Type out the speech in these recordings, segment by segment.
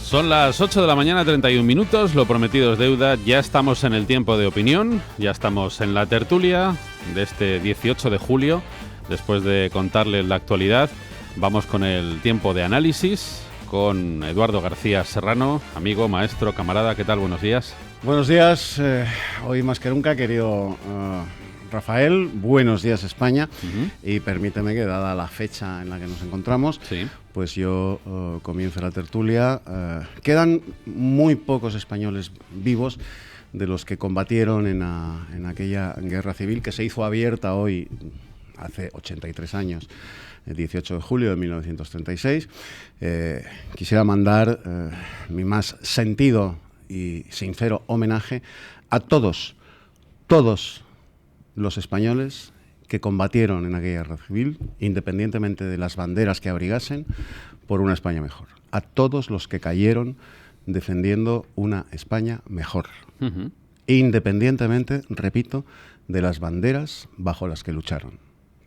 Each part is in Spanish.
Son las 8 de la mañana, 31 minutos, lo prometido es deuda, ya estamos en el tiempo de opinión, ya estamos en la tertulia de este 18 de julio, después de contarles la actualidad, vamos con el tiempo de análisis, con Eduardo García Serrano, amigo, maestro, camarada, ¿qué tal? Buenos días. Buenos días, hoy más que nunca, querido Rafael, buenos días España, y permíteme que dada la fecha en la que nos encontramos, pues yo comienzo la tertulia. Quedan muy pocos españoles vivos de los que combatieron en aquella guerra civil que se hizo abierta hoy, hace 83 años, el 18 de julio de 1936. Quisiera mandar mi más sentido y sincero homenaje a todos los españoles que combatieron en aquella guerra civil, independientemente de las banderas que abrigasen, por una España mejor. A todos los que cayeron defendiendo una España mejor. Independientemente, repito, de las banderas bajo las que lucharon.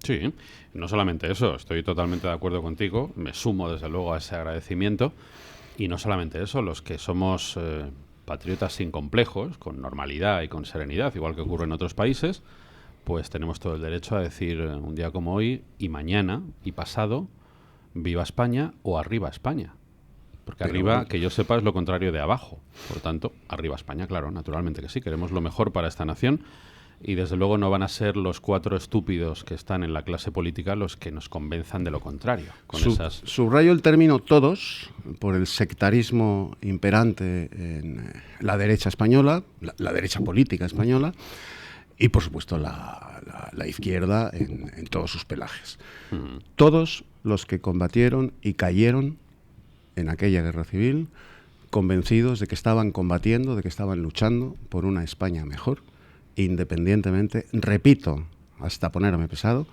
Sí, no solamente eso, estoy totalmente de acuerdo contigo, me sumo desde luego a ese agradecimiento, y no solamente eso, los que somos patriotas sin complejos, con normalidad y con serenidad, igual que ocurre en otros países, pues tenemos todo el derecho a decir un día como hoy, y mañana, y pasado, viva España o arriba España. Porque arriba, que yo sepa, es lo contrario de abajo. Por tanto, arriba España, claro, naturalmente que sí, queremos lo mejor para esta nación. Y desde luego no van a ser los 4 estúpidos que están en la clase política los que nos convenzan de lo contrario. Subrayo el término todos por el sectarismo imperante en la derecha española, la derecha política española, y por supuesto la izquierda en todos sus pelajes. Todos los que combatieron y cayeron en aquella guerra civil, convencidos de que estaban combatiendo, de que estaban luchando por una España mejor, independientemente, repito, hasta ponerme pesado,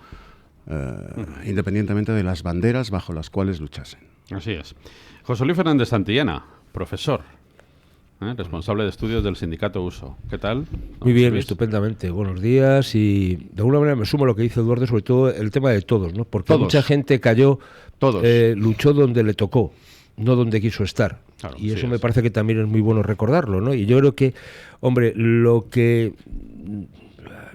independientemente de las banderas bajo las cuales luchasen. Así es. José Luis Fernández Santillana, profesor, responsable de estudios del sindicato USO. ¿Qué tal? Muy bien, estupendamente. Buenos días, y de alguna manera me sumo a lo que dice Eduardo, sobre todo el tema de todos, ¿no? Porque mucha gente cayó, luchó donde le tocó, no donde quiso estar. Claro, y eso me parece que también es muy bueno recordarlo, ¿no? Y yo creo que, hombre, lo que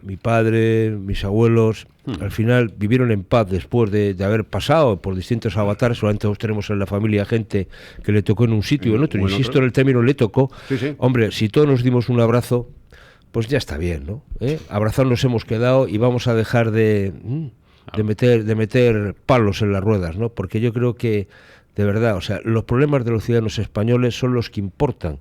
mi padre, mis abuelos, al final vivieron en paz después de haber pasado por distintos avatares. Solamente todos tenemos en la familia gente que le tocó en un sitio o en otro. Insisto en el término le tocó. Hombre, si todos nos dimos un abrazo, pues ya está bien, ¿no? Abrazarnos hemos quedado y vamos a dejar de meter palos en las ruedas, ¿no? Porque yo creo que, de verdad, o sea, los problemas de los ciudadanos españoles son los que importan,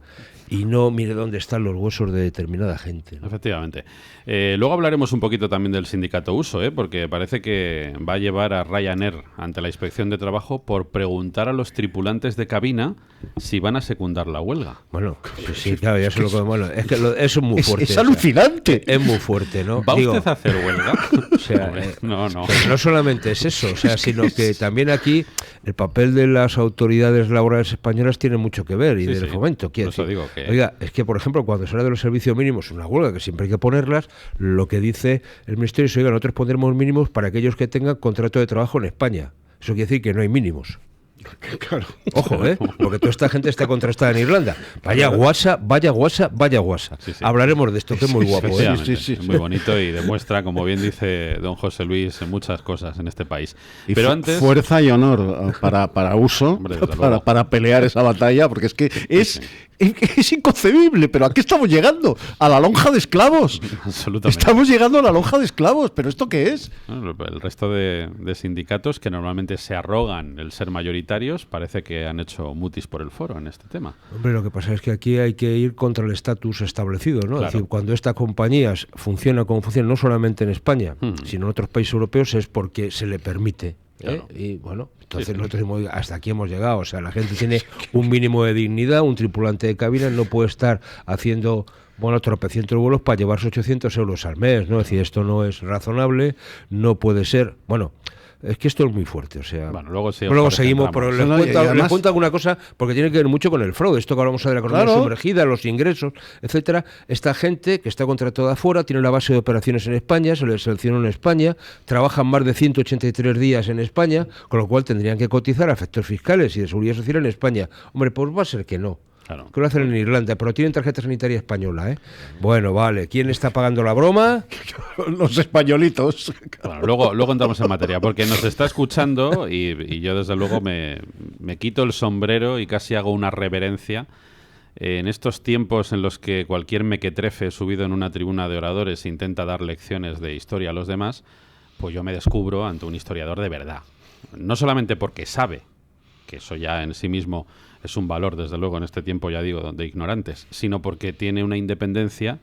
y no mire dónde están los huesos de determinada gente, ¿no? Efectivamente. Luego hablaremos un poquito también del sindicato USO, porque parece que va a llevar a Ryanair ante la Inspección de Trabajo por preguntar a los tripulantes de cabina si van a secundar la huelga. Bueno, sí, claro, ya sé lo que... Bueno, es que eso es muy fuerte. Es alucinante. Es muy fuerte, ¿no? ¿Va usted a hacer huelga? O sea, no. Pero no solamente es eso, o sea, sino que también aquí el papel de las autoridades laborales españolas tiene mucho que ver, y del fomento. Quiero decir, digo que... Oiga, es que, por ejemplo, cuando se habla de los servicios mínimos, una huelga que siempre hay que ponerlas, lo que dice el Ministerio es, oiga, nosotros pondremos mínimos para aquellos que tengan contrato de trabajo en España. Eso quiere decir que no hay mínimos. Claro. Ojo, porque toda esta gente está contrastada en Irlanda. Vaya guasa. Sí. Hablaremos de esto, que es muy guapo. Sí. Muy bonito, y demuestra, como bien dice don José Luis, muchas cosas en este país. Pero antes... Fuerza y honor para USO, para pelear esa batalla, porque es que es inconcebible. Pero ¿a qué estamos llegando? A la lonja de esclavos. Absolutamente. Estamos llegando a la lonja de esclavos. ¿Pero esto qué es? El resto de sindicatos que normalmente se arrogan el ser mayoritarios parece que han hecho mutis por el foro en este tema. Hombre, lo que pasa es que aquí hay que ir contra el estatus establecido, ¿no? Claro. Es decir, cuando estas compañías funcionan como funcionan, no solamente en España, sino en otros países europeos, es porque se le permite. Claro. Y bueno, entonces nosotros hasta aquí hemos llegado. O sea, la gente tiene un mínimo de dignidad. Un tripulante de cabina no puede estar haciendo tropecientos vuelos para llevarse 800 euros al mes, ¿no? Es decir, esto no es razonable, no puede ser. Bueno, Es que esto es muy fuerte, o sea... Bueno, luego seguimos, pero les cuento alguna cosa, porque tiene que ver mucho con el fraude, esto que hablamos de la economía sumergida, los ingresos, etcétera. Esta gente que está contratada afuera, tiene la base de operaciones en España, se les seleccionó en España, trabajan más de 183 días en España, con lo cual tendrían que cotizar a efectos fiscales y de seguridad social en España. Hombre, pues va a ser que no. Claro. Que lo hacen en Irlanda, pero tienen tarjeta sanitaria española, ¿eh? Bueno, vale. ¿Quién está pagando la broma? Los españolitos. Bueno, luego entramos en materia, porque nos está escuchando y yo desde luego me quito el sombrero y casi hago una reverencia. En estos tiempos en los que cualquier mequetrefe subido en una tribuna de oradores intenta dar lecciones de historia a los demás, pues yo me descubro ante un historiador de verdad. No solamente porque sabe, que eso ya en sí mismo es un valor, desde luego, en este tiempo, ya digo, de ignorantes, sino porque tiene una independencia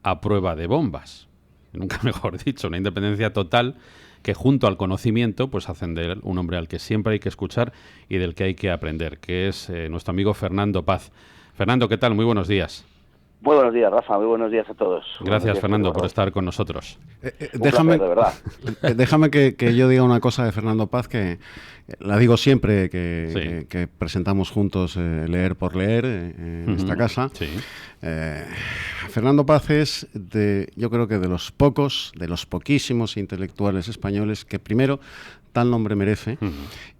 a prueba de bombas. Nunca mejor dicho, una independencia total que junto al conocimiento pues hacen de él un hombre al que siempre hay que escuchar y del que hay que aprender, que es nuestro amigo Fernando Paz. Fernando, ¿qué tal? Muy buenos días. Muy buenos días, Rafa. Muy buenos días a todos. Gracias, Fernando, por estar con nosotros. Déjame, placer, de verdad. Déjame que yo diga una cosa de Fernando Paz, que la digo siempre que presentamos juntos Leer por Leer en esta casa. Sí. Fernando Paz es, yo creo que de los poquísimos intelectuales españoles que, primero, tal nombre merece,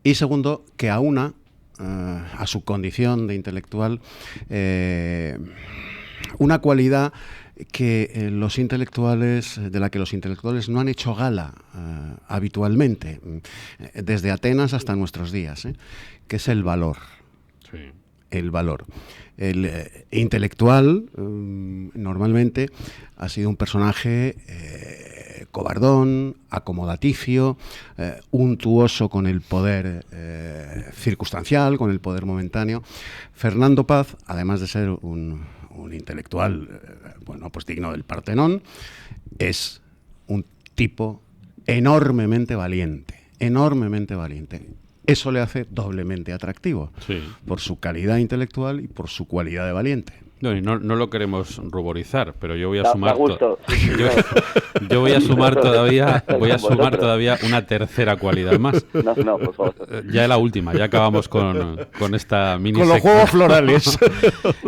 y segundo, que aúna a su condición de intelectual una cualidad que los intelectuales, de la que los intelectuales no han hecho gala habitualmente, desde Atenas hasta nuestros días, que es el valor. Sí. El valor. El intelectual normalmente ha sido un personaje cobardón, acomodaticio, untuoso con el poder circunstancial, con el poder momentáneo. Fernando Paz, además de ser un intelectual, pues digno del Partenón, es un tipo enormemente valiente. Eso le hace doblemente atractivo, por su calidad intelectual y por su cualidad de valiente. No lo queremos ruborizar, pero yo voy a sumar yo voy a sumar todavía una tercera cualidad más. No, por favor. Ya la última, ya acabamos con esta mini con los juegos florales.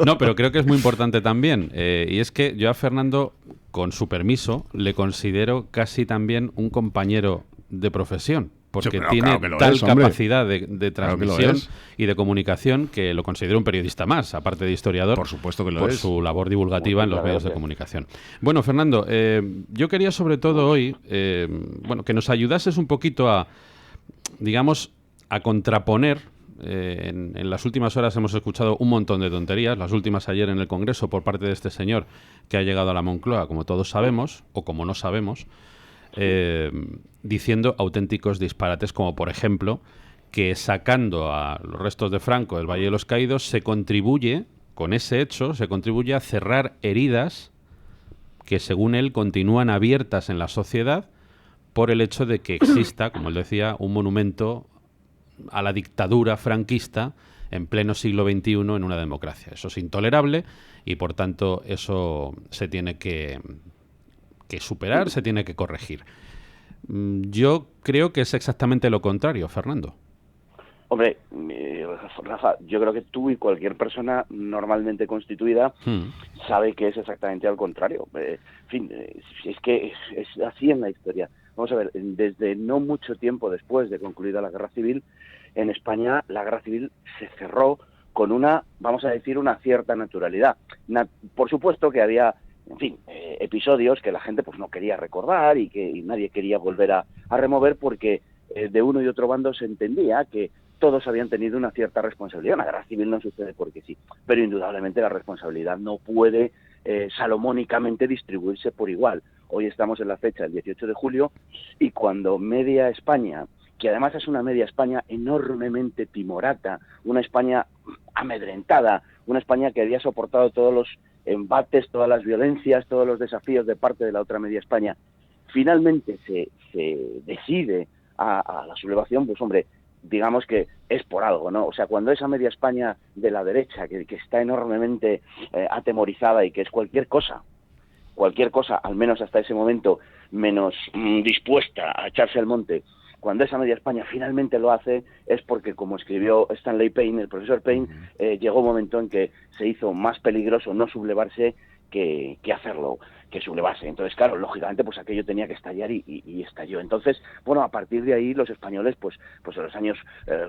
No, pero creo que es muy importante también, y es que yo a Fernando, con su permiso, le considero casi también un compañero de profesión. Porque tiene tal capacidad de transmisión y de comunicación que lo considero un periodista más, aparte de historiador. Por supuesto que lo por es. Su labor divulgativa en los medios de comunicación. Bueno, Fernando, yo quería sobre todo hoy que nos ayudases un poquito a contraponer. En las últimas horas hemos escuchado un montón de tonterías, las últimas ayer en el Congreso por parte de este señor que ha llegado a la Moncloa, como todos sabemos, o como no sabemos, diciendo auténticos disparates, como por ejemplo que sacando a los restos de Franco del Valle de los Caídos con ese hecho se contribuye a cerrar heridas que según él continúan abiertas en la sociedad por el hecho de que exista, como él decía, un monumento a la dictadura franquista en pleno siglo XXI en una democracia. Eso es intolerable y por tanto eso se tiene que superar, se tiene que corregir. Yo creo que es exactamente lo contrario, Fernando. Hombre, Rafa, yo creo que tú y cualquier persona normalmente constituida sabe que es exactamente al contrario. En fin, es que es así en la historia. Vamos a ver, desde no mucho tiempo después de concluida la Guerra Civil, en España la Guerra Civil se cerró con una cierta naturalidad. Por supuesto que había episodios que la gente pues no quería recordar y que nadie quería volver a remover porque de uno y otro bando se entendía que todos habían tenido una cierta responsabilidad. Una guerra civil no sucede porque sí, pero indudablemente la responsabilidad no puede salomónicamente distribuirse por igual. Hoy estamos en la fecha del 18 de julio y cuando media España, que además es una media España enormemente timorata, una España amedrentada, una España que había soportado todos los embates, todas las violencias, todos los desafíos de parte de la otra media España, finalmente se decide a la sublevación, pues hombre, digamos que es por algo, ¿no? O sea, cuando esa media España de la derecha, que está enormemente atemorizada y que es cualquier cosa, al menos hasta ese momento, menos dispuesta a echarse al monte cuando esa Media España finalmente lo hace, es porque, como escribió Stanley Payne, el profesor Payne, llegó un momento en que se hizo más peligroso no sublevarse que hacerlo, que sublevarse. Entonces, claro, lógicamente, pues aquello tenía que estallar y estalló. Entonces, bueno, a partir de ahí los españoles, pues en los años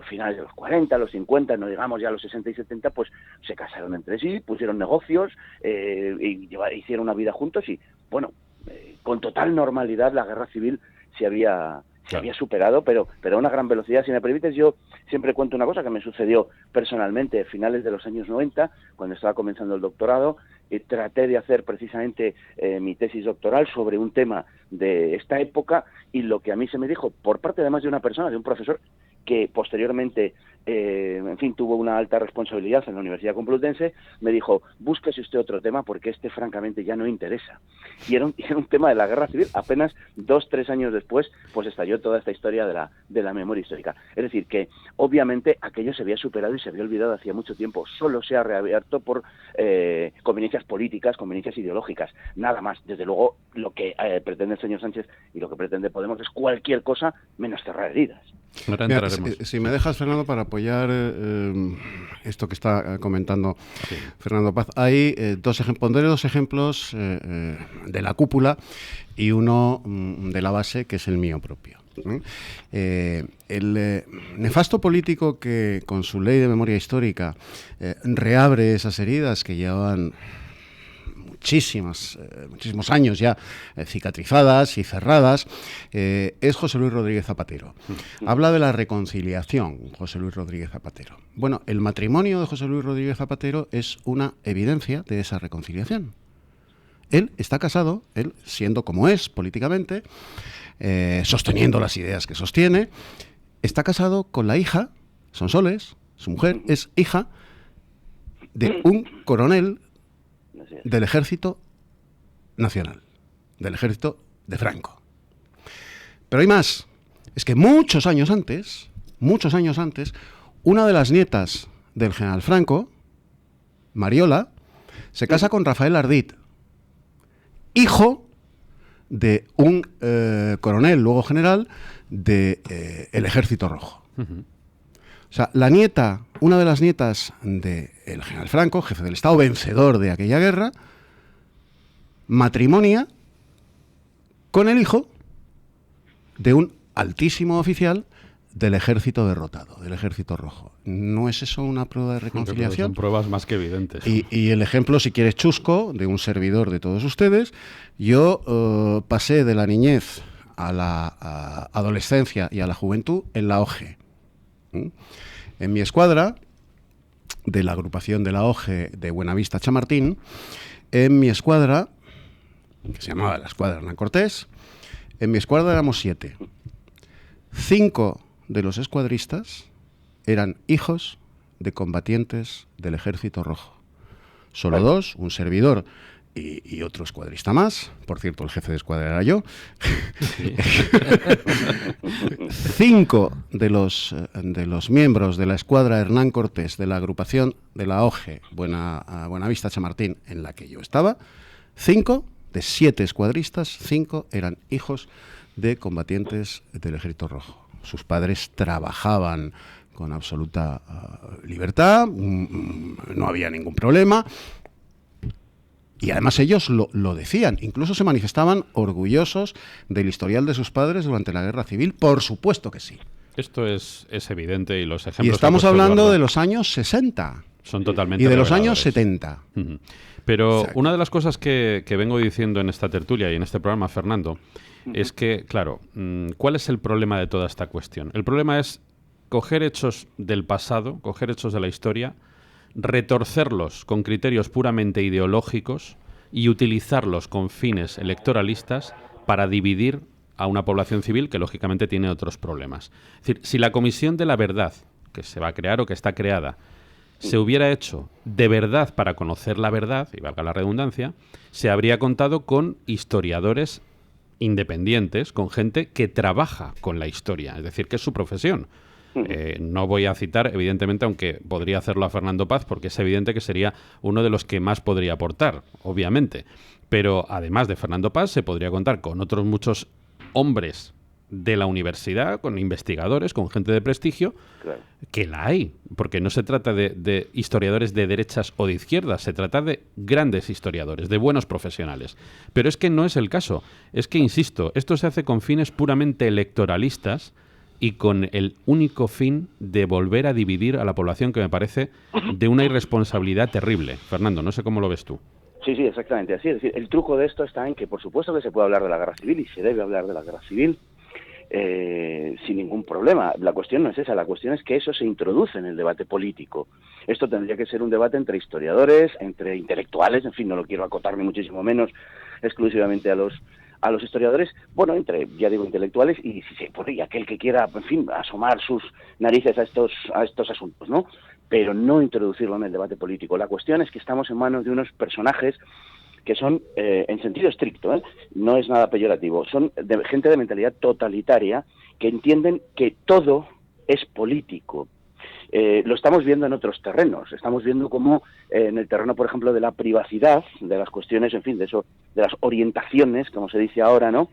finales de los 40, los 50, no digamos ya los 60 y 70, pues se casaron entre sí, pusieron negocios, y hicieron una vida juntos y, bueno, con total normalidad la guerra civil se había superado, pero a una gran velocidad. Si me permites, yo siempre cuento una cosa que me sucedió personalmente a finales de los años 90, cuando estaba comenzando el doctorado. Traté de hacer precisamente mi tesis doctoral sobre un tema de esta época, y lo que a mí se me dijo por parte además de una persona, de un profesor que posteriormente, en fin, tuvo una alta responsabilidad en la Universidad Complutense, me dijo: búsquese usted otro tema porque este francamente ya no interesa. Y era un tema de la guerra civil. Apenas 2-3 años después, pues estalló toda esta historia de la memoria histórica. Es decir, que obviamente aquello se había superado y se había olvidado hacía mucho tiempo. Solo se ha reabierto por conveniencias políticas, conveniencias ideológicas, nada más. Desde luego, lo que pretende el señor Sánchez y lo que pretende Podemos es cualquier cosa menos cerrar heridas. Mira, si me dejas, Fernando, para apoyar esto que está comentando Fernando Paz, hay pondré dos ejemplos de la cúpula y uno de la base, que es el mío propio. El nefasto político que con su ley de memoria histórica reabre esas heridas que llevaban muchísimos años ya cicatrizadas y cerradas, es José Luis Rodríguez Zapatero. Habla de la reconciliación, José Luis Rodríguez Zapatero. Bueno, el matrimonio de José Luis Rodríguez Zapatero es una evidencia de esa reconciliación. Él está casado, él siendo como es políticamente, sosteniendo las ideas que sostiene, está casado con la hija, Sonsoles, su mujer, es hija de un coronel del Ejército Nacional, del Ejército de Franco. Pero hay más. Es que muchos años antes, una de las nietas del general Franco, Mariola, se casa con Rafael Ardit, hijo de un coronel, luego general, del Ejército Rojo. O sea, una de las nietas del general Franco, jefe del Estado, vencedor de aquella guerra, matrimonia con el hijo de un altísimo oficial del ejército derrotado, del Ejército Rojo. ¿No es eso una prueba de reconciliación? Son pruebas más que evidentes. Y el ejemplo, si quieres, chusco, de un servidor de todos ustedes. Yo pasé de la niñez a la adolescencia y a la juventud en la OGE. En mi escuadra, de la agrupación de la OGE de Buenavista Chamartín, en mi escuadra, que se llamaba la escuadra Hernán Cortés, en mi escuadra éramos 7. 5 de los escuadristas eran hijos de combatientes del Ejército Rojo. Solo 2, un servidor y otro escuadrista más. Por cierto, el jefe de escuadra era yo. 5 de los miembros de la escuadra Hernán Cortés de la agrupación de la OGE Buenavista Chamartín, en la que yo estaba, 5 de 7 escuadristas, 5 eran hijos de combatientes del Ejército Rojo. Sus padres trabajaban con absoluta libertad, no había ningún problema. Y además ellos lo decían, incluso se manifestaban orgullosos del historial de sus padres durante la Guerra Civil. Por supuesto que sí. Esto es evidente y los ejemplos... Y estamos hablando de los años 60. Son totalmente y de los reveladores. Años 70. Pero exacto. Una de las cosas que vengo diciendo en esta tertulia y en este programa, Fernando, es que, claro, ¿cuál es el problema de toda esta cuestión? El problema es coger hechos del pasado, coger hechos de la historia, retorcerlos con criterios puramente ideológicos y utilizarlos con fines electoralistas para dividir a una población civil que lógicamente tiene otros problemas. Es decir, si la Comisión de la Verdad, que se va a crear o que está creada, se hubiera hecho de verdad para conocer la verdad, y valga la redundancia, se habría contado con historiadores independientes, con gente que trabaja con la historia, es decir, que es su profesión. No voy a citar, evidentemente, aunque podría hacerlo a Fernando Paz, porque es evidente que sería uno de los que más podría aportar, obviamente. Pero además de Fernando Paz, se podría contar con otros muchos hombres de la universidad, con investigadores, con gente de prestigio, claro, que la hay, porque no se trata de historiadores de derechas o de izquierdas, se trata de grandes historiadores, de buenos profesionales. Pero es que no es el caso. Es que, insisto, esto se hace con fines puramente electoralistas y con el único fin de volver a dividir a la población, que me parece de una irresponsabilidad terrible. Fernando, no sé cómo lo ves tú. Sí, exactamente así. Es decir, el truco de esto está en que, por supuesto, que se puede hablar de la guerra civil y se debe hablar de la guerra civil sin ningún problema. La cuestión no es esa, la cuestión es que eso se introduce en el debate político. Esto tendría que ser un debate entre historiadores, entre intelectuales, en fin, no lo quiero acotar ni muchísimo menos exclusivamente a los historiadores, bueno, entre, ya digo, intelectuales y si se puede, y aquel que quiera, en fin, asomar sus narices a estos asuntos, ¿no? Pero no introducirlo en el debate político. La cuestión es que estamos en manos de unos personajes que son, en sentido estricto, no es nada peyorativo, son gente de mentalidad totalitaria que entienden que todo es político. Lo estamos viendo en otros terrenos. Estamos viendo cómo en el terreno, por ejemplo, de la privacidad, de las cuestiones, en fin, de las orientaciones, como se dice ahora, ¿no?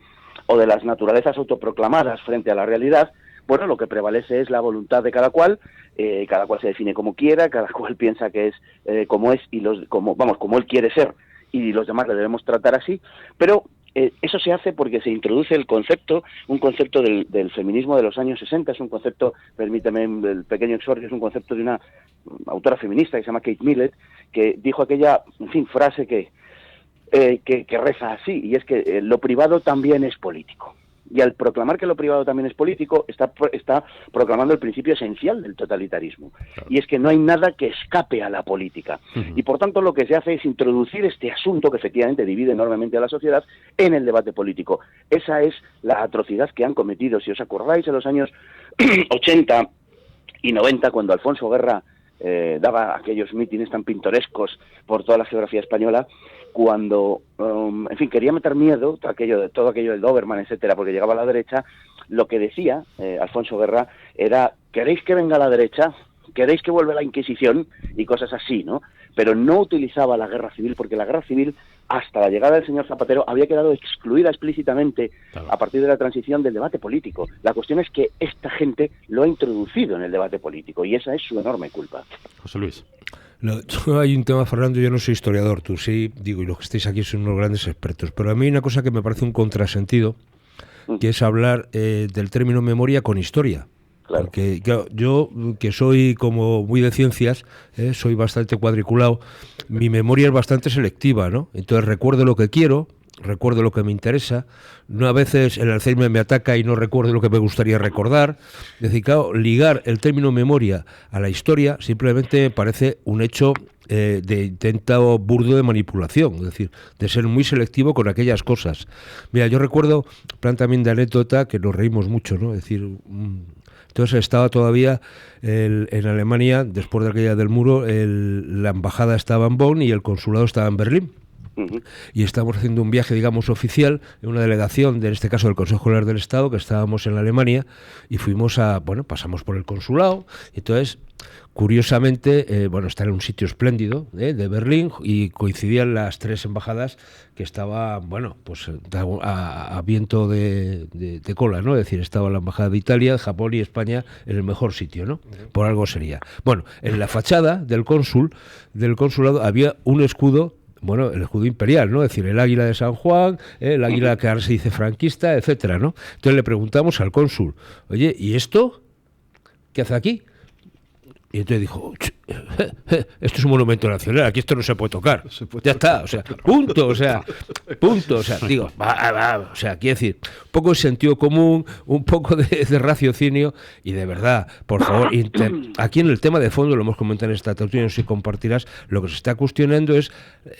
O de las naturalezas autoproclamadas frente a la realidad, bueno, lo que prevalece es la voluntad de cada cual se define como quiera, cada cual piensa que es como es y como él quiere ser y los demás le debemos tratar así, pero eso se hace porque se introduce un concepto del feminismo de los años 60, es un concepto, permítame el pequeño exordio, es un concepto de una autora feminista que se llama Kate Millett, que dijo aquella, en fin, frase que reza así, y es que lo privado también es político. Y al proclamar que lo privado también es político, está proclamando el principio esencial del totalitarismo. Claro. Y es que no hay nada que escape a la política. Y por tanto lo que se hace es introducir este asunto que efectivamente divide enormemente a la sociedad en el debate político. Esa es la atrocidad que han cometido. Si os acordáis, en los años 80 y 90, cuando Alfonso Guerra daba aquellos mítines tan pintorescos por toda la geografía española, cuando, en fin, quería meter miedo, todo aquello del Doberman, etcétera, porque llegaba a la derecha, lo que decía Alfonso Guerra era: ¿queréis que venga la derecha? ¿Queréis que vuelva la Inquisición? Y cosas así, ¿no? Pero no utilizaba la guerra civil, porque la guerra civil, hasta la llegada del señor Zapatero, había quedado excluida explícitamente, claro, a partir de la transición del debate político. La cuestión es que esta gente lo ha introducido en el debate político, y esa es su enorme culpa. José Luis. Hay un tema, Fernando, yo no soy historiador, tú sí, digo, y los que estáis aquí son unos grandes expertos, pero a mí hay una cosa que me parece un contrasentido, que es hablar del término memoria con historia. Claro. Porque yo, que soy como muy de ciencias, soy bastante cuadriculado, mi memoria es bastante selectiva, ¿no? Entonces recuerdo lo que quiero, recuerdo lo que me interesa, no, a veces el Alzheimer me ataca y no recuerdo lo que me gustaría recordar. Es decir, claro, ligar el término memoria a la historia simplemente me parece un hecho de intento burdo de manipulación, es decir, de ser muy selectivo con aquellas cosas. Mira, yo recuerdo, plan también de anécdota, que nos reímos mucho, ¿no? Es decir, entonces estaba todavía en Alemania, después de aquella del muro, la embajada estaba en Bonn y el consulado estaba en Berlín. Y estábamos haciendo un viaje, digamos, oficial, en una delegación, en este caso del Consejo General del Estado, que estábamos en Alemania, y pasamos por el consulado, y entonces, curiosamente, estaba en un sitio espléndido de Berlín, y coincidían las tres embajadas que estaban, a viento de cola, ¿no? Es decir, estaba la embajada de Italia, Japón y España en el mejor sitio, ¿no? Por algo sería. Bueno, en la fachada del consulado había un escudo, el escudo imperial, ¿no? Es decir, el águila de San Juan, el águila que ahora se dice franquista, etcétera, ¿no? Entonces le preguntamos al cónsul: oye, ¿y esto qué hace aquí? Y entonces dijo: esto es un monumento nacional, aquí esto no se puede tocar. Ya está, punto, digo, quiero decir, un poco de sentido común, un poco de raciocinio, y de verdad, por favor, aquí en el tema de fondo, lo hemos comentado en esta tertulia, no sé si compartirás, lo que se está cuestionando es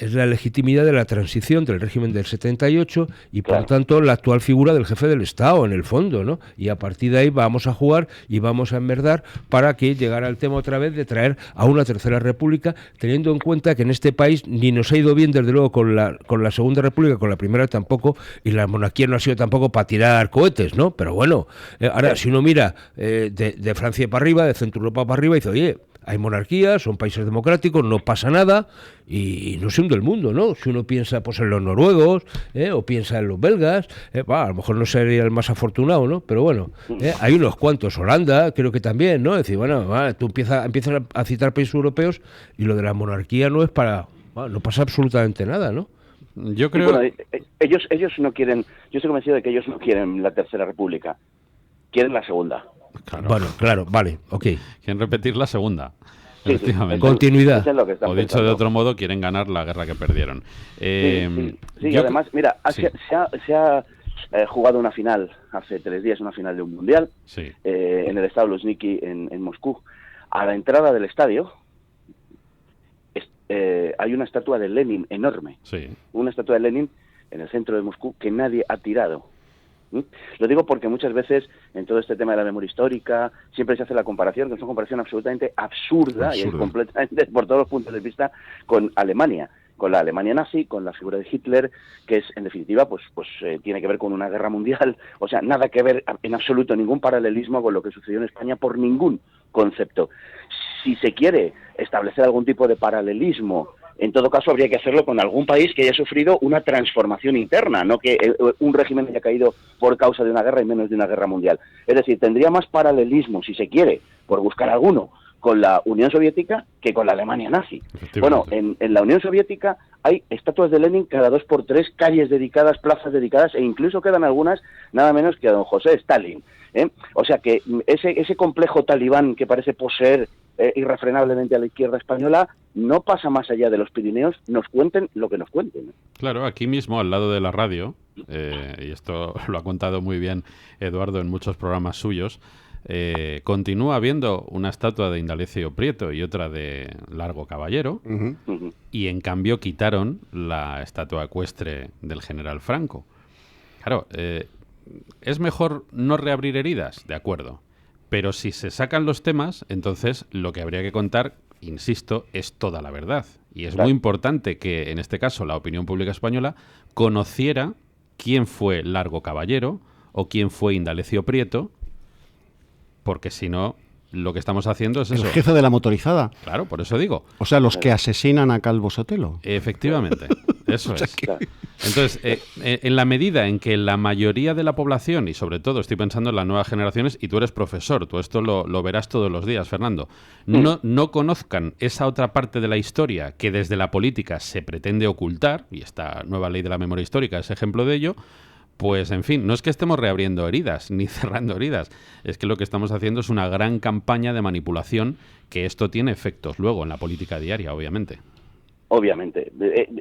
la legitimidad de la transición del régimen del 78 y, por tanto, la actual figura del jefe del Estado, en el fondo, ¿no? Y a partir de ahí vamos a jugar y vamos a enmerdar para que llegara el tema otra vez de traer a una tercera república, teniendo en cuenta que en este país ni nos ha ido bien, desde luego, con la segunda república, con la primera tampoco, y la monarquía no ha sido tampoco para tirar cohetes, ¿no? Pero bueno, ahora si uno mira de Francia para arriba, de Centro Europa para arriba, dice: oye, hay monarquías, son países democráticos, no pasa nada y no se hunde el mundo, ¿no? Si uno piensa pues en los noruegos, o piensa en los belgas, a lo mejor no sería el más afortunado, ¿no? Pero bueno, hay unos cuantos, Holanda creo que también, ¿no? Es decir, bueno, tú empiezas a citar países europeos y lo de la monarquía no es para... no pasa absolutamente nada, ¿no? Yo creo... Bueno, ellos no quieren... Yo estoy convencido de que ellos no quieren la Tercera República. Quieren la segunda. Claro. Bueno, claro, vale, ok. Quieren repetir la segunda. Sí, efectivamente. Continuidad. Eso es lo que están o dicho pensando. de otro modo, quieren ganar la guerra que perdieron. Sí, además, mira, se ha jugado una final hace 3 días, una final de un mundial, en el estadio Luzhniki en Moscú. A la entrada del estadio hay una estatua de Lenin enorme. Sí. Una estatua de Lenin en el centro de Moscú que nadie ha tirado. Lo digo porque muchas veces en todo este tema de la memoria histórica siempre se hace la comparación, que es una comparación absolutamente absurda. Y es completamente, por todos los puntos de vista, con Alemania, con la Alemania nazi, con la figura de Hitler, que es en definitiva pues tiene que ver con una guerra mundial, o sea, nada que ver en absoluto, ningún paralelismo con lo que sucedió en España por ningún concepto. Si se quiere establecer algún tipo de paralelismo, en todo caso habría que hacerlo con algún país que haya sufrido una transformación interna, no que un régimen haya caído por causa de una guerra y menos de una guerra mundial. Es decir, tendría más paralelismo, si se quiere, por buscar alguno, con la Unión Soviética que con la Alemania nazi. Bueno, en la Unión Soviética hay estatuas de Lenin cada 2 por 3, calles dedicadas, plazas dedicadas, e incluso quedan algunas nada menos que a don José Stalin. O sea que ese complejo talibán que parece poseer irrefrenablemente a la izquierda española no pasa más allá de los Pirineos, nos cuenten lo que nos cuenten. Claro, aquí mismo, al lado de la radio, y esto lo ha contado muy bien Eduardo en muchos programas suyos, continúa habiendo una estatua de Indalecio Prieto y otra de Largo Caballero, y en cambio quitaron la estatua ecuestre del general Franco. Claro, ¿es mejor no reabrir heridas? De acuerdo. Pero si se sacan los temas, entonces lo que habría que contar, insisto, es toda la verdad. Y es muy importante que, en este caso, la opinión pública española conociera quién fue Largo Caballero o quién fue Indalecio Prieto, porque si no, lo que estamos haciendo es eso. El jefe de la motorizada. Claro, por eso digo. O sea, los que asesinan a Calvo Sotelo. Efectivamente, eso es. Entonces, en la medida en que la mayoría de la población, y sobre todo estoy pensando en las nuevas generaciones, y tú eres profesor, tú esto lo verás todos los días, Fernando, no conozcan esa otra parte de la historia que desde la política se pretende ocultar, y esta nueva ley de la memoria histórica es ejemplo de ello, pues, en fin, no es que estemos reabriendo heridas ni cerrando heridas, es que lo que estamos haciendo es una gran campaña de manipulación, que esto tiene efectos luego en la política diaria, obviamente. Obviamente.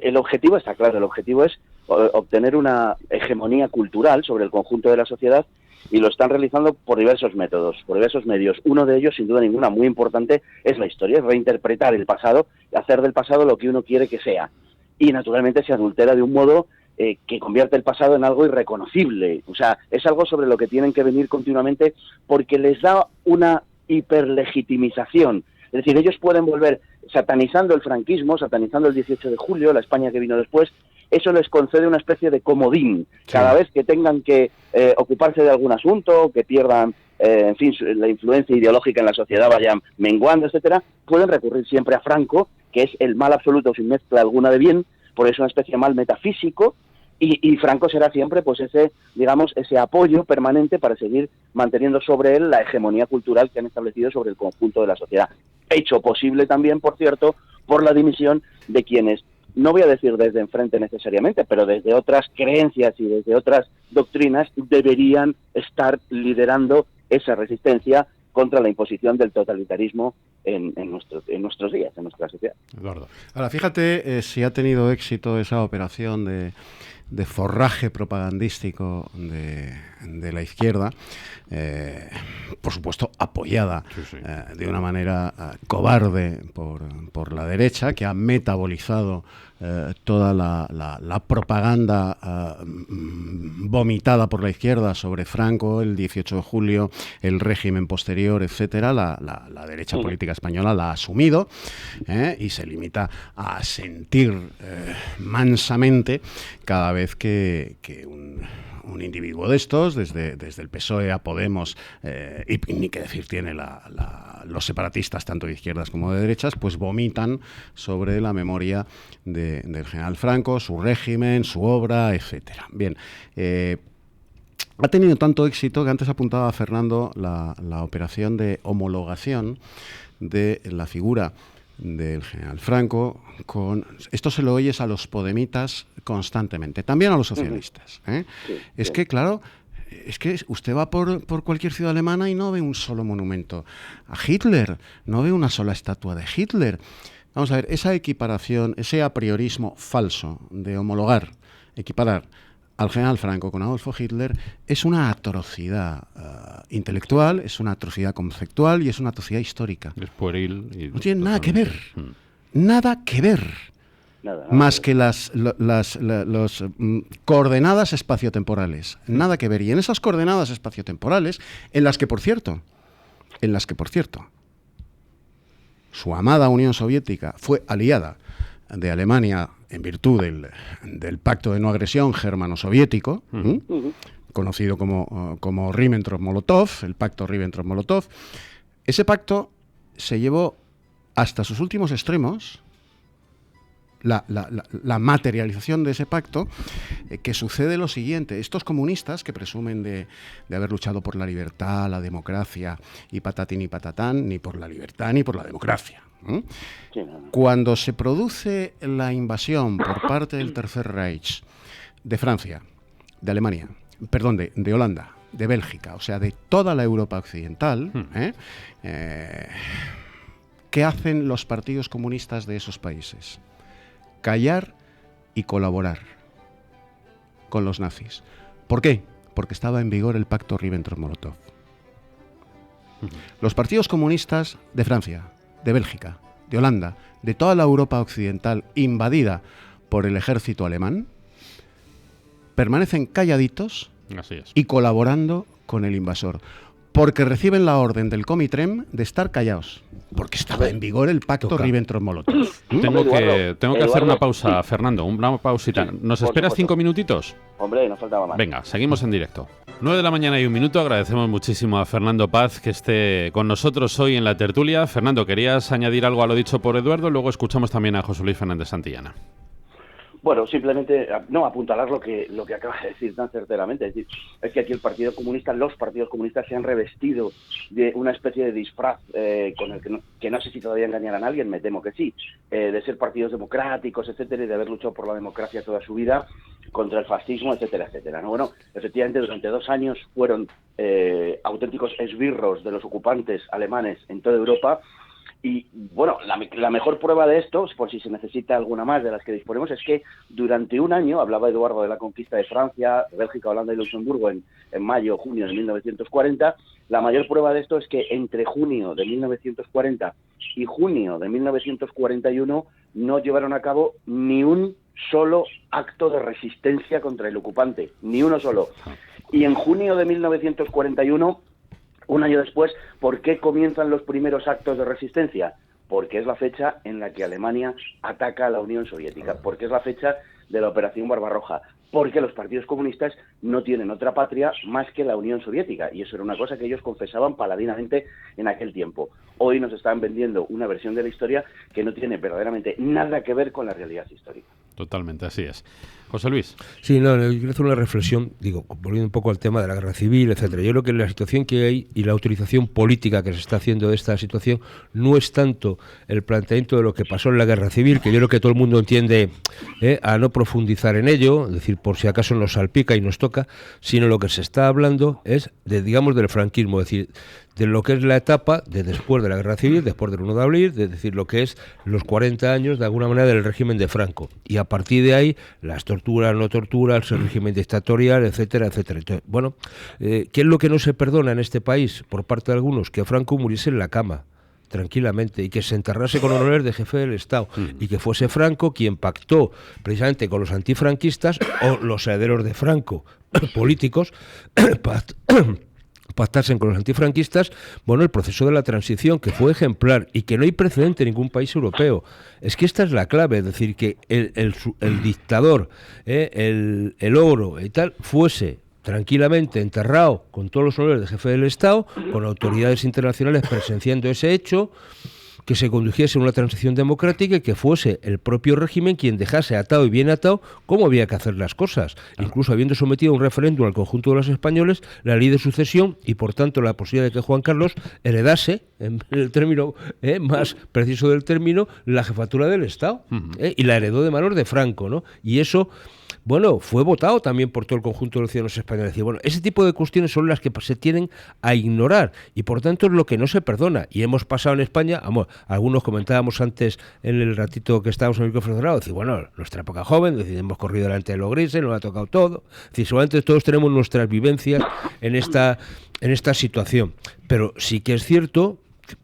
El objetivo está claro, el objetivo es obtener una hegemonía cultural sobre el conjunto de la sociedad, y lo están realizando por diversos métodos, por diversos medios. Uno de ellos, sin duda ninguna, muy importante, es la historia, es reinterpretar el pasado, hacer del pasado lo que uno quiere que sea. Y naturalmente se adultera de un modo que convierte el pasado en algo irreconocible. O sea, es algo sobre lo que tienen que venir continuamente porque les da una hiperlegitimización. Es decir, ellos pueden volver satanizando el franquismo, satanizando el 18 de julio, la España que vino después. Eso les concede una especie de comodín. Cada vez que tengan que ocuparse de algún asunto, que pierdan, en fin, la influencia ideológica en la sociedad vaya menguando, etcétera, pueden recurrir siempre a Franco, que es el mal absoluto sin mezcla alguna de bien, por eso una especie de mal metafísico, y Franco será siempre pues ese apoyo permanente para seguir manteniendo sobre él la hegemonía cultural que han establecido sobre el conjunto de la sociedad. Hecho posible también, por cierto, por la dimisión de quienes, no voy a decir desde enfrente necesariamente, pero desde otras creencias y desde otras doctrinas, deberían estar liderando esa resistencia contra la imposición del totalitarismo en nuestros días, en nuestra sociedad. Eduardo. Ahora, fíjate si ha tenido éxito esa operación de forraje propagandístico de la izquierda, por supuesto apoyada de una manera cobarde por la derecha, que ha metabolizado toda la propaganda vomitada por la izquierda sobre Franco, el 18 de julio, el régimen posterior, etcétera. La derecha política española la ha asumido y se limita a asentir mansamente cada vez que un individuo de estos, desde el PSOE a Podemos, y ni qué decir tiene los separatistas, tanto de izquierdas como de derechas, pues vomitan sobre la memoria del general Franco, su régimen, su obra, etcétera. Bien, ha tenido tanto éxito que antes apuntaba Fernando la operación de homologación de la figura del general Franco. Esto se lo oyes a los podemitas constantemente, también a los socialistas. Es que, claro, es que usted va por cualquier ciudad alemana y no ve un solo monumento a Hitler, no ve una sola estatua de Hitler. Vamos a ver, esa equiparación, ese apriorismo falso de equiparar al general Franco con Adolfo Hitler es una atrocidad intelectual, es una atrocidad conceptual y es una atrocidad histórica. Es pueril. Y no tiene nada que ver. Nada que ver. Nada más que las coordenadas espaciotemporales. Nada que ver. Y en esas coordenadas espaciotemporales, en las que, por cierto, su amada Unión Soviética fue aliada de Alemania en virtud del pacto de no agresión germano-soviético, conocido como Ribbentrop-Molotov, el pacto Ribbentrop-Molotov. Ese pacto se llevó hasta sus últimos extremos, la materialización de ese pacto, que sucede lo siguiente. Estos comunistas que presumen de haber luchado por la libertad, la democracia y patatín y patatán, ni por la libertad ni por la democracia. Cuando se produce la invasión por parte del Tercer Reich de Francia, de Alemania, perdón, de Holanda, de Bélgica, o sea, de toda la Europa occidental, ¿qué hacen los partidos comunistas de esos países? Callar y colaborar con los nazis. ¿Por qué? Porque estaba en vigor el pacto Ribbentrop-Molotov. Los partidos comunistas de Francia, de Bélgica, de Holanda, de toda la Europa occidental invadida por el ejército alemán, permanecen calladitos y colaborando con el invasor, porque reciben la orden del Comitrem de estar callados, porque estaba en vigor el pacto Ribbentrop-Molotov. Tengo que hacer una pausa, Fernando, una pausita. ¿Nos esperas 5 minutitos? Hombre, nos faltaba más. Venga, seguimos en directo. 9 de la mañana y 1 minuto. Agradecemos muchísimo a Fernando Paz que esté con nosotros hoy en la tertulia. Fernando, ¿querías añadir algo a lo dicho por Eduardo? Luego escuchamos también a José Luis Fernández Santillana. Bueno, simplemente apuntalar lo que acabas de decir tan certeramente. Es decir, es que aquí los partidos comunistas se han revestido de una especie de disfraz con el que no sé si todavía engañarán a alguien, me temo que sí, de ser partidos democráticos, etcétera, y de haber luchado por la democracia toda su vida contra el fascismo, etcétera, etcétera, ¿no? Bueno, efectivamente, durante 2 años fueron auténticos esbirros de los ocupantes alemanes en toda Europa. Y, bueno, la mejor prueba de esto, por si se necesita alguna más de las que disponemos, es que durante 1 año, hablaba Eduardo de la conquista de Francia, Bélgica, Holanda y Luxemburgo en mayo, junio de 1940, la mayor prueba de esto es que entre junio de 1940 y junio de 1941 no llevaron a cabo ni un solo acto de resistencia contra el ocupante, ni uno solo. Y en junio de 1941... 1 año después, ¿por qué comienzan los primeros actos de resistencia? Porque es la fecha en la que Alemania ataca a la Unión Soviética, porque es la fecha de la Operación Barbarroja, porque los partidos comunistas no tienen otra patria más que la Unión Soviética, y eso era una cosa que ellos confesaban paladinamente en aquel tiempo. Hoy nos están vendiendo una versión de la historia que no tiene verdaderamente nada que ver con la realidad histórica. Totalmente, así es. José Luis. Sí, no, yo quiero hacer una reflexión, volviendo un poco al tema de la guerra civil, etcétera. Yo creo que la situación que hay y la utilización política que se está haciendo de esta situación no es tanto el planteamiento de lo que pasó en la guerra civil, que yo creo que todo el mundo entiende a no profundizar en ello, es decir, por si acaso nos salpica y nos toca, sino lo que se está hablando es del franquismo, es decir, de lo que es la etapa de después de la guerra civil, después del 1 de abril, es decir, lo que es los 40 años de alguna manera del régimen de Franco. Y a partir de ahí, las torturas, no torturas, el régimen dictatorial, etcétera, etcétera. Entonces, bueno, ¿qué es lo que no se perdona en este país por parte de algunos? Que Franco muriese en la cama, tranquilamente, y que se enterrase con honores de jefe del Estado, y que fuese Franco quien pactó precisamente con los antifranquistas o los herederos de Franco, políticos, pactasen con los antifranquistas, bueno, el proceso de la transición, que fue ejemplar y que no hay precedente en ningún país europeo. Es que esta es la clave, es decir, que el dictador, el ogro y tal, fuese tranquilamente enterrado con todos los honores de jefe del Estado, con autoridades internacionales presenciando ese hecho, que se condujese una transición democrática y que fuese el propio régimen quien dejase atado y bien atado cómo había que hacer las cosas, incluso habiendo sometido a un referéndum al conjunto de los españoles la ley de sucesión y por tanto la posibilidad de que Juan Carlos heredase, en el término más preciso del término, la jefatura del Estado, y la heredó de manos de Franco, ¿no? Y eso, bueno, fue votado también por todo el conjunto de los ciudadanos españoles. Y bueno, ese tipo de cuestiones son las que se tienen a ignorar y por tanto es lo que no se perdona. Y hemos pasado en España, algunos comentábamos antes en el ratito que estábamos en el micrófono cerrado, decir, bueno, nuestra época joven, decir, hemos corrido delante de los grises, nos ha tocado todo. Es decir, seguramente todos tenemos nuestras vivencias en esta situación. Pero sí que es cierto,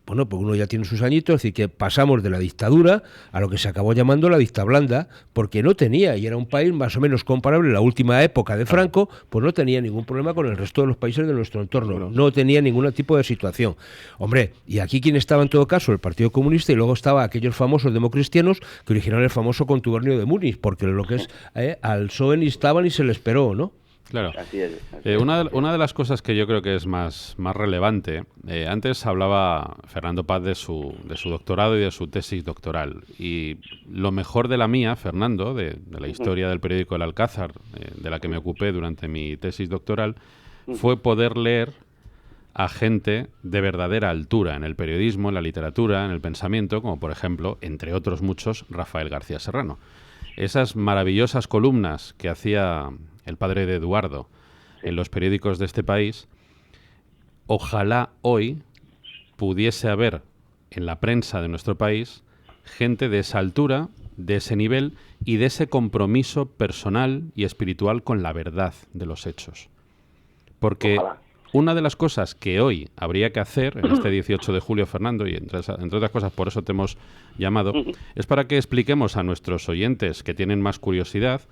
bueno, pues uno ya tiene sus añitos, es decir, que pasamos de la dictadura a lo que se acabó llamando la dicta blanda, porque no tenía, y era un país más o menos comparable en la última época de Franco, pues no tenía ningún problema con el resto de los países de nuestro entorno, no tenía ningún tipo de situación. Hombre, y aquí quien estaba en todo caso, el Partido Comunista, y luego estaba aquellos famosos democristianos que originaron el famoso contubernio de Múnich, porque lo que es, al PSOE ni estaban ni se le esperó, ¿no? Claro. Así es. Una de las cosas que yo creo que es más relevante, antes hablaba Fernando Paz de su doctorado y de su tesis doctoral. Y lo mejor de la mía, Fernando, de la historia del periódico El Alcázar, de la que me ocupé durante mi tesis doctoral, fue poder leer a gente de verdadera altura en el periodismo, en la literatura, en el pensamiento, como por ejemplo, entre otros muchos, Rafael García Serrano. Esas maravillosas columnas que hacía el padre de Eduardo en los periódicos de este país, ojalá hoy pudiese haber en la prensa de nuestro país gente de esa altura, de ese nivel y de ese compromiso personal y espiritual con la verdad de los hechos. Porque una de las cosas que hoy habría que hacer en este 18 de julio, Fernando, y entre otras cosas por eso te hemos llamado, es para que expliquemos a nuestros oyentes que tienen más curiosidad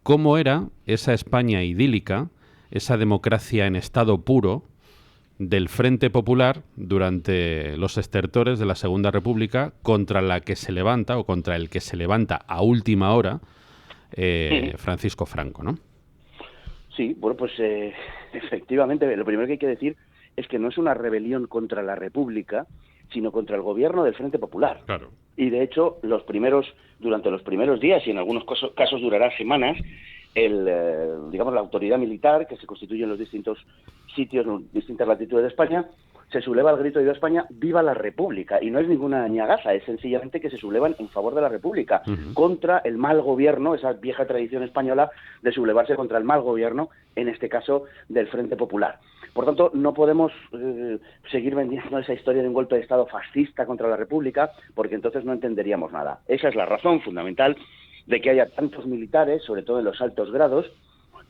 cómo era esa España idílica, esa democracia en estado puro del Frente Popular durante los estertores de la Segunda República, contra la que se levanta, o contra el que se levanta a última hora, Francisco Franco, ¿no? Sí, bueno, pues efectivamente, lo primero que hay que decir es que no es una rebelión contra la República, sino contra el gobierno del Frente Popular. Claro. Y de hecho, durante los primeros días, y en algunos casos durará semanas, la autoridad militar que se constituye en los distintos sitios, en distintas latitudes de España, se subleva el grito de ¡Viva España! ¡Viva la República! Y no es ninguna ñagaza, es sencillamente que se sublevan en favor de la República, contra el mal gobierno, esa vieja tradición española de sublevarse contra el mal gobierno, en este caso del Frente Popular. Por tanto, no podemos seguir vendiendo esa historia de un golpe de Estado fascista contra la República, porque entonces no entenderíamos nada. Esa es la razón fundamental de que haya tantos militares, sobre todo en los altos grados,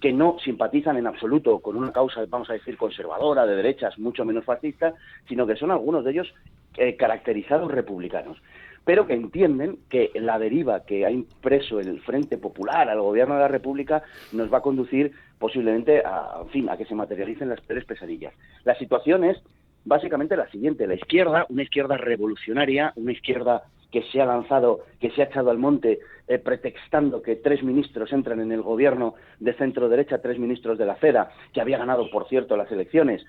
que no simpatizan en absoluto con una causa, vamos a decir, conservadora, de derechas, mucho menos fascista, sino que son algunos de ellos caracterizados republicanos, pero que entienden que la deriva que ha impreso el Frente Popular al gobierno de la República nos va a conducir posiblemente a que se materialicen las peores pesadillas. La situación es básicamente la siguiente: la izquierda, una izquierda revolucionaria, una izquierda que se ha lanzado, que se ha echado al monte pretextando que 3 ministros entran en el gobierno de centro-derecha, 3 ministros de la CEDA, que había ganado, por cierto, las elecciones.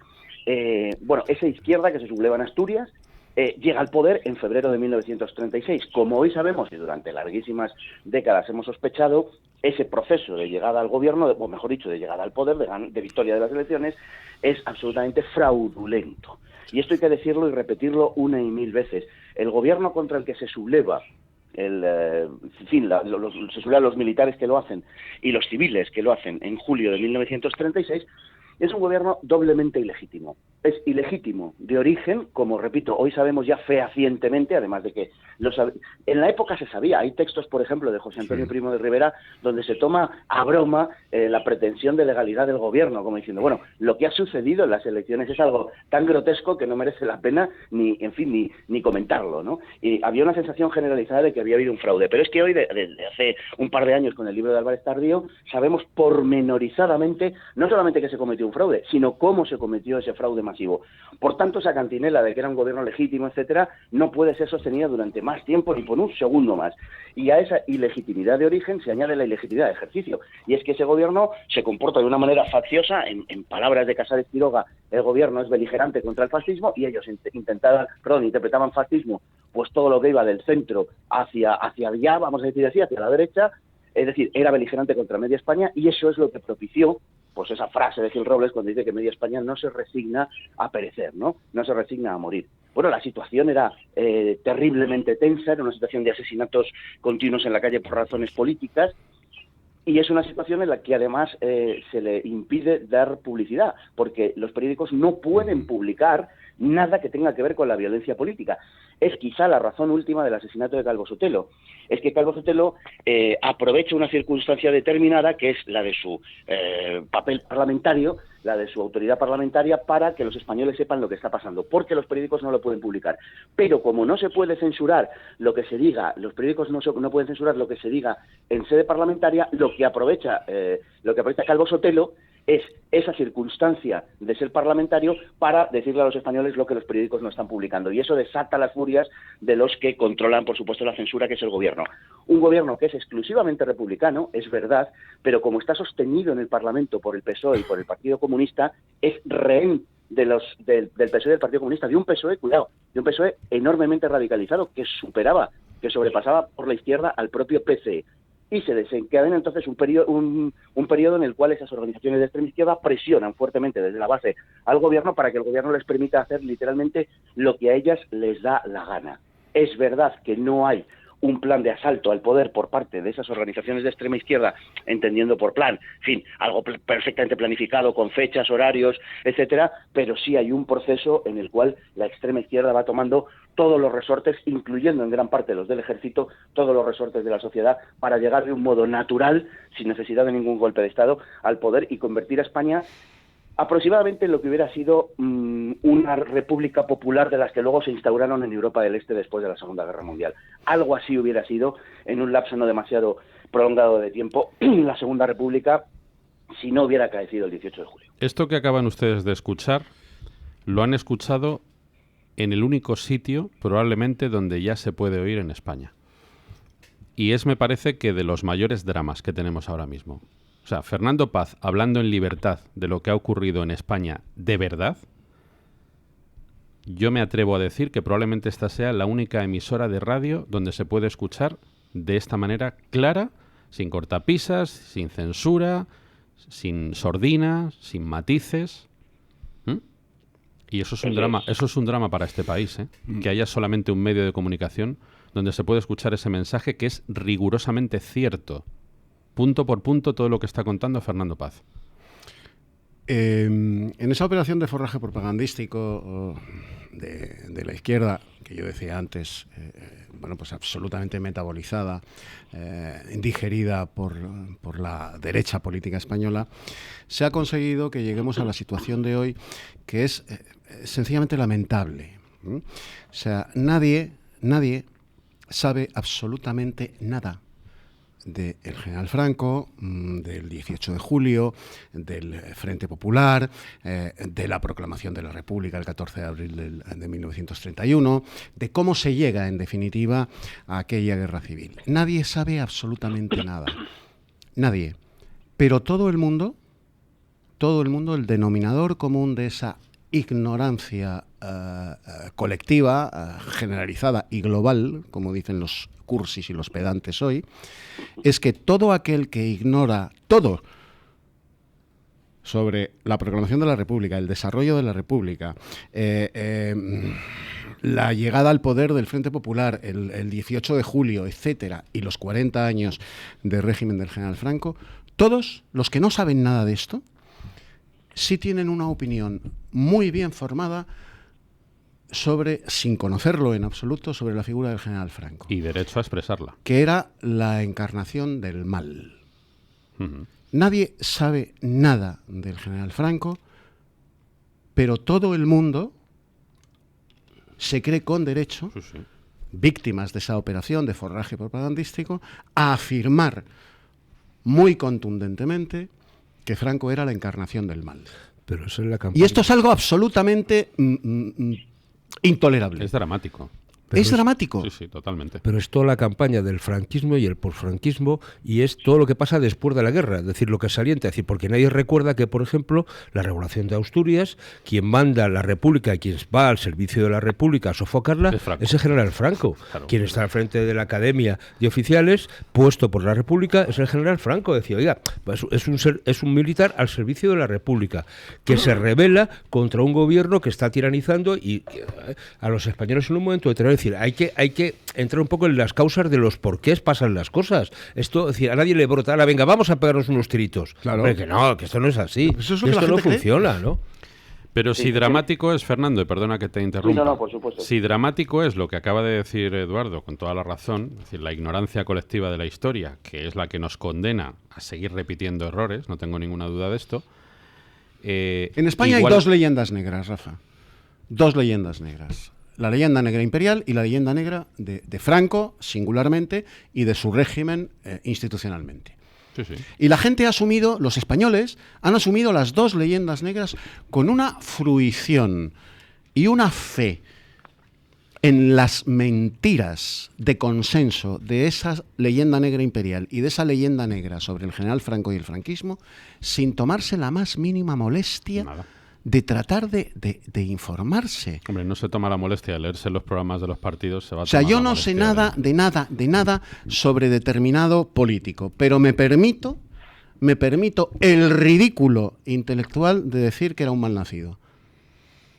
Esa izquierda que se subleva en Asturias llega al poder en febrero de 1936. Como hoy sabemos, y durante larguísimas décadas hemos sospechado, ese proceso de llegada al gobierno, o mejor dicho, de llegada al poder, de victoria de las elecciones, es absolutamente fraudulento. Y esto hay que decirlo y repetirlo una y mil veces. El gobierno contra el que se subleva, se sublevan los militares que lo hacen y los civiles que lo hacen en julio de 1936, es un gobierno doblemente ilegítimo. Es ilegítimo de origen, como repito, hoy sabemos ya fehacientemente, además de que en la época se sabía. Hay textos, por ejemplo, de José Antonio Primo de Rivera, donde se toma a broma la pretensión de legalidad del gobierno, como diciendo, bueno, lo que ha sucedido en las elecciones es algo tan grotesco que no merece la pena ni comentarlo, ¿no? Y había una sensación generalizada de que había habido un fraude. Pero es que hoy, desde hace un par de años, con el libro de Álvarez Tardío, sabemos pormenorizadamente, no solamente que se cometió un fraude, sino cómo se cometió ese fraude masivo masivo. Por tanto, esa cantinela de que era un gobierno legítimo, etcétera, no puede ser sostenida durante más tiempo ni por un segundo más. Y a esa ilegitimidad de origen se añade la ilegitimidad de ejercicio. Y es que ese gobierno se comporta de una manera facciosa, en palabras de Casares Quiroga, el gobierno es beligerante contra el fascismo, y ellos interpretaban fascismo pues todo lo que iba del centro hacia allá, vamos a decir así, hacia la derecha, es decir, era beligerante contra media España, y eso es lo que propició pues esa frase de Gil Robles cuando dice que media España no se resigna a perecer, ¿no? No se resigna a morir. Bueno, la situación era terriblemente tensa, era una situación de asesinatos continuos en la calle por razones políticas, y es una situación en la que además se le impide dar publicidad, porque los periódicos no pueden publicar nada que tenga que ver con la violencia política. Es quizá la razón última del asesinato de Calvo Sotelo. Es que Calvo Sotelo aprovecha una circunstancia determinada, que es la de su papel parlamentario, la de su autoridad parlamentaria, para que los españoles sepan lo que está pasando, porque los periódicos no lo pueden publicar. Pero como no se puede censurar lo que se diga, los periódicos no pueden censurar lo que se diga en sede parlamentaria, lo que aprovecha Calvo Sotelo es esa circunstancia de ser parlamentario para decirle a los españoles lo que los periódicos no están publicando. Y eso desata las furias de los que controlan, por supuesto, la censura, que es el gobierno. Un gobierno que es exclusivamente republicano, es verdad, pero como está sostenido en el Parlamento por el PSOE y por el Partido Comunista, es rehén del PSOE y del Partido Comunista, de un PSOE, cuidado, de un PSOE enormemente radicalizado, que sobrepasaba por la izquierda al propio PCE. Y se desencadena entonces un periodo en el cual esas organizaciones de extrema izquierda presionan fuertemente desde la base al gobierno para que el gobierno les permita hacer literalmente lo que a ellas les da la gana. Es verdad que no hay un plan de asalto al poder por parte de esas organizaciones de extrema izquierda, entendiendo por plan, en fin, algo perfectamente planificado, con fechas, horarios, etcétera, pero sí hay un proceso en el cual la extrema izquierda va tomando todos los resortes, incluyendo en gran parte los del ejército, todos los resortes de la sociedad, para llegar de un modo natural, sin necesidad de ningún golpe de Estado, al poder y convertir a España aproximadamente en lo que hubiera sido una república popular de las que luego se instauraron en Europa del Este después de la Segunda Guerra Mundial. Algo así hubiera sido, en un lapso no demasiado prolongado de tiempo, la Segunda República, si no hubiera acaecido el 18 de julio. Esto que acaban ustedes de escuchar, lo han escuchado en el único sitio, probablemente, donde ya se puede oír en España. Y es, me parece, que de los mayores dramas que tenemos ahora mismo. O sea, Fernando Paz hablando en libertad de lo que ha ocurrido en España de verdad, yo me atrevo a decir que probablemente esta sea la única emisora de radio donde se puede escuchar de esta manera clara, sin cortapisas, sin censura, sin sordina, sin matices. Y eso es un drama para este país, ¿eh? Que haya solamente un medio de comunicación donde se puede escuchar ese mensaje que es rigurosamente cierto. Punto por punto todo lo que está contando Fernando Paz. En esa operación de forraje propagandístico de la izquierda, que yo decía antes, pues absolutamente metabolizada, digerida por la derecha política española, se ha conseguido que lleguemos a la situación de hoy, que es sencillamente lamentable. O sea, nadie sabe absolutamente nada del general Franco, del 18 de julio, del Frente Popular, de la proclamación de la República el 14 de abril de 1931, de cómo se llega, en definitiva, a aquella guerra civil. Nadie sabe absolutamente nada. Nadie. Pero todo el mundo, el denominador común de esa ignorancia colectiva, generalizada y global, como dicen los cursis y los pedantes hoy, es que todo aquel que ignora todo sobre la proclamación de la República, el desarrollo de la República, la llegada al poder del Frente Popular, el 18 de julio, etcétera, y los 40 años de régimen del general Franco, todos los que no saben nada de esto, sí tienen una opinión muy bien formada sin conocerlo en absoluto, sobre la figura del general Franco. Y derecho a expresarla. Que era la encarnación del mal. Uh-huh. Nadie sabe nada del general Franco, pero todo el mundo se cree con derecho, víctimas de esa operación de forraje propagandístico, a afirmar muy contundentemente que Franco era la encarnación del mal. Pero eso es la campaña. Y esto es algo absolutamente intolerable. Es dramático. ¿Es dramático? Sí, sí, totalmente. Pero es toda la campaña del franquismo y el posfranquismo, y es todo lo que pasa después de la guerra, es decir, lo que salienta, es decir, porque nadie recuerda que, por ejemplo, la Revolución de Asturias, quien manda la República, quien va al servicio de la República a sofocarla, es el general Franco. Claro, quien está al frente de la Academia de Oficiales, puesto por la República, es el general Franco. Decía, oiga, es un militar al servicio de la República, que se rebela contra un gobierno que está tiranizando y a los españoles en un momento determinado. Es decir, hay que entrar un poco en las causas de los porqués pasan las cosas. Esto, es decir, a nadie le brota, ahora venga, vamos a pegarnos unos tiritos. Claro. Hombre, que no, que esto no es así. Eso es lo que esto no funciona, ¿no? Pero si dramático es, Fernando, y perdona que te interrumpa, sí, no, por supuesto. Si dramático es lo que acaba de decir Eduardo, con toda la razón, es decir, la ignorancia colectiva de la historia, que es la que nos condena a seguir repitiendo errores, no tengo ninguna duda de esto. En España hay dos leyendas negras, Rafa. Dos leyendas negras. La leyenda negra imperial y la leyenda negra de Franco, singularmente, y de su régimen institucionalmente. Sí, sí. Y la gente ha asumido, los españoles, han asumido las dos leyendas negras con una fruición y una fe en las mentiras de consenso de esa leyenda negra imperial y de esa leyenda negra sobre el general Franco y el franquismo, sin tomarse la más mínima molestia de tratar de informarse. Hombre, no se toma la molestia de leerse los programas de los partidos. Se va a o sea, yo no sé nada de nada sobre determinado político, pero me permito el ridículo intelectual de decir que era un malnacido.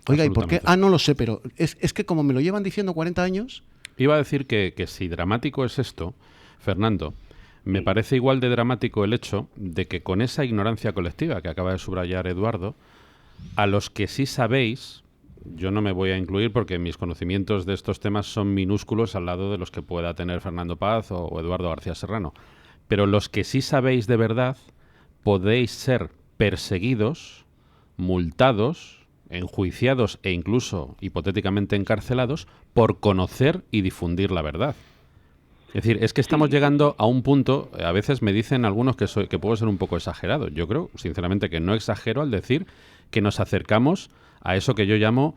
Oiga, ¿y por qué? No lo sé, pero es que como me lo llevan diciendo 40 años... Iba a decir que si dramático es esto, Fernando, me parece igual de dramático el hecho de que con esa ignorancia colectiva que acaba de subrayar Eduardo, a los que sí sabéis, yo no me voy a incluir porque mis conocimientos de estos temas son minúsculos al lado de los que pueda tener Fernando Paz o Eduardo García Serrano, pero los que sí sabéis de verdad podéis ser perseguidos, multados, enjuiciados e incluso hipotéticamente encarcelados por conocer y difundir la verdad. Es decir, es que estamos llegando a un punto, a veces me dicen algunos que puedo ser un poco exagerado. Yo creo, sinceramente, que no exagero al decir que nos acercamos a eso que yo llamo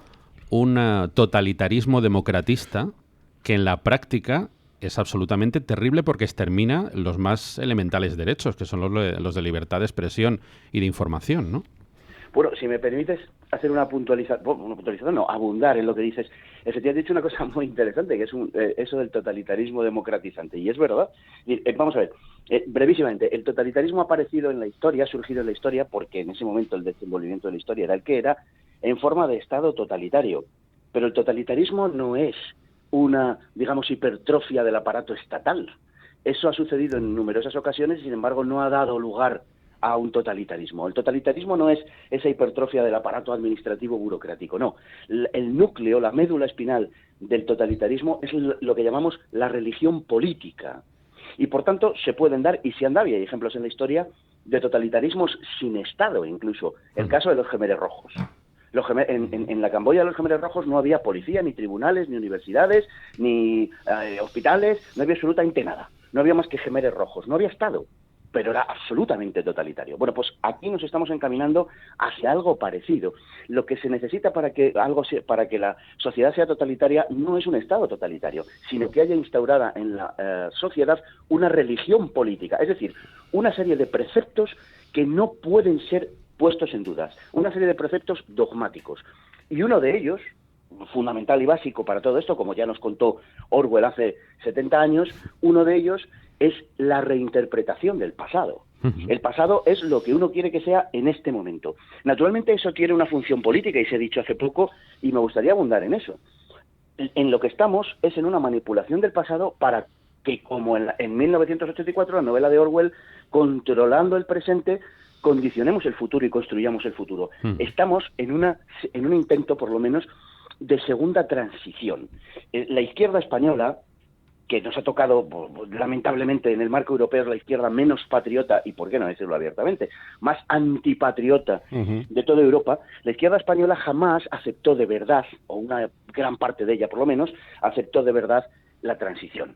un totalitarismo democratista, que en la práctica es absolutamente terrible porque extermina los más elementales derechos, que son los de libertad de expresión y de información, ¿no? Bueno, si me permites hacer una puntualización, abundar en lo que dices. Efectivamente, has dicho una cosa muy interesante, que es eso del totalitarismo democratizante. Y es verdad. Vamos a ver, brevísimamente, el totalitarismo ha aparecido en la historia, ha surgido en la historia, porque en ese momento el desenvolvimiento de la historia era el que era, en forma de Estado totalitario. Pero el totalitarismo no es una, digamos, hipertrofia del aparato estatal. Eso ha sucedido en numerosas ocasiones y, sin embargo, no ha dado lugar a un totalitarismo. El totalitarismo no es esa hipertrofia del aparato administrativo burocrático, no. El núcleo, la médula espinal del totalitarismo es lo que llamamos la religión política. Y por tanto se pueden dar, y se han dado, y hay ejemplos en la historia, de totalitarismos sin Estado incluso. El caso de los Jemeres Rojos. En la Camboya de los Jemeres Rojos no había policía, ni tribunales, ni universidades, ni hospitales, no había absolutamente nada. No había más que Jemeres Rojos, no había Estado, pero era absolutamente totalitario. Bueno, pues aquí nos estamos encaminando hacia algo parecido. Lo que se necesita para que la sociedad sea totalitaria no es un Estado totalitario, sino que haya instaurada en la sociedad una religión política, es decir, una serie de preceptos que no pueden ser puestos en dudas, una serie de preceptos dogmáticos. Y uno de ellos, fundamental y básico para todo esto, como ya nos contó Orwell hace 70 años, uno de ellos es la reinterpretación del pasado. El pasado es lo que uno quiere que sea en este momento. Naturalmente eso tiene una función política y se ha dicho hace poco y me gustaría abundar en eso. En lo que estamos es en una manipulación del pasado para que, como en 1984, la novela de Orwell, controlando el presente, condicionemos el futuro y construyamos el futuro. Estamos en un intento, por lo menos, de segunda transición. La izquierda española, que nos ha tocado, lamentablemente, en el marco europeo, es la izquierda menos patriota, y por qué no decirlo abiertamente, más antipatriota de toda Europa, la izquierda española jamás aceptó de verdad, o una gran parte de ella por lo menos, aceptó de verdad la transición.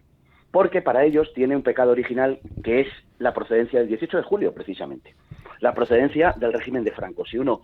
Porque para ellos tiene un pecado original que es la procedencia del 18 de julio, precisamente. la procedencia del régimen de Franco. Si uno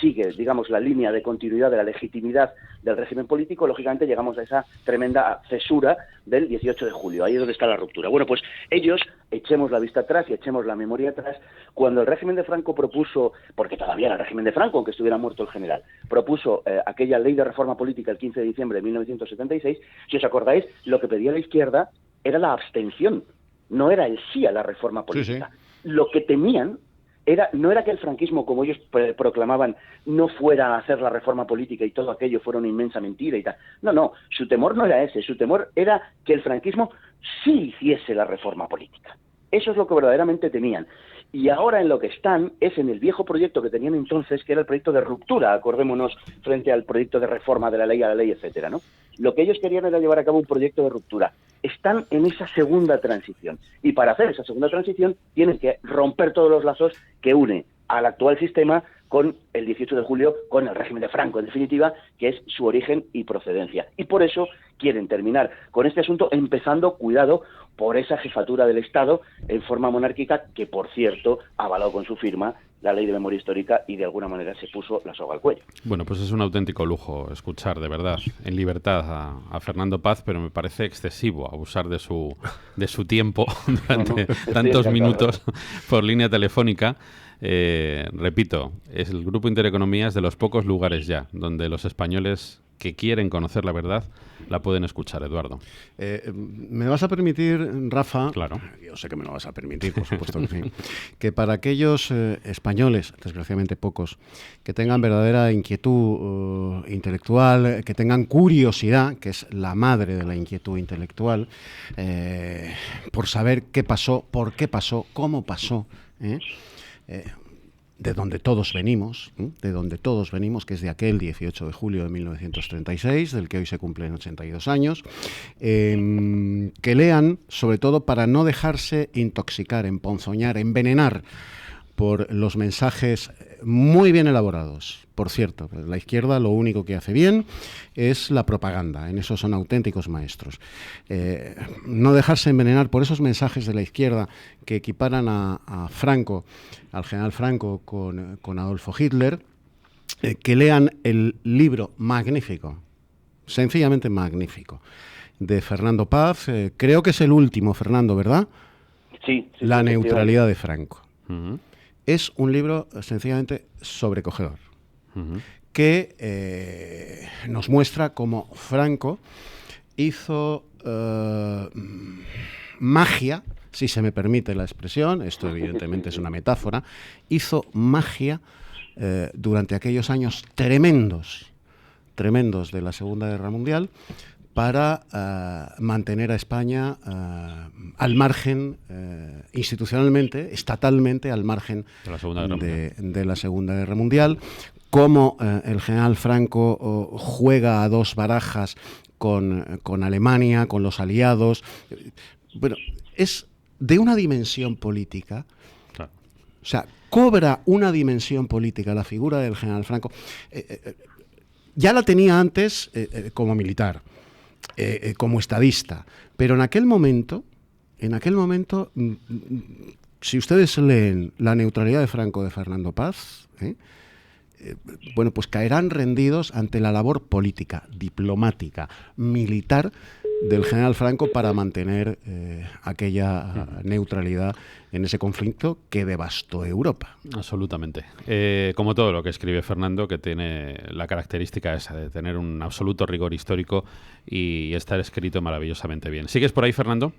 sigue, digamos, la línea de continuidad de la legitimidad del régimen político, lógicamente llegamos a esa tremenda cesura del 18 de julio. Ahí es donde está la ruptura. Bueno, pues ellos, echemos la vista atrás y echemos la memoria atrás, cuando el régimen de Franco propuso, porque todavía era el régimen de Franco, aunque estuviera muerto el general, propuso aquella ley de reforma política el 15 de diciembre de 1976, si os acordáis, lo que pedía la izquierda era la abstención, no era el sí a la reforma política. Sí, sí. Lo que temían no era que el franquismo, como ellos proclamaban, no fuera a hacer la reforma política y todo aquello fuera una inmensa mentira y tal. No, su temor no era ese, su temor era que el franquismo sí hiciese la reforma política. Eso es lo que verdaderamente temían. Y ahora en lo que están es en el viejo proyecto que tenían entonces, que era el proyecto de ruptura, acordémonos, frente al proyecto de reforma de la ley a la ley, etcétera, ¿no? Lo que ellos querían era llevar a cabo un proyecto de ruptura. Están en esa segunda transición. Y para hacer esa segunda transición tienen que romper todos los lazos que une al actual sistema con el 18 de julio, con el régimen de Franco, en definitiva, que es su origen y procedencia. Y por eso quieren terminar con este asunto, empezando, cuidado, por esa jefatura del Estado en forma monárquica, que, por cierto, ha avalado con su firma la Ley de Memoria Histórica y de alguna manera se puso la soga al cuello. Bueno, pues es un auténtico lujo escuchar, de verdad, en libertad a Fernando Paz, pero me parece excesivo abusar de su tiempo durante tantos minutos por línea telefónica. Repito, el Grupo Intereconomía es de los pocos lugares ya donde los españoles que quieren conocer la verdad la pueden escuchar, Eduardo. ¿Me vas a permitir, Rafa? Claro. Yo sé que me lo vas a permitir, por supuesto que sí. Que para aquellos españoles, desgraciadamente pocos, que tengan verdadera inquietud intelectual, que tengan curiosidad, que es la madre de la inquietud intelectual, por saber qué pasó, por qué pasó, cómo pasó, de donde todos venimos, que es de aquel 18 de julio de 1936, del que hoy se cumplen 82 años, que lean, sobre todo para no dejarse intoxicar, emponzoñar, envenenar por los mensajes muy bien elaborados. Por cierto, la izquierda lo único que hace bien es la propaganda, en eso son auténticos maestros. No dejarse envenenar por esos mensajes de la izquierda que equiparan a Franco, al general Franco, con Adolfo Hitler, que lean el libro magnífico, sencillamente magnífico, de Fernando Paz. Creo que es el último, Fernando, ¿verdad? Sí. La neutralidad de Franco. Uh-huh. Es un libro sencillamente sobrecogedor, uh-huh, que nos muestra cómo Franco hizo magia, si se me permite la expresión, esto evidentemente es una metáfora, hizo magia durante aquellos años tremendos de la Segunda Guerra Mundial, para mantener a España al margen, institucionalmente, estatalmente, al margen de la Segunda Guerra Mundial. Cómo el general Franco juega a dos barajas con Alemania, con los aliados. Bueno, es de una dimensión política. Claro. O sea, cobra una dimensión política la figura del general Franco. Ya la tenía antes como militar. Como estadista, pero en aquel momento, si ustedes leen La neutralidad de Franco de Fernando Paz, bueno, pues caerán rendidos ante la labor política, diplomática, militar del general Franco para mantener aquella neutralidad en ese conflicto que devastó Europa. Absolutamente. Como todo lo que escribe Fernando, que tiene la característica esa de tener un absoluto rigor histórico y estar escrito maravillosamente bien. ¿Sigues por ahí, Fernando?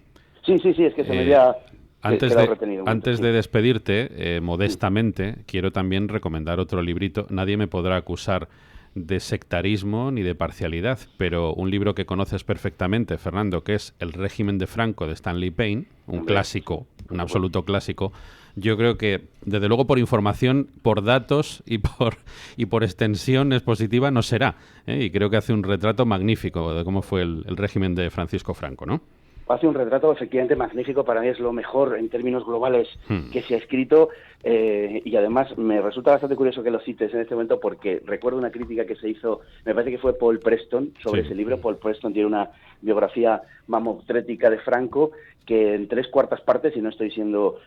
Sí, es que se me había... Antes de despedirte, modestamente, quiero también recomendar otro librito. Nadie me podrá acusar de sectarismo ni de parcialidad, pero un libro que conoces perfectamente, Fernando, que es El régimen de Franco, de Stanley Payne, un clásico, un absoluto clásico. Yo creo que, desde luego, por información, por datos y por extensión expositiva no será, y creo que hace un retrato magnífico de cómo fue el régimen de Francisco Franco, ¿no? hace un retrato efectivamente magnífico. Para mí es lo mejor en términos globales que se ha escrito, y además me resulta bastante curioso que lo cites en este momento, porque recuerdo una crítica que se hizo, me parece que fue Paul Preston, sobre ese libro. Paul Preston tiene una biografía mamotrética de Franco que en 3/4 partes, y no estoy siendo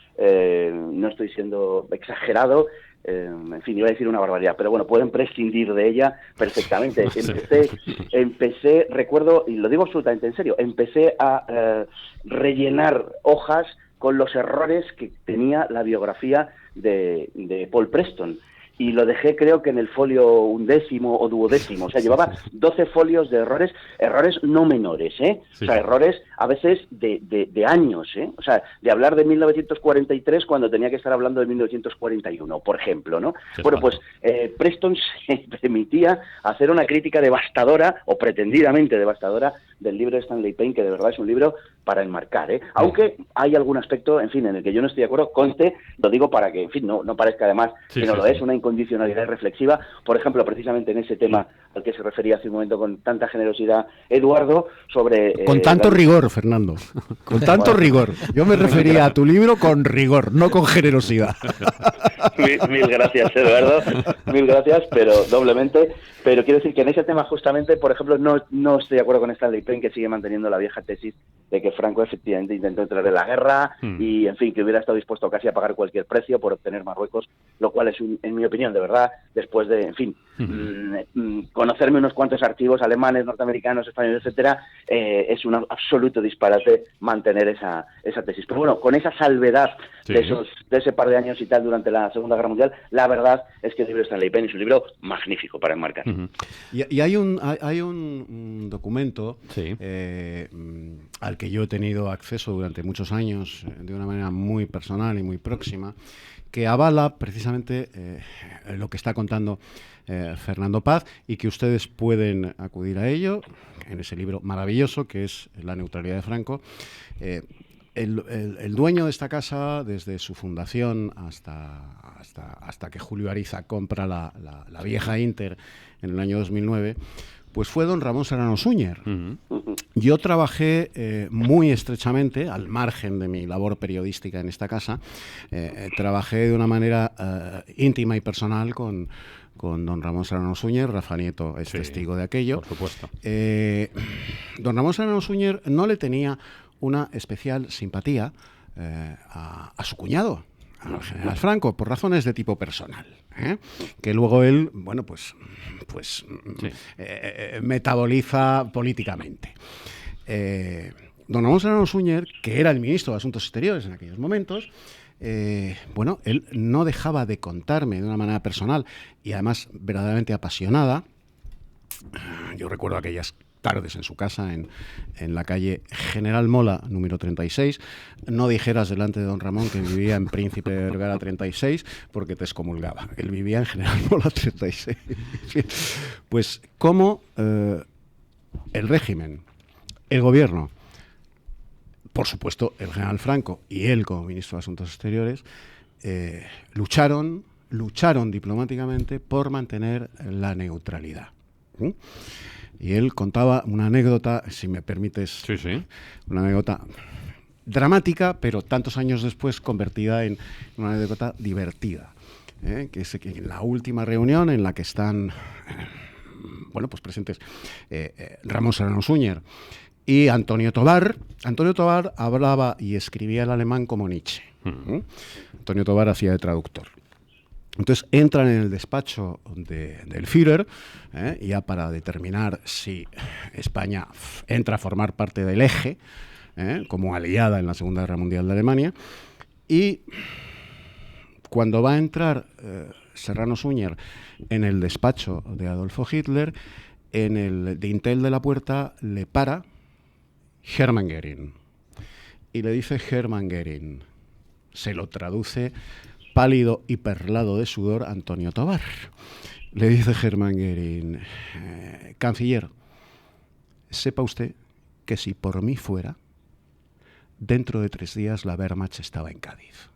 exagerado, en fin, iba a decir una barbaridad, pero bueno, pueden prescindir de ella perfectamente. Empecé, recuerdo, y lo digo absolutamente en serio, empecé a rellenar hojas con los errores que tenía la biografía de Paul Preston. Y lo dejé, creo que en el folio 11º o 12º, o sea, llevaba 12 folios de errores no menores, ¿eh? Sí. O sea, errores a veces de años, ¿eh? O sea, de hablar de 1943 cuando tenía que estar hablando de 1941, por ejemplo, ¿no? Bueno, pues Preston se permitía hacer una crítica devastadora, o pretendidamente devastadora, del libro de Stanley Payne, que de verdad es un libro para enmarcar, ¿eh? Aunque hay algún aspecto, en fin, en el que yo no estoy de acuerdo, conste, lo digo para que, en fin, no parezca además que no lo es, una incondicionalidad reflexiva. Por ejemplo, precisamente en ese tema al que se refería hace un momento con tanta generosidad Eduardo, sobre... con tanto rigor, Fernando, con tanto rigor. Yo me refería a tu libro con rigor, no con generosidad. Mil gracias, Eduardo, mil gracias, pero doblemente. Pero quiero decir que en ese tema justamente, por ejemplo, no estoy de acuerdo con Stanley Payne, que sigue manteniendo la vieja tesis de que Franco efectivamente intentó entrar en la guerra y, en fin, que hubiera estado dispuesto casi a pagar cualquier precio por obtener Marruecos, lo cual es, en mi opinión, de verdad, después de, en fin, conocerme unos cuantos archivos alemanes, norteamericanos, españoles, etcétera, es un absoluto disparate mantener esa tesis. Pero bueno, con esa salvedad de ese par de años y tal durante la Segunda Guerra Mundial, la verdad es que el libro de Stanley Payne es un libro magnífico para enmarcar. Y hay un documento al que yo he tenido acceso durante muchos años de una manera muy personal y muy próxima, que avala precisamente lo que está contando Fernando Paz, y que ustedes pueden acudir a ello en ese libro maravilloso que es La neutralidad de Franco. El dueño de esta casa, desde su fundación hasta que Julio Ariza compra la vieja Inter en el año 2009, pues fue don Ramón Serrano Súñer. Yo trabajé muy estrechamente, al margen de mi labor periodística en esta casa, trabajé de una manera íntima y personal con don Ramón Serrano Súñer. Rafa Nieto es testigo de aquello. Por supuesto. Don Ramón Serrano Súñer no le tenía una especial simpatía a su cuñado, al general Franco, por razones de tipo personal, que luego él, bueno, pues metaboliza políticamente. Don Ramón Serrano Súñer, que era el ministro de Asuntos Exteriores en aquellos momentos, bueno, él no dejaba de contarme de una manera personal y además verdaderamente apasionada. Yo recuerdo aquellas tardes en su casa en la calle General Mola, número 36. No dijeras delante de don Ramón que vivía en Príncipe de Vergara 36, porque te excomulgaba. Él vivía en General Mola 36. Pues cómo el régimen, el gobierno, por supuesto el general Franco y él como ministro de Asuntos Exteriores, lucharon diplomáticamente por mantener la neutralidad. Y él contaba una anécdota, si me permites, una anécdota dramática, pero tantos años después convertida en una anécdota divertida, que es que en la última reunión en la que están pues presentes Ramón Serrano Súñer y Antonio Tobar. Antonio Tobar hablaba y escribía el alemán como Nietzsche. Antonio Tobar hacía de traductor. Entonces entran en el despacho del Führer, ya para determinar si España entra a formar parte del eje, como aliada en la Segunda Guerra Mundial de Alemania, y cuando va a entrar Serrano Súñer en el despacho de Adolfo Hitler, en el dintel de la puerta le para Hermann Göring y le dice Hermann Göring, se lo traduce pálido y perlado de sudor Antonio Tobar. Le dice Hermann Göring, canciller, sepa usted que si por mí fuera, dentro de 3 días la Wehrmacht estaba en Cádiz.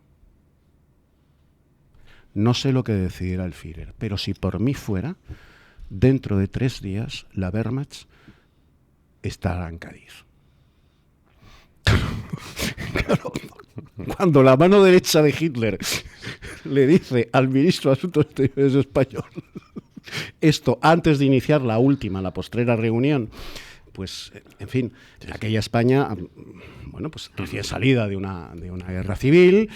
No sé lo que decidirá el Führer, pero si por mí fuera, dentro de 3 días la Wehrmacht estará en Cádiz. Claro, cuando la mano derecha de Hitler le dice al ministro de Asuntos Exteriores español esto antes de iniciar la postrera reunión, pues, en fin, aquella España, bueno, pues recién salida de una guerra civil,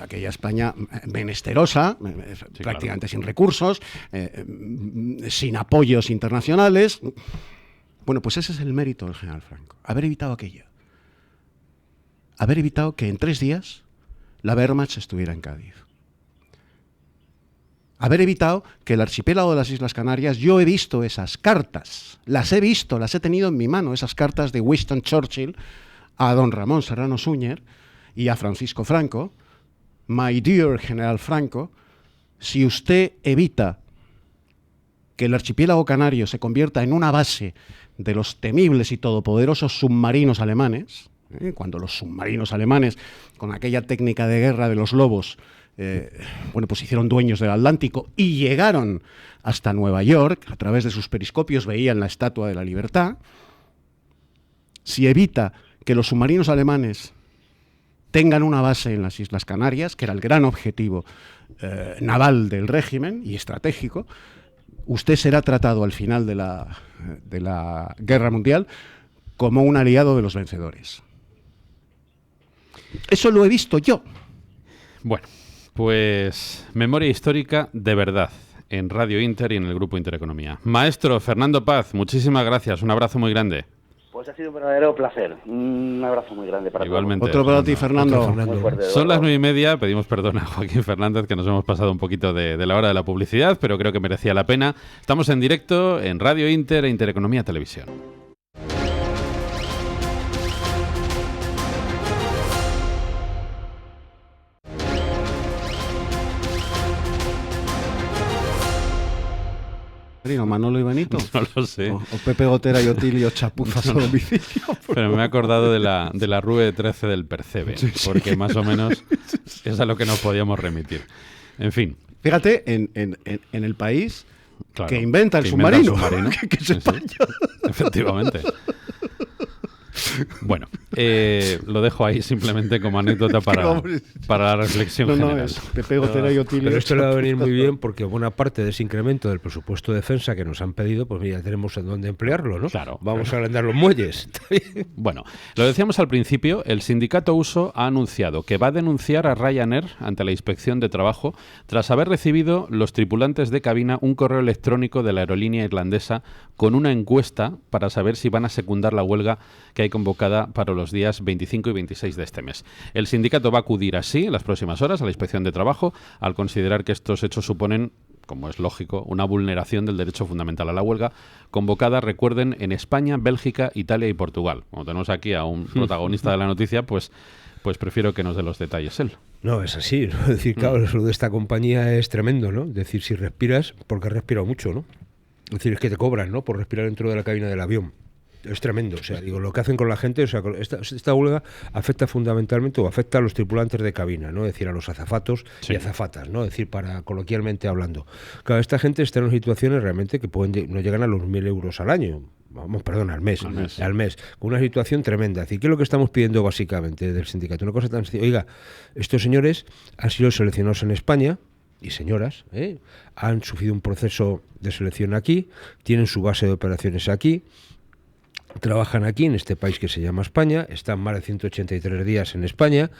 aquella España menesterosa, prácticamente sin recursos, sin apoyos internacionales. Bueno, pues ese es el mérito del general Franco, haber evitado aquello. Haber evitado que en 3 días la Wehrmacht estuviera en Cádiz. Haber evitado que el archipiélago de las Islas Canarias, yo he visto esas cartas, las he visto, las he tenido en mi mano, esas cartas de Winston Churchill a don Ramón Serrano Súñer y a Francisco Franco. My dear General Franco, si usted evita que el archipiélago canario se convierta en una base de los temibles y todopoderosos submarinos alemanes, cuando los submarinos alemanes, con aquella técnica de guerra de los lobos, bueno, pues hicieron dueños del Atlántico y llegaron hasta Nueva York, a través de sus periscopios veían la Estatua de la Libertad. Si evita que los submarinos alemanes tengan una base en las Islas Canarias, que era el gran objetivo naval del régimen y estratégico, usted será tratado al final de la Guerra Mundial como un aliado de los vencedores. Eso lo he visto yo. Bueno, pues memoria histórica de verdad en Radio Inter y en el Grupo Intereconomía. Maestro Fernando Paz, muchísimas gracias. Un abrazo muy grande. Pues ha sido un verdadero placer. Un abrazo muy grande para Igualmente, todos. Otro para ti, Fernando. Muy fuerte, Son las 9:30. Pedimos perdón a Joaquín Fernández, que nos hemos pasado un poquito de la hora de la publicidad, pero creo que merecía la pena. Estamos en directo en Radio Inter e Intereconomía Televisión. Manolo y Benito. No lo sé. O Pepe Gotera y Otilio chapuzas a domicilio. Pero me he acordado de la Rue 13 del Percebe, porque más o menos es a lo que nos podíamos remitir. En fin. Fíjate, en el país Claro, que inventa el submarino. que es España. Sí. Efectivamente. Bueno, lo dejo ahí simplemente como anécdota para la reflexión general. Es Pepe Gotera y Otilio. Pero esto le va a venir muy bien porque buena parte de ese incremento del presupuesto de defensa que nos han pedido, pues mira, tenemos en dónde emplearlo, ¿no? Claro. Vamos a agrandar los muelles. Bueno, lo decíamos al principio, el sindicato USO ha anunciado que va a denunciar a Ryanair ante la Inspección de Trabajo tras haber recibido los tripulantes de cabina un correo electrónico de la aerolínea irlandesa con una encuesta para saber si van a secundar la huelga que hay convocada para los días 25 y 26 de este mes. El sindicato va a acudir así en las próximas horas a la Inspección de Trabajo al considerar que estos hechos suponen, como es lógico, una vulneración del derecho fundamental a la huelga, convocada, recuerden, en España, Bélgica, Italia y Portugal. Como tenemos aquí a un protagonista de la noticia, pues prefiero que nos dé los detalles él. No, es así, ¿no? Es decir, claro, lo de esta compañía es tremendo, ¿no? Es decir, si respiras, porque has respirado mucho, ¿no? Es decir, es que te cobran, ¿no? Por respirar dentro de la cabina del avión. Es tremendo, o sea, digo, lo que hacen con la gente, o sea, esta huelga afecta fundamentalmente o afecta a los tripulantes de cabina, ¿no? Es decir, a los azafatos y azafatas, ¿no? Es decir, para coloquialmente hablando. Claro, esta gente está en situaciones realmente que no llegan a los 1.000 euros al año, al mes, con una situación tremenda. Es decir, ¿qué es lo que estamos pidiendo básicamente del sindicato? Una cosa tan sencilla, oiga, estos señores han sido seleccionados en España, y señoras, han sufrido un proceso de selección aquí, tienen su base de operaciones aquí, trabajan aquí en este país que se llama España, están más de 183 días en España.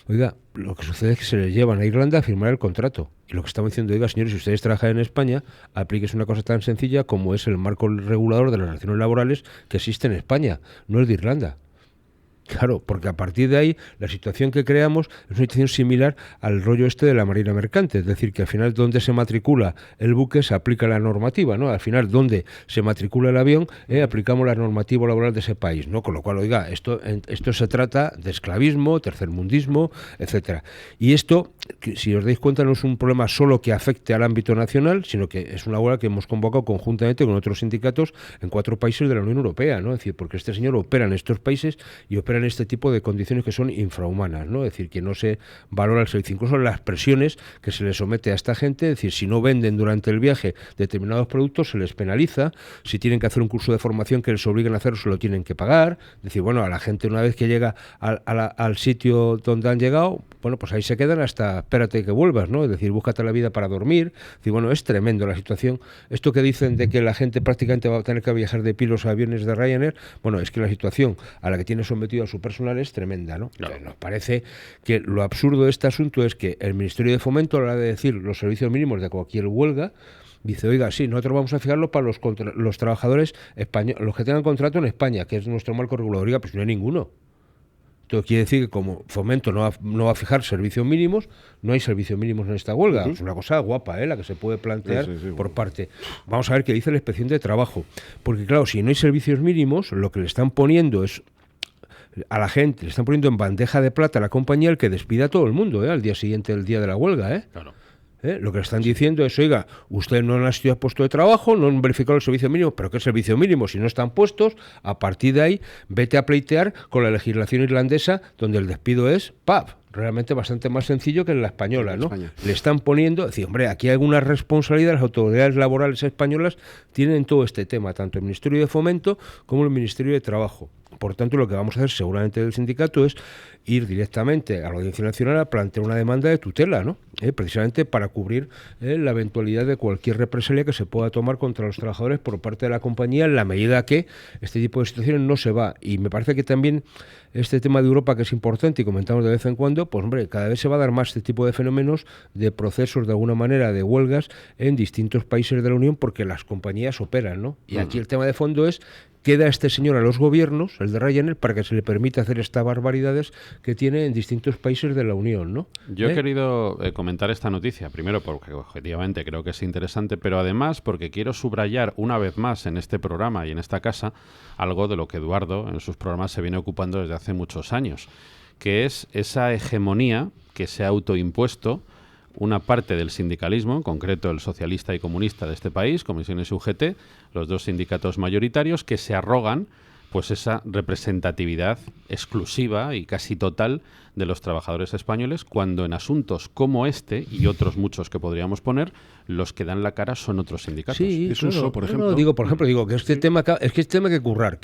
Oiga, lo que sucede es que se les llevan a Irlanda a firmar el contrato. Y lo que estamos diciendo, oiga, señores, si ustedes trabajan en España, aplíquese una cosa tan sencilla como es el marco regulador de las relaciones laborales que existe en España, no es de Irlanda. Claro, porque a partir de ahí la situación que creamos es una situación similar al rollo este de la marina mercante, es decir, que al final donde se matricula el buque se aplica la normativa, ¿no? Al final donde se matricula el avión aplicamos la normativa laboral de ese país, ¿no? Con lo cual, oiga, esto se trata de esclavismo, tercermundismo, etcétera. Y esto que si os dais cuenta no es un problema solo que afecte al ámbito nacional, sino que es una huelga que hemos convocado conjuntamente con otros sindicatos en 4 países de la Unión Europea, ¿no? Es decir, porque este señor opera en estos países y opera en este tipo de condiciones que son infrahumanas, ¿no? Es decir, que no se valora el servicio, incluso las presiones que se les somete a esta gente, es decir, si no venden durante el viaje determinados productos se les penaliza, si tienen que hacer un curso de formación que les obliguen a hacer se lo tienen que pagar, es decir, bueno, a la gente una vez que llega al sitio donde han llegado, bueno, pues ahí se quedan hasta espérate que vuelvas, ¿no? Es decir, búscate la vida para dormir. Es decir, bueno, es tremendo la situación. Esto que dicen de que la gente prácticamente va a tener que viajar de pie los aviones de Ryanair, bueno, es que la situación a la que tiene sometido a su personal es tremenda, ¿no? Claro. Nos parece que lo absurdo de este asunto es que el Ministerio de Fomento, a la hora de decir los servicios mínimos de cualquier huelga, dice, oiga, sí, nosotros vamos a fijarlo para los trabajadores españoles, los que tengan contrato en España, que es nuestro marco regulador. Oiga, pues no hay ninguno. Esto quiere decir que como Fomento no va a fijar servicios mínimos, no hay servicios mínimos en esta huelga. Es una cosa guapa, la que se puede plantear por parte. Vamos a ver qué dice la Inspección de Trabajo. Porque claro, si no hay servicios mínimos, lo que le están poniendo es a la gente, le están poniendo en bandeja de plata a la compañía el que despida a todo el mundo, al día siguiente del día de la huelga, Claro. Lo que le están diciendo es, oiga, usted no han asistido a puesto de trabajo, no han verificado el servicio mínimo, pero ¿qué servicio mínimo? Si no están puestos, a partir de ahí, vete a pleitear con la legislación irlandesa, donde el despido es ¡pap! Realmente bastante más sencillo que en la española, ¿no? Le están poniendo, es decir, hombre, aquí hay alguna responsabilidad, las autoridades laborales españolas tienen todo este tema, tanto el Ministerio de Fomento como el Ministerio de Trabajo. Por tanto, lo que vamos a hacer seguramente del sindicato es ir directamente a la Audiencia Nacional a plantear una demanda de tutela, ¿no? Precisamente para cubrir la eventualidad de cualquier represalia que se pueda tomar contra los trabajadores por parte de la compañía en la medida que este tipo de situaciones no se va. Y me parece que también este tema de Europa, que es importante y comentamos de vez en cuando, pues hombre, cada vez se va a dar más este tipo de fenómenos, de procesos de alguna manera de huelgas en distintos países de la Unión porque las compañías operan, ¿no? Y aquí el tema de fondo es queda este señor a los gobiernos, el de Ryanair, para que se le permita hacer estas barbaridades que tiene en distintos países de la Unión, ¿no? Yo he querido comentar esta noticia, primero porque objetivamente creo que es interesante, pero además porque quiero subrayar una vez más en este programa y en esta casa algo de lo que Eduardo en sus programas se viene ocupando desde hace muchos años, que es esa hegemonía que se ha autoimpuesto una parte del sindicalismo, en concreto el socialista y comunista de este país, Comisiones y UGT, los 2 sindicatos mayoritarios, que se arrogan pues esa representatividad exclusiva y casi total de los trabajadores españoles, cuando en asuntos como este y otros muchos que podríamos poner, los que dan la cara son otros sindicatos. Sí, eso, por ejemplo. Digo que este tema es que este tema hay que currar.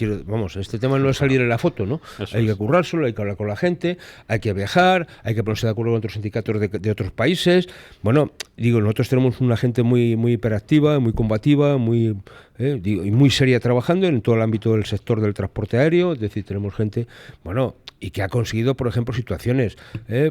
Este tema no es salir en la foto, ¿no? Hay que currárselo, hay que hablar con la gente, hay que viajar, hay que ponerse de acuerdo con otros sindicatos de otros países. Bueno, nosotros tenemos una gente muy hiperactiva, muy combativa, y muy seria trabajando en todo el ámbito del sector del transporte aéreo. Es decir, tenemos gente, y que ha conseguido, por ejemplo, situaciones,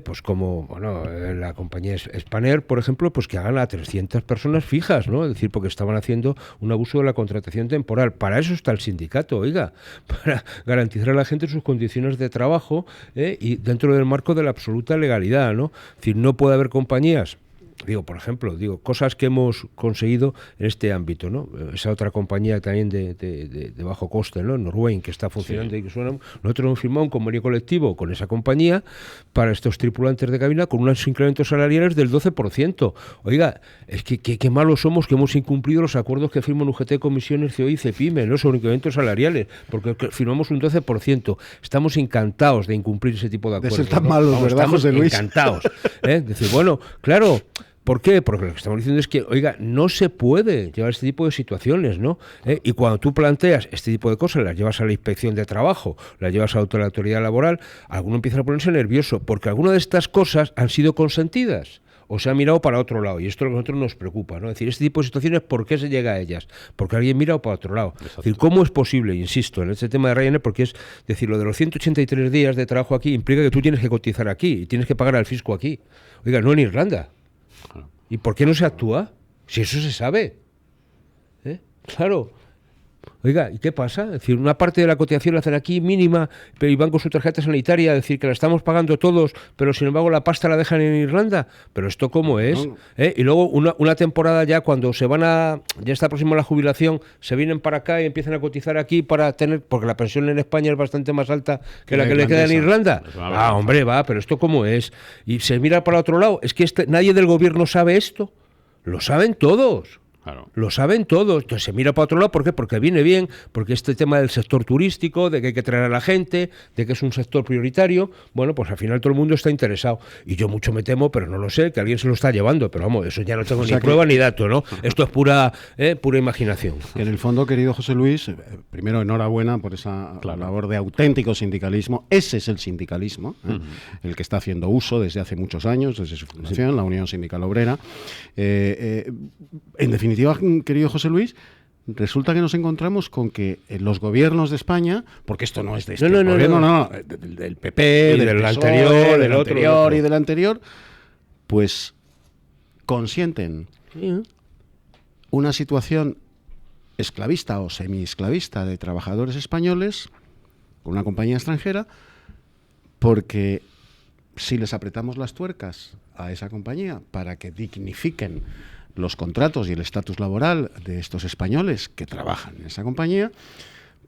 pues como, la compañía Spanair, por ejemplo, pues que hagan a 300 personas fijas, ¿no? Es decir, porque estaban haciendo un abuso de la contratación temporal. Para eso está el sindicato, oiga, para garantizar a la gente sus condiciones de trabajo, y dentro del marco de la absoluta legalidad, ¿no? Es decir, no puede haber compañías, por ejemplo, cosas que hemos conseguido en este ámbito, ¿no? Esa otra compañía también de bajo coste, ¿no? Norwegian, que está funcionando, sí. Y que suena. Nosotros hemos firmado un convenio colectivo con esa compañía para estos tripulantes de cabina con unos incrementos salariales del 12%. Oiga, es que qué malos somos que hemos incumplido los acuerdos que firman UGT, Comisiones, COI y CEPIME, ¿no? Sobre incrementos salariales, porque firmamos un 12%. Estamos encantados de incumplir ese tipo de acuerdos. De ser tan malos, ¿verdad, estamos José Luis? Encantados. Decir, bueno, claro. ¿Por qué? Porque lo que estamos diciendo es que, oiga, no se puede llevar este tipo de situaciones, ¿no? Y cuando tú planteas este tipo de cosas, las llevas a la Inspección de Trabajo, las llevas a la Autoridad Laboral, alguno empieza a ponerse nervioso, porque algunas de estas cosas han sido consentidas o se ha mirado para otro lado, y esto es lo que a nosotros nos preocupa, ¿no? Es decir, este tipo de situaciones, ¿por qué se llega a ellas? Porque alguien mira para otro lado. Exacto. Es decir, ¿cómo es posible? Insisto, en este tema de Ryanair, porque es decir, lo de los 183 días de trabajo aquí implica que tú tienes que cotizar aquí y tienes que pagar al fisco aquí. Oiga, no en Irlanda. ¿Y por qué no se actúa? Si eso se sabe. Claro. Oiga, ¿y qué pasa? Es decir, una parte de la cotización la hacen aquí mínima y van con su tarjeta sanitaria, es decir, que la estamos pagando todos, pero sin embargo la pasta la dejan en Irlanda. ¿Pero esto cómo es? Y luego una temporada ya cuando ya está próximo la jubilación, se vienen para acá y empiezan a cotizar aquí para tener, porque la pensión en España es bastante más alta que la que le queda en Irlanda. Hombre, ¿pero esto cómo es? Y se mira para otro lado. Es que nadie del gobierno sabe esto. Lo saben todos. Claro. Lo saben todos. Entonces se mira para otro lado. ¿Por qué? Porque viene bien, porque este tema del sector turístico, de que hay que traer a la gente, de que es un sector prioritario, bueno, pues al final todo el mundo está interesado. Y yo mucho me temo, pero no lo sé, que alguien se lo está llevando. Pero vamos, eso ya no tengo ni prueba ni dato, ¿no? Esto es pura imaginación. En el fondo, querido José Luis, primero enhorabuena por esa labor de auténtico sindicalismo. Ese es el sindicalismo, el que está haciendo uso desde hace muchos años, desde su fundación, la Unión Sindical Obrera. En definitiva, querido José Luis, resulta que nos encontramos con que los gobiernos de España, porque esto no es de este gobierno, del PP, del PSOE, del anterior y del anterior, pues consienten una situación esclavista o semi-esclavista de trabajadores españoles con una compañía extranjera, porque si les apretamos las tuercas a esa compañía para que dignifiquen los contratos y el estatus laboral de estos españoles que trabajan en esa compañía,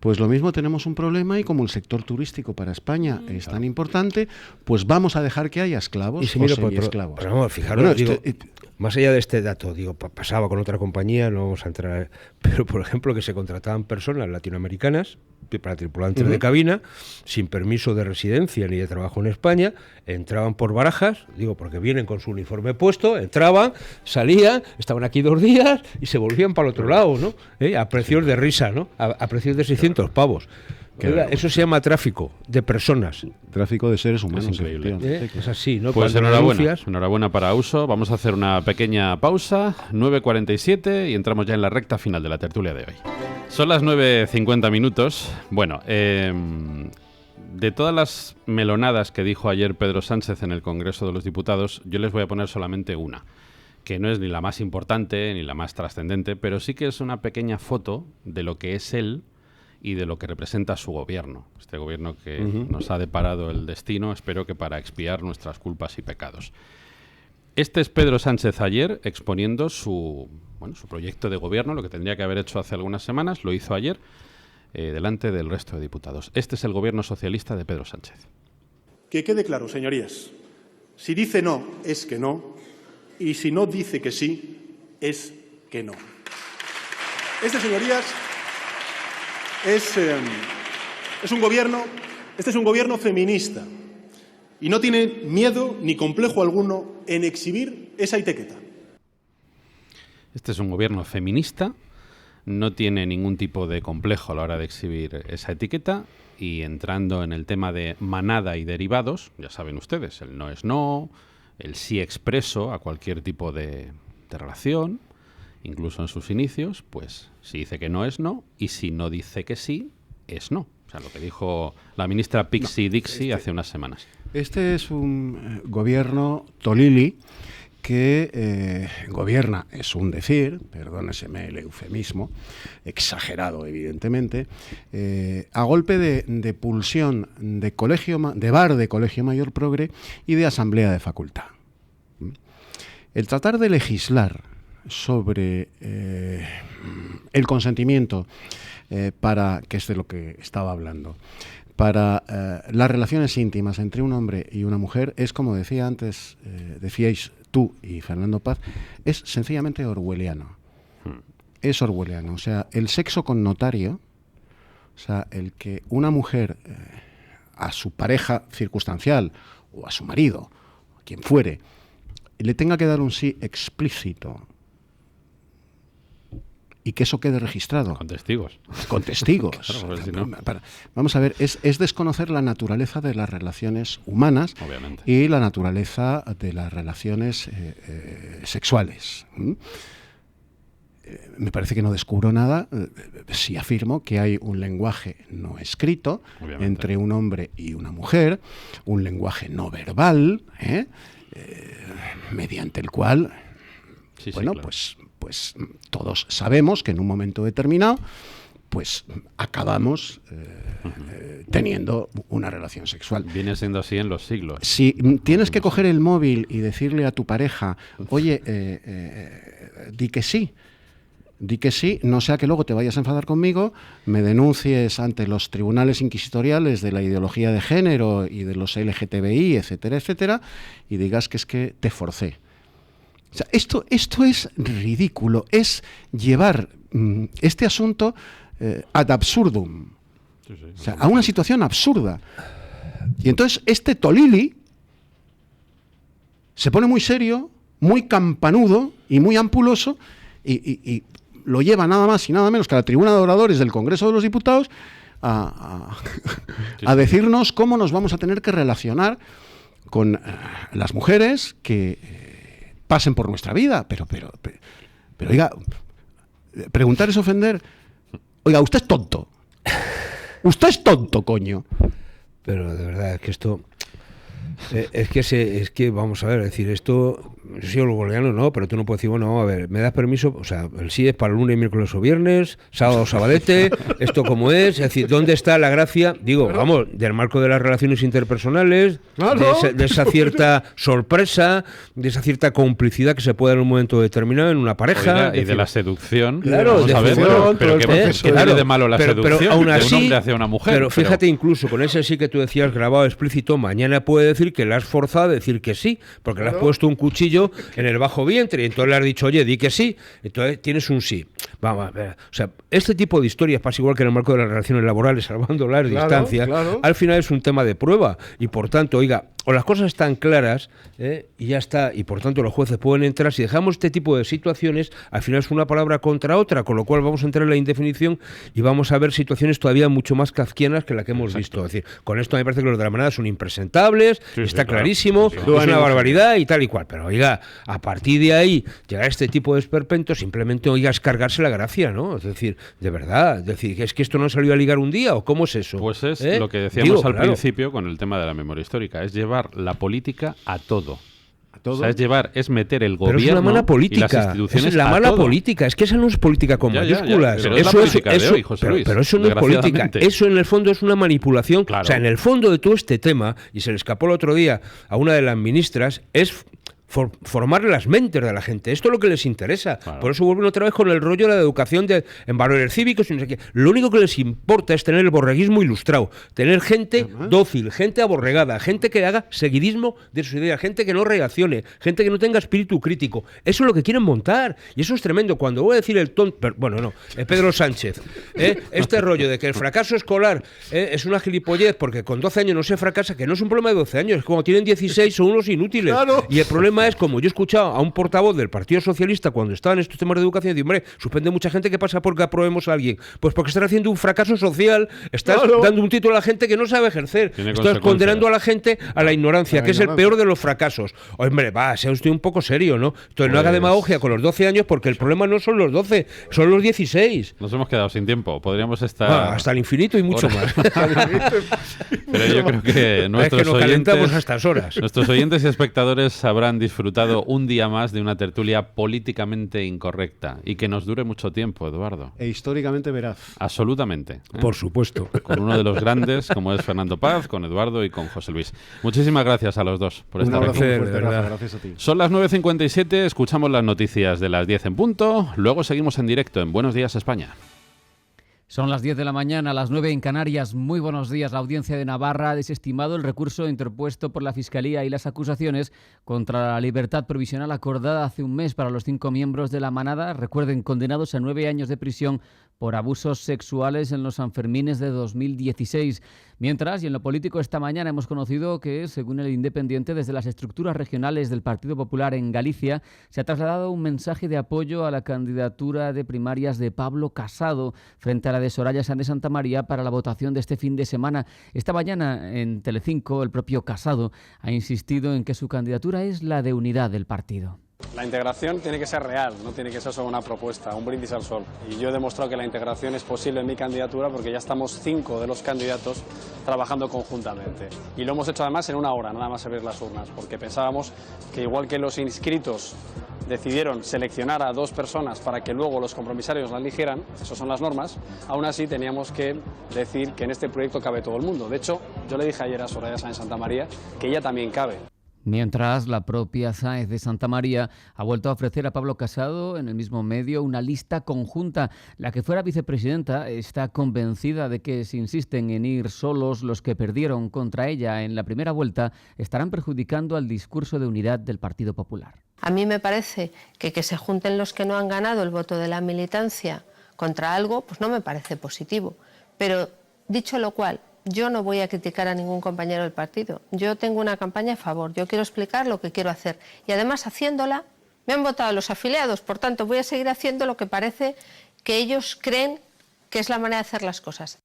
pues lo mismo tenemos un problema, y como el sector turístico para España es tan importante, pues vamos a dejar que haya esclavos o semi-esclavos. Pero vamos, fijaros, más allá de este dato, pasaba con otra compañía, no vamos a entrar, pero por ejemplo que se contrataban personas latinoamericanas para tripulantes de cabina, sin permiso de residencia ni de trabajo en España, entraban por Barajas, porque vienen con su uniforme puesto, entraban, salían, estaban aquí 2 días y se volvían para el otro lado, ¿no? A precios de risa, ¿no? A precios de 600 pavos. Eso se llama tráfico de personas. Tráfico de seres humanos. Es increíble. Es así, ¿no? Pues enhorabuena para Uso. Vamos a hacer una pequeña pausa, 9:47, y entramos ya en la recta final de la tertulia de hoy. Son las 9:50 minutos. Bueno, de todas las melonadas que dijo ayer Pedro Sánchez en el Congreso de los Diputados, yo les voy a poner solamente una, que no es ni la más importante ni la más trascendente, pero sí que es una pequeña foto de lo que es él y de lo que representa su gobierno, este gobierno que nos ha deparado el destino, espero que para expiar nuestras culpas y pecados. Este es Pedro Sánchez ayer exponiendo su proyecto de gobierno, lo que tendría que haber hecho hace algunas semanas, lo hizo ayer delante del resto de diputados. Este es el gobierno socialista de Pedro Sánchez. Que quede claro, señorías, si dice no, es que no, y si no dice que sí, es que no. Señorías, este es un gobierno feminista y no tiene miedo ni complejo alguno en exhibir esa etiqueta. Este es un gobierno feminista, no tiene ningún tipo de complejo a la hora de exhibir esa etiqueta, y entrando en el tema de manada y derivados, ya saben ustedes, el no es no, el sí expreso a cualquier tipo de relación, incluso en sus inicios, pues si dice que no es no, y si no dice que sí, es no. O sea, lo que dijo la ministra Pixie Dixie hace unas semanas. Este es un gobierno Tolili que gobierna, es un decir, perdóneseme el eufemismo, exagerado evidentemente, a golpe de pulsión de bar de Colegio Mayor Progre y de asamblea de facultad. El tratar de legislar sobre el consentimiento para, que es de lo que estaba hablando, para las relaciones íntimas entre un hombre y una mujer, es como decía antes, decíais tú y Fernando Paz, es sencillamente orwelliano. Es orwelliano. O sea, el sexo connotario, o sea, el que una mujer a su pareja circunstancial o a su marido, a quien fuere, le tenga que dar un sí explícito y que eso quede registrado. Con testigos. Con testigos. Claro, si no. Vamos a ver, es desconocer la naturaleza de las relaciones humanas. Obviamente. Y la naturaleza de las relaciones sexuales. Me parece que no descubro nada si afirmo que hay un lenguaje no escrito, obviamente, entre un hombre y una mujer, un lenguaje no verbal, mediante el cual, sí, bueno, claro, pues todos sabemos que en un momento determinado, pues acabamos teniendo una relación sexual. Viene siendo así en los siglos. Si tienes que coger el móvil y decirle a tu pareja, oye, di que sí, no sea que luego te vayas a enfadar conmigo, me denuncies ante los tribunales inquisitoriales de la ideología de género y de los LGTBI, etcétera, etcétera, y digas que es que te forcé. O sea, esto es ridículo, es llevar este asunto ad absurdum, o sea, a una situación absurda. Y entonces este Tolili se pone muy serio, muy campanudo y muy ampuloso y lo lleva nada más y nada menos que a la tribuna de oradores del Congreso de los Diputados a decirnos cómo nos vamos a tener que relacionar con las mujeres que pasen por nuestra vida. Pero oiga, preguntar es ofender. Oiga, usted es tonto. Usted es tonto, coño. Pero de verdad, es que esto... Es que vamos a ver, es decir, esto, sí, los bolivianos no, pero tú no puedes decir, bueno, a ver, ¿me das permiso? O sea, el sí es para el lunes, miércoles o viernes, sábado o sabadete, esto como es decir, ¿dónde está la gracia? Digo, vamos, del marco de las relaciones interpersonales, de esa cierta sorpresa, de esa cierta complicidad que se puede dar en un momento determinado en una pareja. Oiga, y de la seducción. Claro, vamos a ver, pero ¿qué tiene de malo la seducción pero aún así, de un hombre hacia una mujer? Pero fíjate, incluso con ese sí que tú decías grabado explícito, mañana puede decir que le has forzado a decir que sí, porque le has puesto un cuchillo en el bajo vientre y entonces le has dicho, oye, di que sí, entonces tienes un sí. Vamos a ver, o sea, este tipo de historias pasa igual que en el marco de las relaciones laborales, salvando las distancias, al final es un tema de prueba y por tanto, oiga, o las cosas están claras y ya está, y por tanto los jueces pueden entrar. Si dejamos este tipo de situaciones, al final es una palabra contra otra, con lo cual vamos a entrar en la indefinición y vamos a ver situaciones todavía mucho más kafkianas que la que hemos visto. Es decir, con esto me parece que los de la manada son impresentables, está clarísimo, es una barbaridad y tal y cual. Pero oiga, a partir de ahí, llegar a este tipo de esperpento, simplemente, oiga, es cargarse la gracia, ¿no? Es decir, de verdad, es que esto no salió a ligar un día, ¿o cómo es eso? Pues es lo que decíamos al principio con el tema de la memoria histórica, es llevar la política a todo. O sea, es meter el gobierno. Pero es la mala política. Y las instituciones es la mala política. Es que esa no es política con mayúsculas. Pero eso es política de hoy, José Luis. Pero eso no es política. Eso en el fondo es una manipulación. Claro. O sea, en el fondo de todo este tema, y se le escapó el otro día a una de las ministras, es formar las mentes de la gente. Esto es lo que les interesa. Claro. Por eso vuelven otra vez con el rollo de la educación en valores cívicos y no sé qué. Lo único que les importa es tener el borreguismo ilustrado, tener gente dócil, gente aborregada, gente que haga seguidismo de sus ideas, gente que no reaccione, gente que no tenga espíritu crítico. Eso es lo que quieren montar. Y eso es tremendo. Cuando voy a decir el tonto... Bueno, no, Pedro Sánchez. Este rollo de que el fracaso escolar es una gilipollez porque con 12 años no se fracasa, que no es un problema de 12 años, es como tienen 16 son unos inútiles. Claro. Y el problema es, como yo he escuchado a un portavoz del Partido Socialista cuando estaba en estos temas de educación, y hombre, suspende mucha gente. ¿Qué pasa porque aprobemos a alguien? Pues porque están haciendo un fracaso social, estás dando un título a la gente que no sabe ejercer, estás condenando a la gente a la ignorancia, que es el peor de los fracasos. Hombre, sea usted un poco serio, ¿no? Entonces no haga demagogia con los 12 años, porque el problema no son los 12, son los 16. Nos hemos quedado sin tiempo, podríamos estar... hasta el infinito y mucho más. Pero yo creo que calentamos a estas horas. Nuestros oyentes y espectadores habrán disfrutado un día más de una tertulia políticamente incorrecta y que nos dure mucho tiempo, Eduardo. E históricamente veraz. Absolutamente. Por supuesto. Con uno de los grandes, como es Fernando Paz, con Eduardo y con José Luis. Muchísimas gracias a los dos por estar aquí. Gracias a ti. Son las 9:57, escuchamos las noticias de las 10 en punto, luego seguimos en directo en Buenos Días España. Son las 10 de la mañana, las 9 en Canarias. Muy buenos días. La Audiencia de Navarra ha desestimado el recurso interpuesto por la Fiscalía y las acusaciones contra la libertad provisional acordada hace un mes para los 5 miembros de la manada, recuerden, condenados a 9 años de prisión por abusos sexuales en los Sanfermines de 2016. Mientras, y en lo político, esta mañana hemos conocido que, según el Independiente, desde las estructuras regionales del Partido Popular en Galicia, se ha trasladado un mensaje de apoyo a la candidatura de primarias de Pablo Casado frente a la de Soraya Sáenz de Santamaría para la votación de este fin de semana. Esta mañana, en Telecinco, el propio Casado ha insistido en que su candidatura es la de unidad del partido. La integración tiene que ser real, no tiene que ser solo una propuesta, un brindis al sol. Y yo he demostrado que la integración es posible en mi candidatura porque ya estamos 5 de los candidatos trabajando conjuntamente. Y lo hemos hecho además en una hora, nada más abrir las urnas, porque pensábamos que igual que los inscritos decidieron seleccionar a 2 personas para que luego los compromisarios la eligieran, esas son las normas, aún así teníamos que decir que en este proyecto cabe todo el mundo. De hecho, yo le dije ayer a Soraya Sáenz de Santamaría que ella también cabe. Mientras, la propia Sáenz de Santamaría ha vuelto a ofrecer a Pablo Casado en el mismo medio una lista conjunta. La que fuera vicepresidenta está convencida de que si insisten en ir solos, los que perdieron contra ella en la primera vuelta estarán perjudicando al discurso de unidad del Partido Popular. A mí me parece que se junten los que no han ganado el voto de la militancia contra algo, pues no me parece positivo. Pero, dicho lo cual, yo no voy a criticar a ningún compañero del partido. Yo tengo una campaña a favor, yo quiero explicar lo que quiero hacer. Y además, haciéndola, me han votado los afiliados, por tanto, voy a seguir haciendo lo que parece que ellos creen que es la manera de hacer las cosas.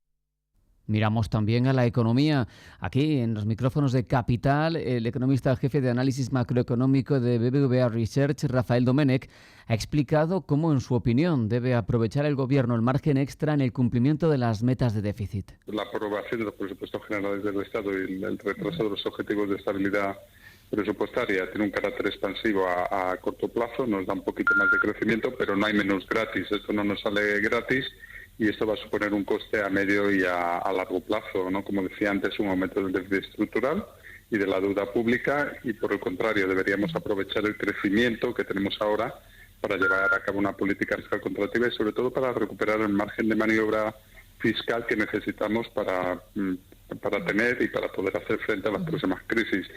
Miramos también a la economía. Aquí, en los micrófonos de Capital, el economista jefe de análisis macroeconómico de BBVA Research, Rafael Domènech, ha explicado cómo, en su opinión, debe aprovechar el Gobierno el margen extra en el cumplimiento de las metas de déficit. La aprobación de los presupuestos generales del Estado y el retraso de los objetivos de estabilidad presupuestaria tiene un carácter expansivo a corto plazo, nos da un poquito más de crecimiento, pero no hay menús gratis. Esto no nos sale gratis. Y esto va a suponer un coste a medio y a largo plazo, ¿no? Como decía antes, un aumento del déficit estructural y de la deuda pública, y por el contrario deberíamos aprovechar el crecimiento que tenemos ahora para llevar a cabo una política fiscal contractiva y sobre todo para recuperar el margen de maniobra fiscal que necesitamos para tener y para poder hacer frente a las próximas crisis.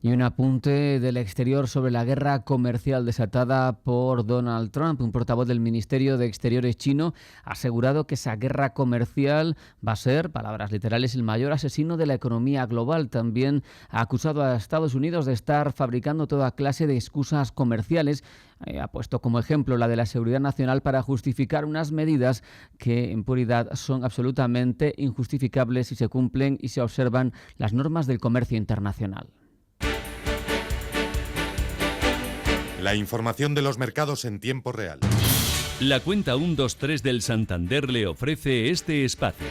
Y un apunte del exterior sobre la guerra comercial desatada por Donald Trump. Un portavoz del Ministerio de Exteriores chino ha asegurado que esa guerra comercial va a ser, palabras literales, el mayor asesino de la economía global. También ha acusado a Estados Unidos de estar fabricando toda clase de excusas comerciales. Ha puesto como ejemplo la de la seguridad nacional para justificar unas medidas que en puridad son absolutamente injustificables si se cumplen y se observan las normas del comercio internacional. La información de los mercados en tiempo real. La cuenta 123 del Santander le ofrece este espacio.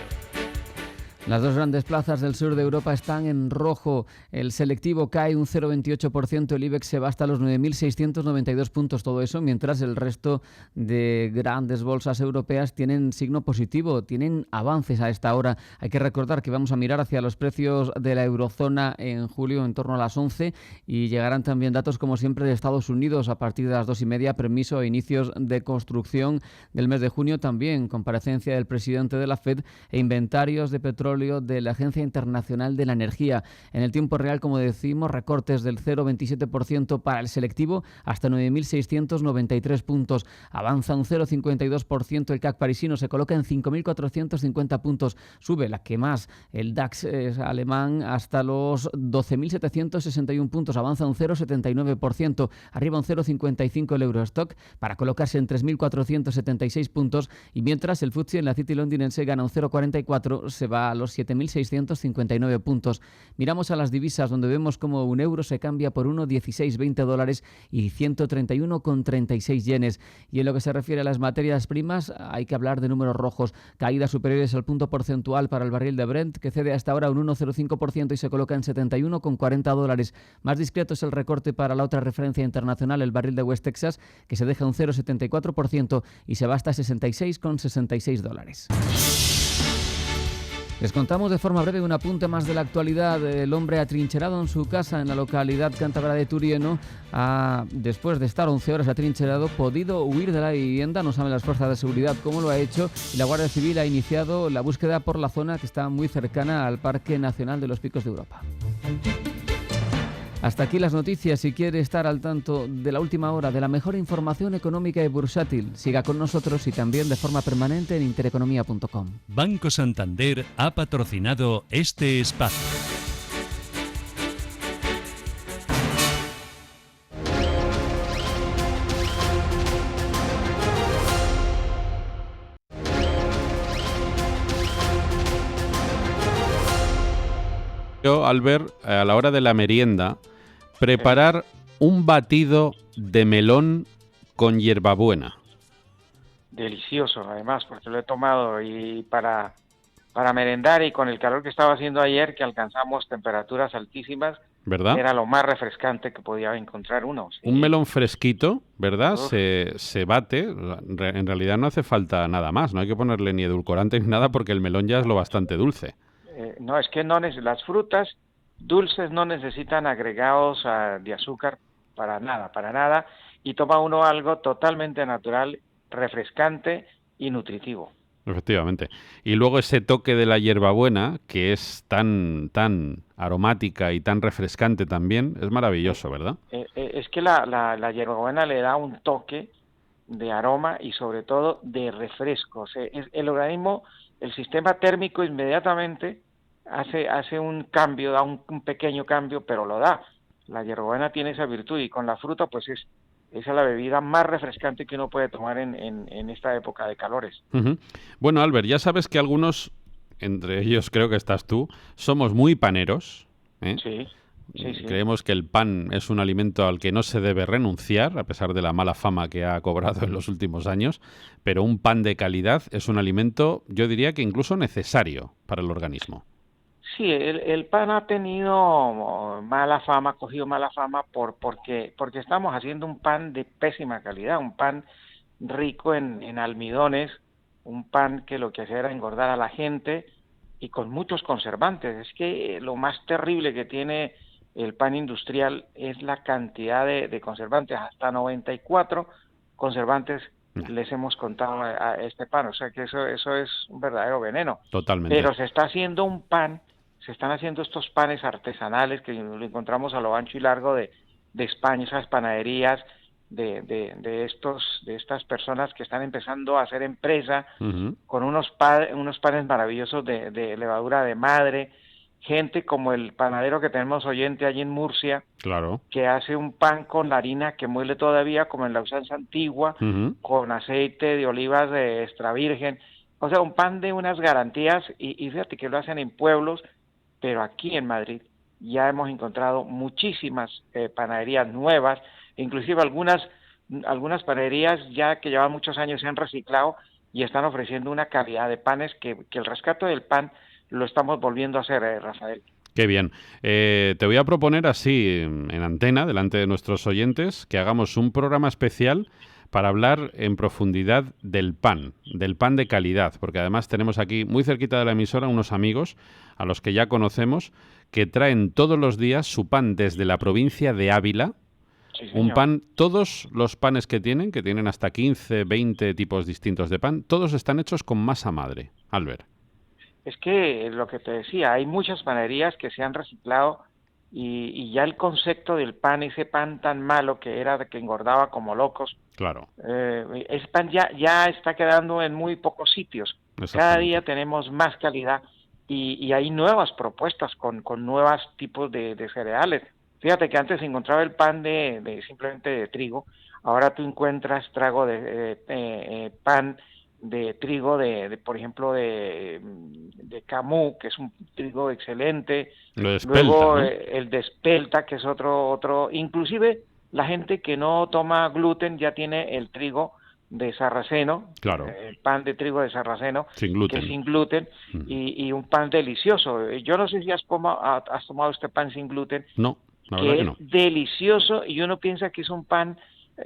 Las dos grandes plazas del sur de Europa están en rojo. El selectivo cae un 0,28%, el IBEX se va hasta los 9.692 puntos, todo eso, mientras el resto de grandes bolsas europeas tienen signo positivo, tienen avances a esta hora. Hay que recordar que vamos a mirar hacia los precios de la eurozona en julio en torno a las 11 y llegarán también datos, como siempre, de Estados Unidos a partir de las 2:30, permiso e inicios de construcción del mes de junio, también comparecencia del presidente de la FED e inventarios de petróleo de la Agencia Internacional de la Energía. En el tiempo real, como decimos, recortes del 0,27% para el selectivo hasta 9.693 puntos. Avanza un 0,52%. El CAC parisino se coloca en 5.450 puntos. Sube la que más, el DAX alemán, hasta los 12.761 puntos. Avanza un 0,79%. Arriba un 0,55 el Eurostock para colocarse en 3.476 puntos. Y mientras el FTSE en la City londinense gana un 0,44, se va a los 7.659 puntos. Miramos a las divisas, donde vemos como un euro se cambia por $1,1620 y 131,36 yenes. Y en lo que se refiere a las materias primas, hay que hablar de números rojos. Caídas superiores al punto porcentual para el barril de Brent, que cede hasta ahora un 1,05% y se coloca en $71,40. Más discreto es el recorte para la otra referencia internacional, el barril de West Texas, que se deja un 0,74% y se va hasta $66,66. Les contamos de forma breve un apunte más de la actualidad. El hombre atrincherado en su casa en la localidad cántabra de Turieno ha, después de estar 11 horas atrincherado, podido huir de la vivienda. No saben las fuerzas de seguridad cómo lo ha hecho, y la Guardia Civil ha iniciado la búsqueda por la zona que está muy cercana al Parque Nacional de los Picos de Europa. Hasta aquí las noticias. Si quiere estar al tanto de la última hora, de la mejor información económica y bursátil, siga con nosotros y también de forma permanente en intereconomía.com. Banco Santander ha patrocinado este espacio. Yo, Albert, a la hora de la merienda, preparar un batido de melón con hierbabuena. Delicioso, además, porque lo he tomado y para merendar, y con el calor que estaba haciendo ayer, que alcanzamos temperaturas altísimas, ¿verdad? Era lo más refrescante que podía encontrar uno. Sí. Un melón fresquito, ¿verdad? Se bate. En realidad no hace falta nada más. No hay que ponerle ni edulcorante ni nada porque el melón ya es lo bastante dulce. No, es que las frutas dulces no necesitan agregados de azúcar para nada. Y toma uno algo totalmente natural, refrescante y nutritivo. Efectivamente. Y luego ese toque de la hierbabuena, que es tan aromática y tan refrescante también, es maravilloso, ¿verdad? Es que la hierbabuena le da un toque de aroma y sobre todo de refresco. O sea, el organismo, el sistema térmico inmediatamente hace un cambio, da un pequeño cambio, pero lo da. La hierbabuena tiene esa virtud y con la fruta pues esa es la bebida más refrescante que uno puede tomar en esta época de calores. Uh-huh. Bueno, Albert, ya sabes que algunos, entre ellos creo que estás tú, somos muy paneros, ¿eh? Sí. Creemos que el pan es un alimento al que no se debe renunciar, a pesar de la mala fama que ha cobrado en los últimos años, pero un pan de calidad es un alimento, yo diría que incluso necesario para el organismo. Sí, el pan ha tenido mala fama, cogido mala fama porque estamos haciendo un pan de pésima calidad, un pan rico en almidones, un pan que lo que hacía era engordar a la gente y con muchos conservantes. Es que lo más terrible que tiene el pan industrial es la cantidad de conservantes, hasta 94 conservantes les hemos contado a este pan, o sea que eso es un verdadero veneno. Totalmente. Pero se está haciendo se están haciendo estos panes artesanales que lo encontramos a lo ancho y largo de España, esas panaderías de estas personas que están empezando a hacer empresa con unos panes maravillosos de levadura de madre, gente como el panadero que tenemos oyente allí en Murcia, claro, que hace un pan con la harina que muele todavía como en la usanza antigua, con aceite de olivas de extra virgen, o sea, un pan de unas garantías y fíjate que lo hacen en pueblos, pero aquí en Madrid ya hemos encontrado muchísimas panaderías nuevas, inclusive algunas panaderías ya que llevan muchos años se han reciclado y están ofreciendo una calidad de panes que el rescate del pan lo estamos volviendo a hacer, Rafael. Qué bien. Te voy a proponer así, en antena, delante de nuestros oyentes, que hagamos un programa especial para hablar en profundidad del pan de calidad, porque además tenemos aquí, muy cerquita de la emisora, unos amigos a los que ya conocemos, que traen todos los días su pan desde la provincia de Ávila. Sí, un pan, todos los panes que tienen hasta 15, 20 tipos distintos de pan, todos están hechos con masa madre. Albert. Es que lo que te decía, hay muchas panaderías que se han reciclado y ya el concepto del pan, ese pan tan malo que era que engordaba como locos, claro, ese pan ya está quedando en muy pocos sitios. Cada día tenemos más calidad y hay nuevas propuestas con nuevos tipos de cereales. Fíjate que antes se encontraba el pan simplemente de trigo, ahora tú encuentras pan de trigo por ejemplo de Camú, que es un trigo excelente. Luego el de espelta, que es otro, inclusive la gente que no toma gluten ya tiene el trigo de sarraceno, claro, el pan de trigo de sarraceno, sin gluten, que es sin gluten, y un pan delicioso. Yo no sé si has tomado este pan sin gluten. No, la verdad que no. Es delicioso y uno piensa que es un pan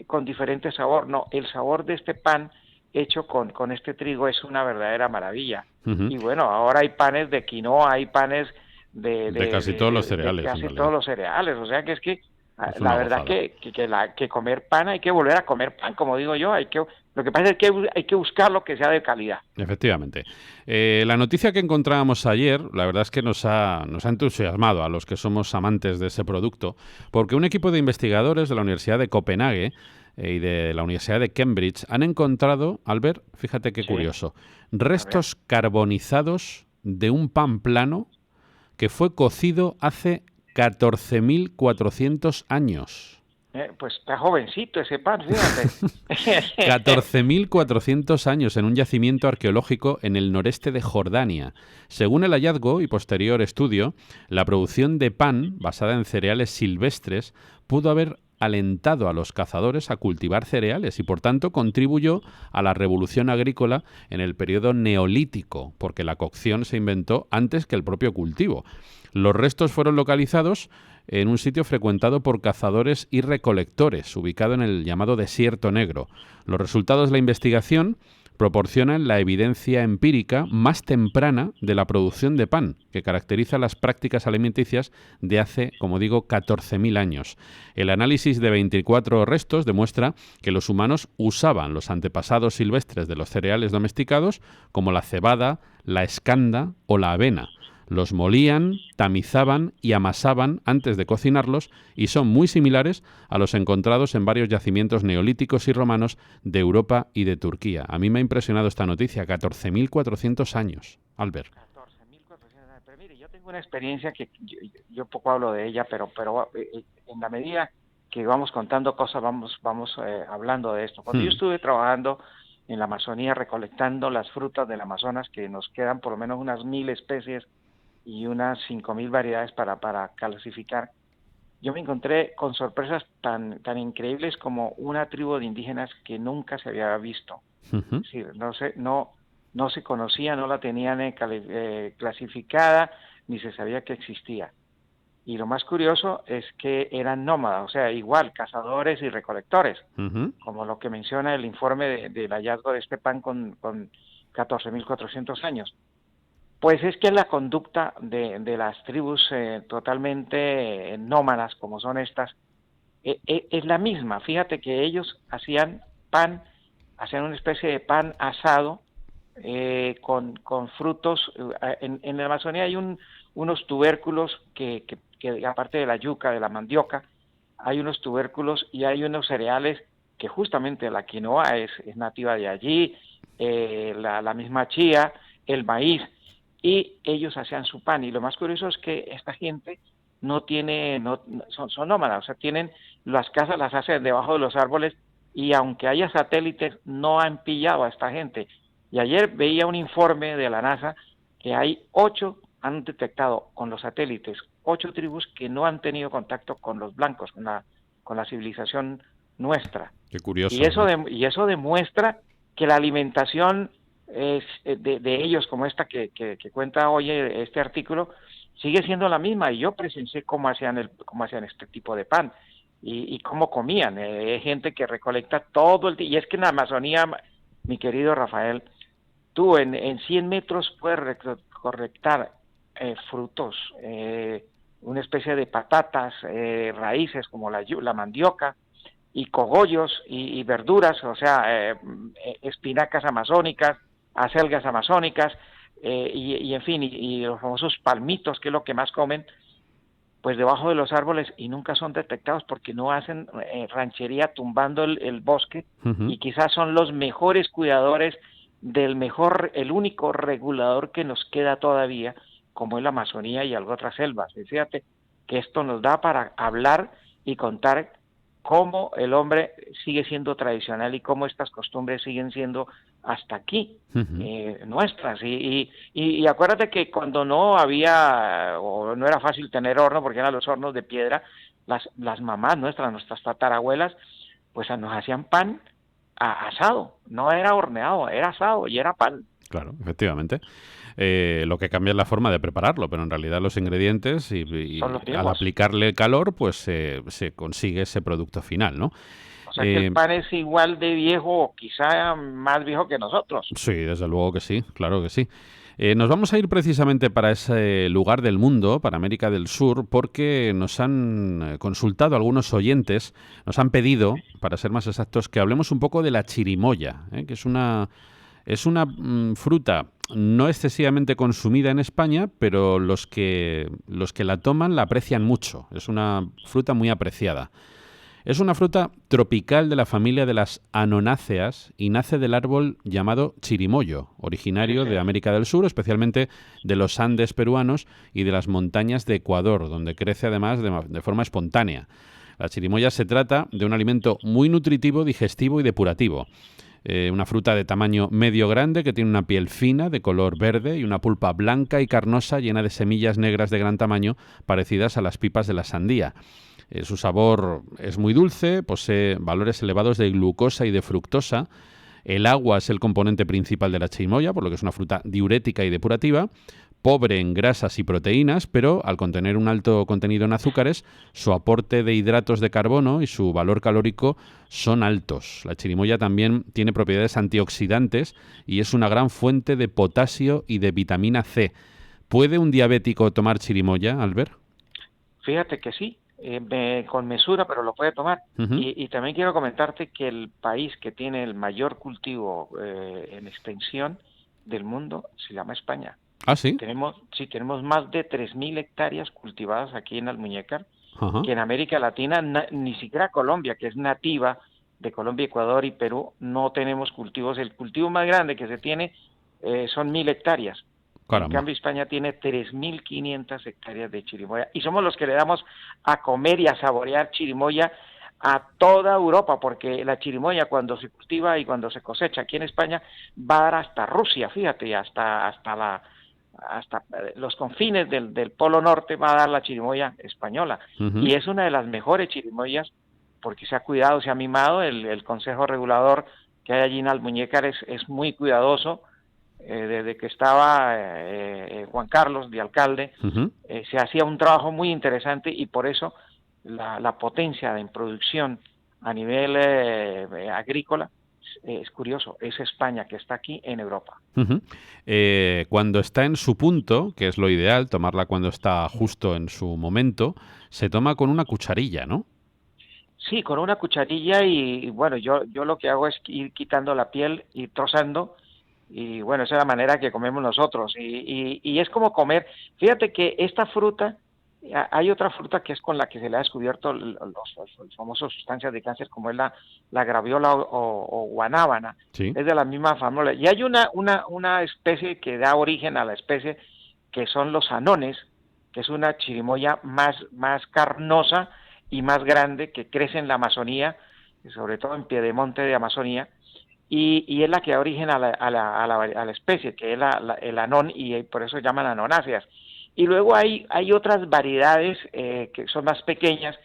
con diferente sabor. No, el sabor de este pan hecho con este trigo es una verdadera maravilla. Y bueno, ahora hay panes de quinoa, hay panes de casi todos los cereales. Casi todos los cereales, o sea que es que la verdad que comer pan, hay que volver a comer pan, como digo yo, lo que pasa es que hay que buscar lo que sea de calidad. Efectivamente. La noticia que encontrábamos ayer, la verdad es que nos ha entusiasmado a los que somos amantes de ese producto, porque un equipo de investigadores de la Universidad de Copenhague y de la Universidad de Cambridge han encontrado, Albert, fíjate qué curioso, restos carbonizados de un pan plano que fue cocido hace 14.400 años. Pues está jovencito ese pan, fíjate. 14.400 años en un yacimiento arqueológico en el noreste de Jordania. Según el hallazgo y posterior estudio, la producción de pan, basada en cereales silvestres, pudo haber alentado a los cazadores a cultivar cereales y, por tanto, contribuyó a la revolución agrícola en el periodo neolítico, porque la cocción se inventó antes que el propio cultivo. Los restos fueron localizados en un sitio frecuentado por cazadores y recolectores, ubicado en el llamado Desierto Negro. Los resultados de la investigación proporcionan la evidencia empírica más temprana de la producción de pan, que caracteriza las prácticas alimenticias de hace, como digo, 14.000 años. El análisis de 24 restos demuestra que los humanos usaban los antepasados silvestres de los cereales domesticados, como la cebada, la escanda o la avena. Los molían, tamizaban y amasaban antes de cocinarlos y son muy similares a los encontrados en varios yacimientos neolíticos y romanos de Europa y de Turquía. A mí me ha impresionado esta noticia, 14.400 años, Albert. 14.400 años. Pero mire, yo tengo una experiencia que yo poco hablo de ella, pero en la medida que vamos contando cosas, vamos hablando de esto. Cuando yo estuve trabajando en la Amazonía recolectando las frutas del Amazonas, que nos quedan por lo menos unas 1.000 especies y unas 5.000 variedades para clasificar, yo me encontré con sorpresas tan increíbles como una tribu de indígenas que nunca se había visto. Uh-huh. Sí, no se conocía, no la tenían clasificada, ni se sabía que existía. Y lo más curioso es que eran nómadas, o sea, igual, cazadores y recolectores, uh-huh, como lo que menciona el informe del hallazgo de este pan con 14.400 años. Pues es que la conducta de las tribus totalmente nómadas, como son estas, es la misma. Fíjate que ellos hacían una especie de pan asado con frutos. En la Amazonía hay unos tubérculos que aparte de la yuca, de la mandioca, hay unos tubérculos y hay unos cereales que justamente la quinoa es nativa de allí, la misma chía, el maíz, y ellos hacían su pan. Y lo más curioso es que esta gente son nómadas, o sea, tienen las casas, las hacen debajo de los árboles, y aunque haya satélites, no han pillado a esta gente. Y ayer veía un informe de la NASA que han detectado con los satélites 8 tribus que no han tenido contacto con los blancos, con la civilización nuestra. Qué curioso. Y eso demuestra que la alimentación de ellos, como esta que cuenta hoy este artículo, sigue siendo la misma. Y yo presencié cómo hacían este tipo de pan y cómo comían. Hay gente que recolecta todo el día. Y es que en la Amazonía, mi querido Rafael, tú en 100 metros puedes recolectar frutos, una especie de patatas, raíces como la mandioca, y cogollos y verduras, o sea, espinacas amazónicas, acelgas amazónicas, y en fin, y los famosos palmitos, que es lo que más comen, pues debajo de los árboles, y nunca son detectados porque no hacen ranchería tumbando el bosque, uh-huh, y quizás son los mejores cuidadores el único regulador que nos queda todavía, como es la Amazonía y algunas otras selvas. Y fíjate que esto nos da para hablar y contar cómo el hombre sigue siendo tradicional y cómo estas costumbres siguen siendo hasta aquí, uh-huh, nuestras. Y acuérdate que cuando no había, o no era fácil tener horno, porque eran los hornos de piedra, las mamás nuestras tatarabuelas, pues nos hacían pan asado, no era horneado, era asado y era pan. Claro, efectivamente. Lo que cambia es la forma de prepararlo, pero en realidad los ingredientes y al aplicarle calor, pues se consigue ese producto final, ¿no? O sea que el pan es igual de viejo, o quizá más viejo que nosotros. Sí, desde luego que sí, claro que sí. Nos vamos a ir precisamente para ese lugar del mundo, para América del Sur, porque nos han consultado algunos oyentes, nos han pedido, para ser más exactos, que hablemos un poco de la chirimoya, que es una fruta no excesivamente consumida en España, pero los que la toman la aprecian mucho. Es una fruta muy apreciada. Es una fruta tropical de la familia de las anonáceas y nace del árbol llamado chirimoyo, originario de América del Sur, especialmente de los Andes peruanos y de las montañas de Ecuador, donde crece además de forma espontánea. La chirimoya se trata de un alimento muy nutritivo, digestivo y depurativo. Una fruta de tamaño medio grande que tiene una piel fina de color verde y una pulpa blanca y carnosa llena de semillas negras de gran tamaño parecidas a las pipas de la sandía. Su sabor es muy dulce, posee valores elevados de glucosa y de fructosa. El agua es el componente principal de la chirimoya, por lo que es una fruta diurética y depurativa. pobre en grasas y proteínas, pero al contener un alto contenido en azúcares, su aporte de hidratos de carbono y su valor calórico son altos. La chirimoya también tiene propiedades antioxidantes y es una gran fuente de potasio y de vitamina C. ¿Puede un diabético tomar chirimoya, Albert? Fíjate que sí, con mesura, pero lo puede tomar. Y también quiero comentarte que el país que tiene el mayor cultivo en extensión del mundo se llama España. ¿Ah, sí? Tenemos más de 3.000 hectáreas cultivadas aquí en Almuñécar, que en América Latina, ni siquiera Colombia, que es nativa de Colombia, Ecuador y Perú, no tenemos cultivos. El cultivo más grande que se tiene son 1.000 hectáreas. Caramba. En cambio, España tiene 3.500 hectáreas de chirimoya y somos los que le damos a comer y a saborear chirimoya a toda Europa, porque la chirimoya cuando se cultiva y cuando se cosecha aquí en España va a dar hasta Rusia, fíjate, hasta los confines del Polo Norte va a dar la chirimoya española. Y es una de las mejores chirimoyas porque se ha cuidado, se ha mimado, el Consejo Regulador que hay allí en Almuñécar es muy cuidadoso. Desde que estaba Juan Carlos de alcalde, se hacía un trabajo muy interesante y por eso la potencia en producción a nivel agrícola es curioso, es España que está aquí en Europa. Cuando está en su punto, que es lo ideal, tomarla cuando está justo en su momento, se toma con una cucharilla, ¿no? Sí, con una cucharilla y bueno, yo lo que hago es ir quitando la piel y trozando. Y bueno, esa es la manera que comemos nosotros y es como comer. Fíjate que esta fruta, hay otra fruta que es con la que se le ha descubierto los famosos sustancias de cáncer, como es la graviola o guanábana. Sí. Es de la misma familia. Y hay una especie que da origen a la especie que son los anones, que es una chirimoya más carnosa y más grande que crece en la Amazonía, sobre todo en Piedemonte de Amazonía. Y es la que da origen a la especie, que es el anón, y por eso se llaman anonáceas. Y luego hay otras variedades que son más pequeñas,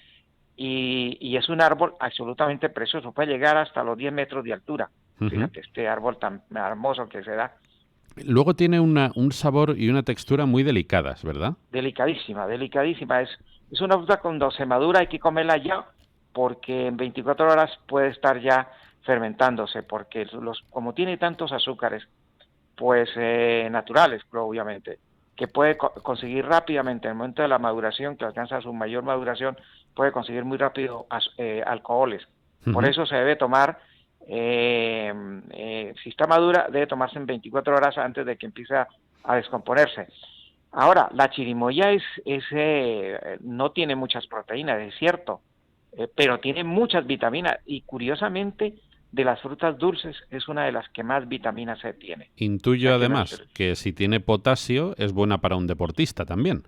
y es un árbol absolutamente precioso, puede llegar hasta los 10 metros de altura. Fíjate, este árbol tan hermoso que se da. Luego tiene un sabor y una textura muy delicadas, ¿verdad? Delicadísima. Es una fruta cuando se madura hay que comerla ya, porque en 24 horas puede estar ya fermentándose, porque como tiene tantos azúcares, pues naturales, obviamente, que puede conseguir rápidamente en el momento de la maduración, que alcanza su mayor maduración, puede conseguir muy rápido alcoholes. Por eso se debe tomar, si está madura, debe tomarse en 24 horas antes de que empiece a descomponerse. Ahora, la chirimoya no tiene muchas proteínas, es cierto, pero tiene muchas vitaminas y curiosamente de las frutas dulces es una de las que más vitamina C tiene. Intuyo además que si tiene potasio es buena para un deportista también.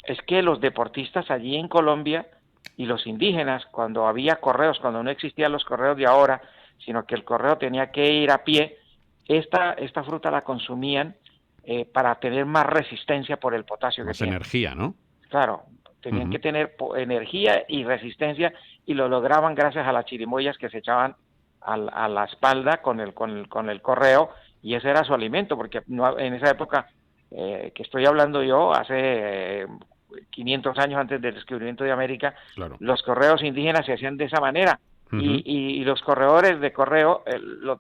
Es que los deportistas allí en Colombia y los indígenas, cuando había correos, cuando no existían los correos de ahora, sino que el correo tenía que ir a pie, esta fruta la consumían para tener más resistencia por el potasio que tiene. Más energía, ¿no? Claro, tenían que tener energía y resistencia y lo lograban gracias a las chirimoyas que se echaban a la espalda con el correo, y ese era su alimento, porque en esa época que estoy hablando yo, hace 500 años antes del descubrimiento de América, claro, los correos indígenas se hacían de esa manera, y los corredores de correo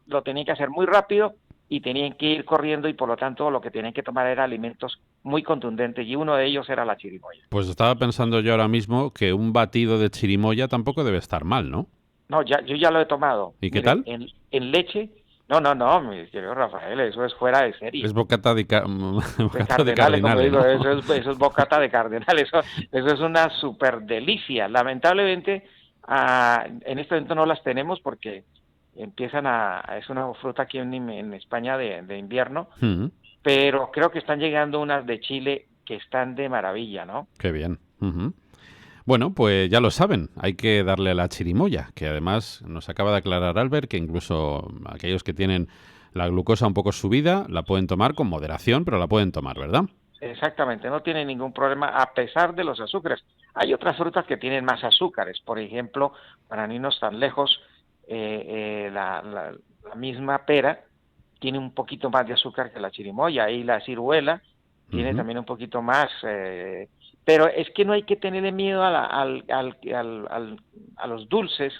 lo tenían que hacer muy rápido y tenían que ir corriendo, y por lo tanto lo que tenían que tomar era alimentos muy contundentes, y uno de ellos era la chirimoya. Pues estaba pensando yo ahora mismo que un batido de chirimoya tampoco debe estar mal, ¿no? No, yo ya lo he tomado. ¿Y qué tal? En leche. No, mi querido Rafael, eso es fuera de serie. Es bocata de cardenales, como digo, ¿no? Eso es bocata de cardenal, eso es una super delicia. Lamentablemente, en este momento no las tenemos porque es una fruta aquí en España de invierno, pero creo que están llegando unas de Chile que están de maravilla, ¿no? Qué bien. Bueno, pues ya lo saben, hay que darle a la chirimoya, que además nos acaba de aclarar Albert que incluso aquellos que tienen la glucosa un poco subida la pueden tomar con moderación, pero la pueden tomar, ¿verdad? Exactamente, no tiene ningún problema a pesar de los azúcares. Hay otras frutas que tienen más azúcares, por ejemplo, para no irnos tan lejos, la misma pera tiene un poquito más de azúcar que la chirimoya, y la ciruela tiene también un poquito más, pero es que no hay que tenerle miedo a los dulces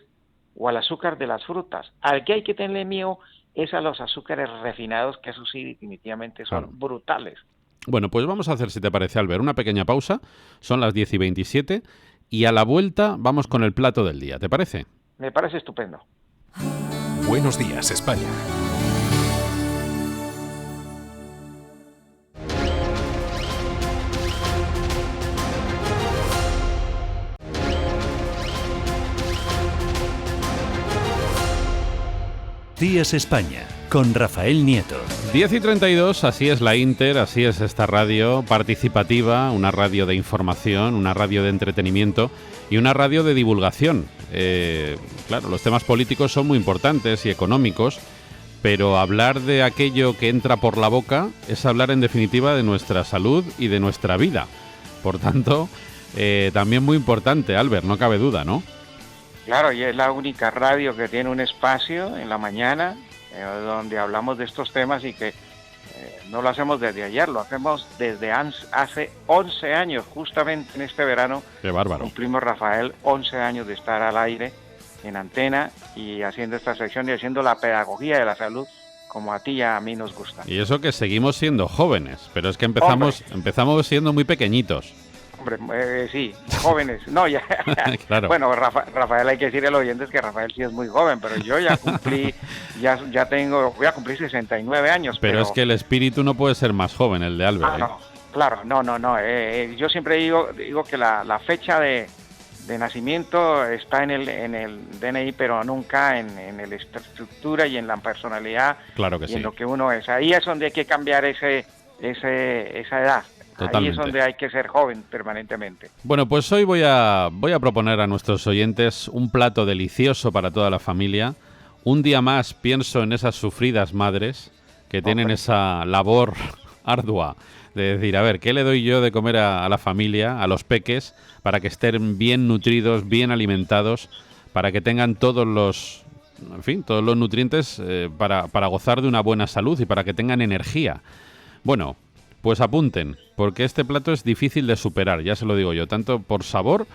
o al azúcar de las frutas. Al que hay que tenerle miedo es a los azúcares refinados, que eso sí definitivamente son brutales. Bueno, pues vamos a hacer, si te parece, Albert, una pequeña pausa. Son las 10:27 y a la vuelta vamos con el plato del día. ¿Te parece? Me parece estupendo. Buenos días, España. Días España, con Rafael Nieto. 10:32, así es la Inter, así es esta radio participativa, una radio de información, una radio de entretenimiento y una radio de divulgación. Claro, los temas políticos son muy importantes y económicos, pero hablar de aquello que entra por la boca es hablar en definitiva de nuestra salud y de nuestra vida. Por tanto, también muy importante, Albert, no cabe duda, ¿no? Claro, y es la única radio que tiene un espacio en la mañana donde hablamos de estos temas y que no lo hacemos desde ayer, lo hacemos desde hace 11 años, justamente en este verano. ¡Qué bárbaro! Cumplimos, Rafael, 11 años de estar al aire en antena y haciendo esta sección y haciendo la pedagogía de la salud como a ti y a mí nos gusta. Y eso que seguimos siendo jóvenes, pero es que empezamos siendo muy pequeñios. Hombre, sí, jóvenes, no, ya. Claro. Bueno, Rafael, hay que decirle a los oyentes que Rafael sí es muy joven, pero yo ya cumplí, voy a cumplir 69 años. Pero es que el espíritu no puede ser más joven, el de Albert. No, claro, no. Yo siempre digo que la fecha de nacimiento está en el DNI, pero nunca en la estructura y en la personalidad. Claro que y sí. En lo que uno es. Ahí es donde hay que cambiar esa edad. Totalmente. Ahí es donde hay que ser joven permanentemente. Bueno, pues hoy voy a proponer a nuestros oyentes un plato delicioso para toda la familia. Un día más pienso en esas sufridas madres que tienen esa labor ardua de decir, a ver, ¿qué le doy yo de comer a la familia, a los peques, para que estén bien nutridos, bien alimentados, para que tengan todos los nutrientes para gozar de una buena salud y para que tengan energía? Bueno, pues apunten, porque este plato es difícil de superar, ya se lo digo yo, tanto por sabor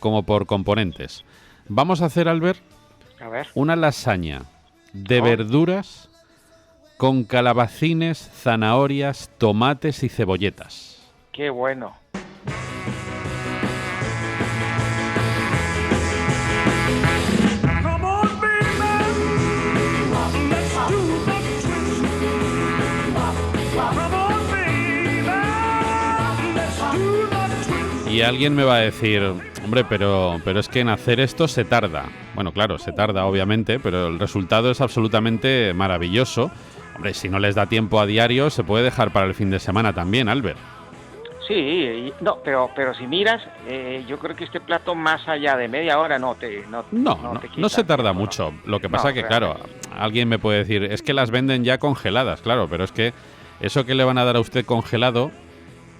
como por componentes. Vamos a hacer, Albert, una lasaña de verduras con calabacines, zanahorias, tomates y cebolletas. ¡Qué bueno! Y alguien me va a decir, hombre, pero es que en hacer esto se tarda. Bueno, claro, se tarda obviamente, pero el resultado es absolutamente maravilloso. Hombre, si no les da tiempo a diario, se puede dejar para el fin de semana también, Albert. Sí, no, pero si miras, yo creo que este plato más allá de media hora no te quita. No se tarda mucho. Lo que pasa que, claro, alguien me puede decir, es que las venden ya congeladas, claro, pero es que eso que le van a dar a usted congelado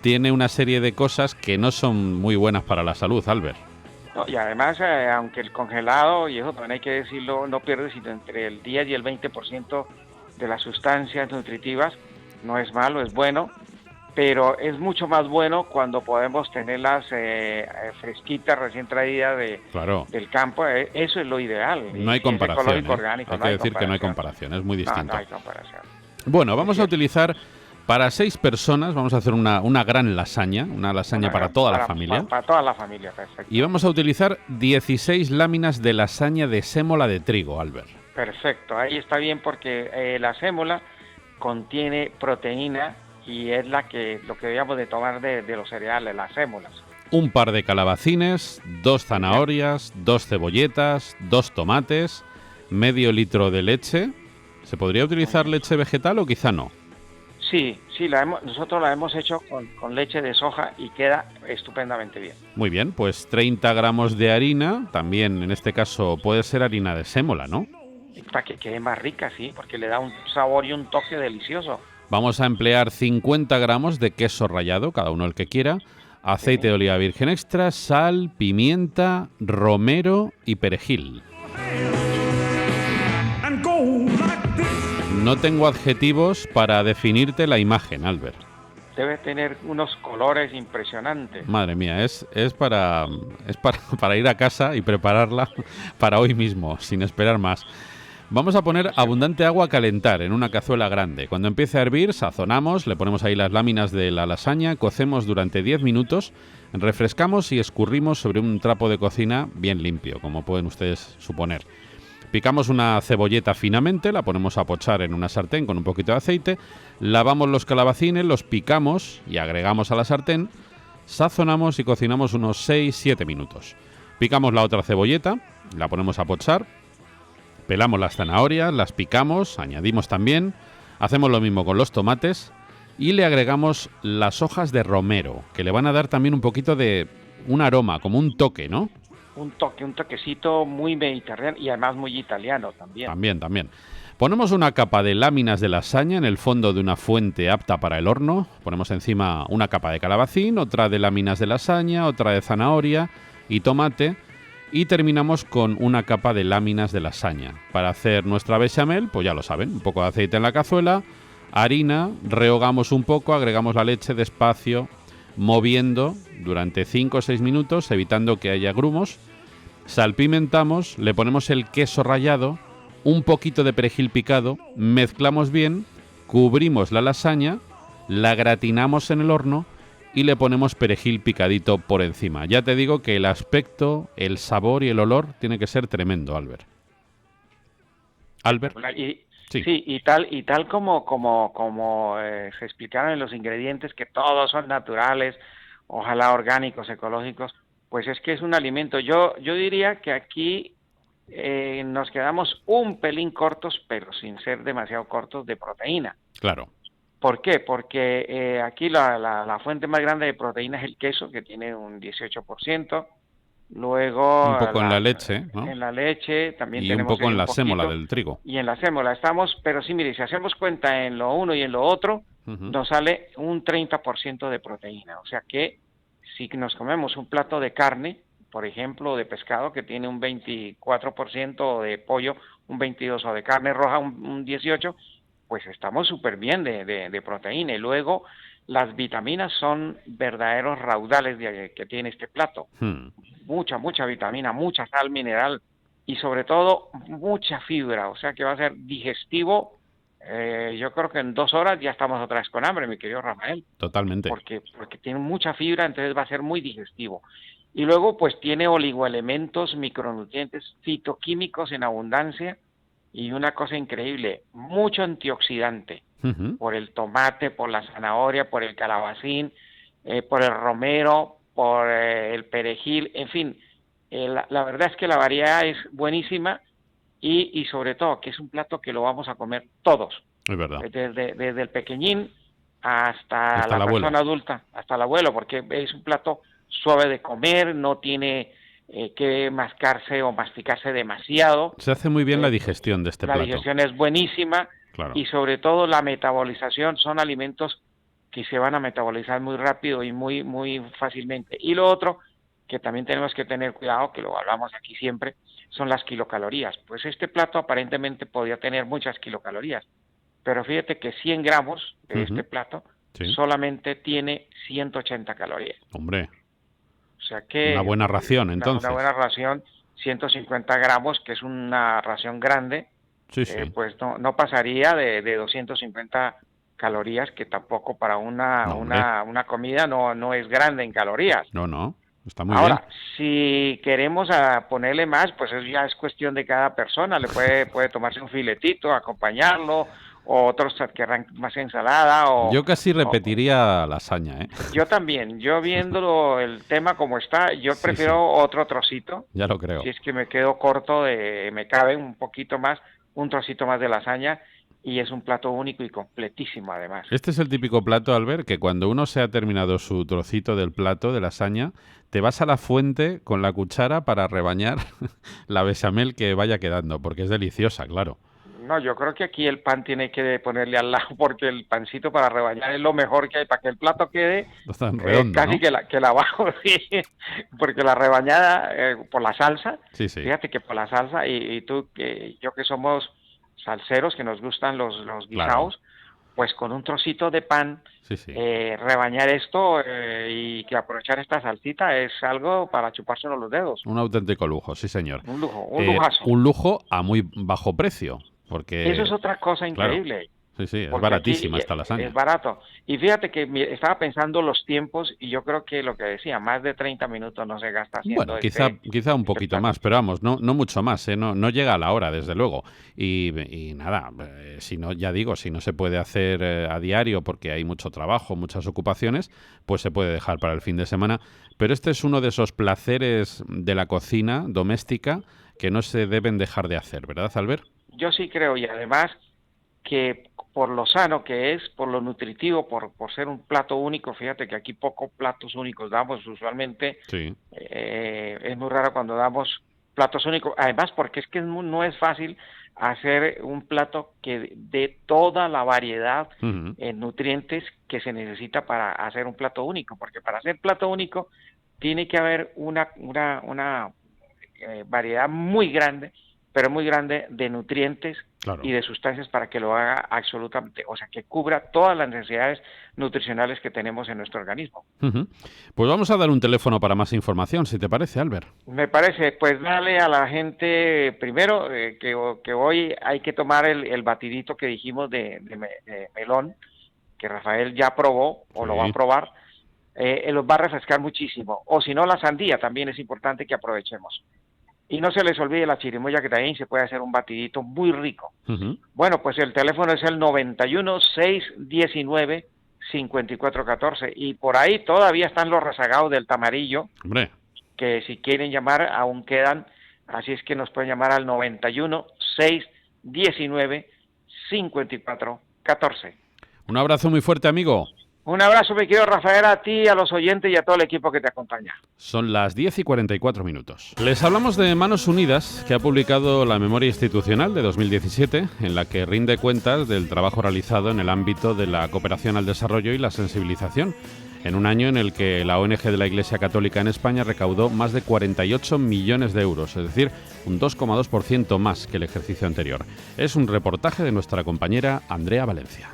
tiene una serie de cosas que no son muy buenas para la salud, Albert. No, y además, aunque el congelado, y eso también hay que decirlo, no pierde sino entre el 10 y el 20% de las sustancias nutritivas, no es malo, es bueno, pero es mucho más bueno cuando podemos tenerlas fresquitas, recién traídas del campo. Eso es lo ideal. No hay comparación. Orgánico, hay que decir que no hay comparación, es muy distinto. No hay comparación. Bueno, vamos a utilizar, para 6 personas, vamos a hacer una gran lasaña, para toda la familia. Para toda la familia, perfecto. Y vamos a utilizar 16 láminas de lasaña de sémola de trigo, Albert. Perfecto, ahí está bien porque la sémola contiene proteína y es lo que debíamos de tomar de los cereales, las sémolas. Un par de calabacines, 2 zanahorias, 2 cebolletas, 2 tomates, medio litro de leche. ¿Se podría utilizar leche vegetal o quizá no? Sí, nosotros la hemos hecho con leche de soja y queda estupendamente bien. Muy bien, pues 30 gramos de harina, también en este caso puede ser harina de sémola, ¿no? Para que quede más rica, sí, porque le da un sabor y un toque delicioso. Vamos a emplear 50 gramos de queso rallado, cada uno el que quiera, aceite de oliva virgen extra, sal, pimienta, romero y perejil. No tengo adjetivos para definirte la imagen, Albert. debe tener unos colores impresionantes. Madre mía, es para ir a casa y prepararla para hoy mismo, sin esperar más. Vamos a poner abundante agua a calentar en una cazuela grande. Cuando empiece a hervir, sazonamos, le ponemos ahí las láminas de la lasaña, cocemos durante 10 minutos, refrescamos y escurrimos sobre un trapo de cocina bien limpio, como pueden ustedes suponer. Picamos una cebolleta finamente, la ponemos a pochar en una sartén con un poquito de aceite, lavamos los calabacines, los picamos y agregamos a la sartén, sazonamos y cocinamos unos 6-7 minutos. Picamos la otra cebolleta, la ponemos a pochar, pelamos las zanahorias, las picamos, añadimos también, hacemos lo mismo con los tomates y le agregamos las hojas de romero, que le van a dar también un poquito de un aroma, como un toque, ¿no? Un toquecito muy mediterráneo y además muy italiano también. También. Ponemos una capa de láminas de lasaña en el fondo de una fuente apta para el horno. Ponemos encima una capa de calabacín, otra de láminas de lasaña, otra de zanahoria y tomate. Y terminamos con una capa de láminas de lasaña. Para hacer nuestra bechamel, pues ya lo saben, un poco de aceite en la cazuela, harina, rehogamos un poco, agregamos la leche despacio, moviendo durante 5 o 6 minutos, evitando que haya grumos. Salpimentamos, le ponemos el queso rallado, un poquito de perejil picado, mezclamos bien, cubrimos la lasaña, la gratinamos en el horno y le ponemos perejil picadito por encima. Ya te digo que el aspecto, el sabor y el olor tiene que ser tremendo, Albert. ¿Albert? Sí, y tal como se explicaron en los ingredientes, que todos son naturales, ojalá orgánicos, ecológicos, pues es que es un alimento. Yo diría que aquí nos quedamos un pelín cortos, pero sin ser demasiado cortos, de proteína. Claro. ¿Por qué? Porque aquí la fuente más grande de proteína es el queso, que tiene un 18%. Luego un poco en la leche, ¿no? En la leche también y tenemos un poco en la sémola del trigo. Y en la sémola estamos, pero sí, mire, si hacemos cuenta en lo uno y en lo otro, nos sale un 30% de proteína. O sea que si nos comemos un plato de carne, por ejemplo, de pescado, que tiene un 24%, o de pollo un 22%, o de carne roja un 18%, pues estamos súper bien de proteína. Y luego las vitaminas son verdaderos raudales que tiene este plato. Mucha vitamina, mucha sal mineral y sobre todo mucha fibra. O sea que va a ser digestivo. Yo creo que en 2 horas ya estamos otra vez con hambre, mi querido Rafael. Totalmente. Porque tiene mucha fibra, entonces va a ser muy digestivo. Y luego pues tiene oligoelementos, micronutrientes, fitoquímicos en abundancia. Y una cosa increíble, mucho antioxidante, por el tomate, por la zanahoria, por el calabacín, por el romero, por el perejil, en fin, la verdad es que la variedad es buenísima y sobre todo que es un plato que lo vamos a comer todos. Es verdad. Desde el pequeñín hasta la persona adulta, hasta el abuelo, porque es un plato suave de comer, no tiene que mascarse o masticarse demasiado. Se hace muy bien la digestión de este plato. La digestión es buenísima, claro. Y sobre todo la metabolización, son alimentos que se van a metabolizar muy rápido y muy fácilmente. Y lo otro, que también tenemos que tener cuidado, que lo hablamos aquí siempre, son las kilocalorías. Pues este plato aparentemente podría tener muchas kilocalorías, pero fíjate que 100 gramos de este plato solamente tiene 180 calorías. Hombre. O sea que una buena ración, entonces. Una buena ración, 150 gramos, que es una ración grande, pues no pasaría de 250 calorías, que tampoco para una comida no es grande en calorías. No, está muy bien. Ahora, bien. Si queremos ponerle más, pues eso ya es cuestión de cada persona. Le puede tomarse un filetito, acompañarlo, o otros querrán más ensalada. Yo casi repetiría lasaña, ¿eh? Yo también. Yo viéndolo el tema como está, yo prefiero otro trocito. Ya lo creo. Si es que me quedo corto, me cabe un poquito más, un trocito más de lasaña, y es un plato único y completísimo además. Este es el típico plato, Albert, que cuando uno se ha terminado su trocito del plato de lasaña, te vas a la fuente con la cuchara para rebañar la bechamel que vaya quedando, porque es deliciosa, claro. No, yo creo que aquí el pan tiene que ponerle al lado, porque el pancito para rebañar es lo mejor que hay, para que el plato quede redondo, casi, ¿no? que la abajo, sí, porque la rebañada por la salsa, fíjate que por la salsa, y tú, yo que somos salseros, que nos gustan los guisados, pues con un trocito de pan, rebañar esto y que aprovechar esta salsita es algo para chupárselo los dedos. Un auténtico lujo, sí señor. Un lujo, un lujazo. Un lujo a muy bajo precio, porque... Eso es otra cosa increíble. Claro. Sí, es baratísima esta lasaña. Es barato. Y fíjate que estaba pensando los tiempos y yo creo que lo que decía, más de 30 minutos no se gasta haciendo. Bueno, quizá un poquito más, pero vamos, no mucho más, no llega a la hora, desde luego. Y nada, si no se puede hacer a diario porque hay mucho trabajo, muchas ocupaciones, pues se puede dejar para el fin de semana. Pero este es uno de esos placeres de la cocina doméstica que no se deben dejar de hacer, ¿verdad, Albert? Yo sí creo, y además que por lo sano que es, por lo nutritivo, por ser un plato único, fíjate que aquí pocos platos únicos damos usualmente, es muy raro cuando damos platos únicos, además porque es que no es fácil hacer un plato que dé toda la variedad en nutrientes que se necesita para hacer un plato único, porque para hacer plato único tiene que haber una variedad muy grande, pero muy grande de nutrientes y de sustancias para que lo haga absolutamente, o sea, que cubra todas las necesidades nutricionales que tenemos en nuestro organismo. Pues vamos a dar un teléfono para más información, si te parece, Albert. Me parece, pues dale a la gente, primero, que hoy hay que tomar el batidito que dijimos de melón, que Rafael ya probó, o lo va a probar, los va a refrescar muchísimo, o si no, la sandía también es importante que aprovechemos. Y no se les olvide la chirimoya, que también se puede hacer un batidito muy rico. Bueno, pues el teléfono es el 91-619-5414. Y por ahí todavía están los rezagados del Tamarillo. Hombre. Que si quieren llamar, aún quedan. Así es que nos pueden llamar al 91-619-5414. Un abrazo muy fuerte, amigo. Un abrazo, mi querido Rafael, a ti, a los oyentes y a todo el equipo que te acompaña. Son las 10:44. Les hablamos de Manos Unidas, que ha publicado la Memoria Institucional de 2017, en la que rinde cuentas del trabajo realizado en el ámbito de la cooperación al desarrollo y la sensibilización, en un año en el que la ONG de la Iglesia Católica en España recaudó más de 48 millones de euros, es decir, un 2,2% más que el ejercicio anterior. Es un reportaje de nuestra compañera Andrea Valencia.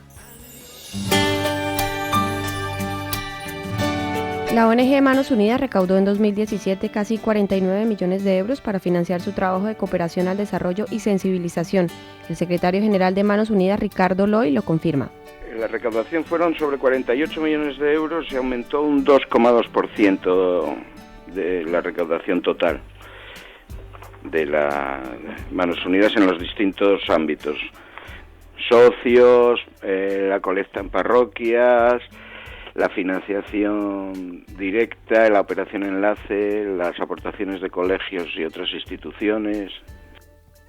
La ONG Manos Unidas recaudó en 2017 casi 49 millones de euros para financiar su trabajo de cooperación al desarrollo y sensibilización. El secretario general de Manos Unidas, Ricardo Loy, lo confirma. La recaudación fueron sobre 48 millones de euros y aumentó un 2,2% de la recaudación total de la Manos Unidas en los distintos ámbitos. Socios, la colecta en parroquias, la financiación directa, la operación enlace, las aportaciones de colegios y otras instituciones.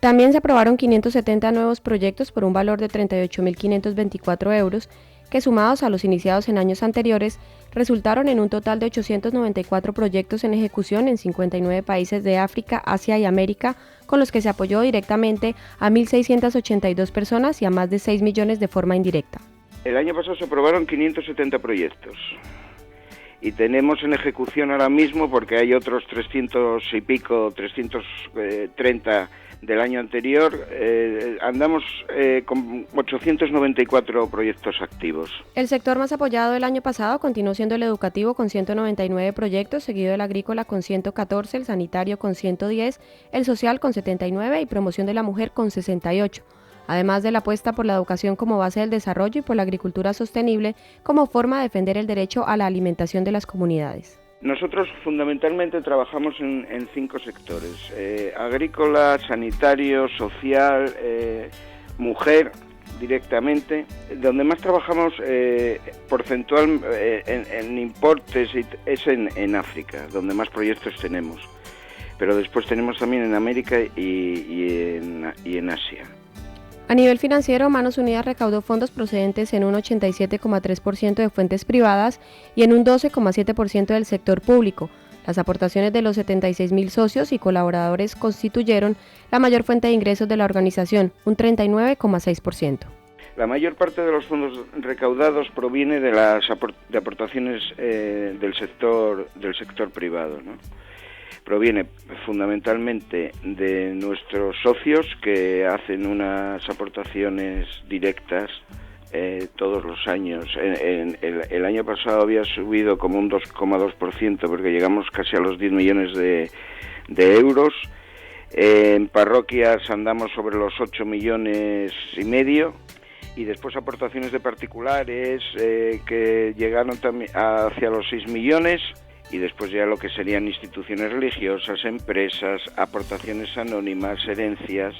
También se aprobaron 570 nuevos proyectos por un valor de 38.524 euros, que sumados a los iniciados en años anteriores, resultaron en un total de 894 proyectos en ejecución en 59 países de África, Asia y América, con los que se apoyó directamente a 1.682 personas y a más de 6 millones de forma indirecta. El año pasado se aprobaron 570 proyectos y tenemos en ejecución ahora mismo, porque hay otros 330 del año anterior, andamos con 894 proyectos activos. El sector más apoyado el año pasado continuó siendo el educativo con 199 proyectos, seguido del agrícola con 114, el sanitario con 110, el social con 79 y promoción de la mujer con 68. Además de la apuesta por la educación como base del desarrollo y por la agricultura sostenible como forma de defender el derecho a la alimentación de las comunidades. Nosotros fundamentalmente trabajamos en 5 sectores: agrícola, sanitario, social, mujer directamente. Donde más trabajamos porcentual en importes es en África, donde más proyectos tenemos. Pero después tenemos también en América y en Asia. A nivel financiero, Manos Unidas recaudó fondos procedentes en un 87,3% de fuentes privadas y en un 12,7% del sector público. Las aportaciones de los 76.000 socios y colaboradores constituyeron la mayor fuente de ingresos de la organización, un 39,6%. La mayor parte de los fondos recaudados proviene de las aportaciones del sector privado, ¿no? Proviene fundamentalmente de nuestros socios, que hacen unas aportaciones directas todos los años. El año pasado había subido como un 2,2% porque llegamos casi a los 10 millones de euros. En parroquias andamos sobre los 8 millones y medio, y después aportaciones de particulares que llegaron también hacia los 6 millones, y después ya lo que serían instituciones religiosas, empresas, aportaciones anónimas, herencias,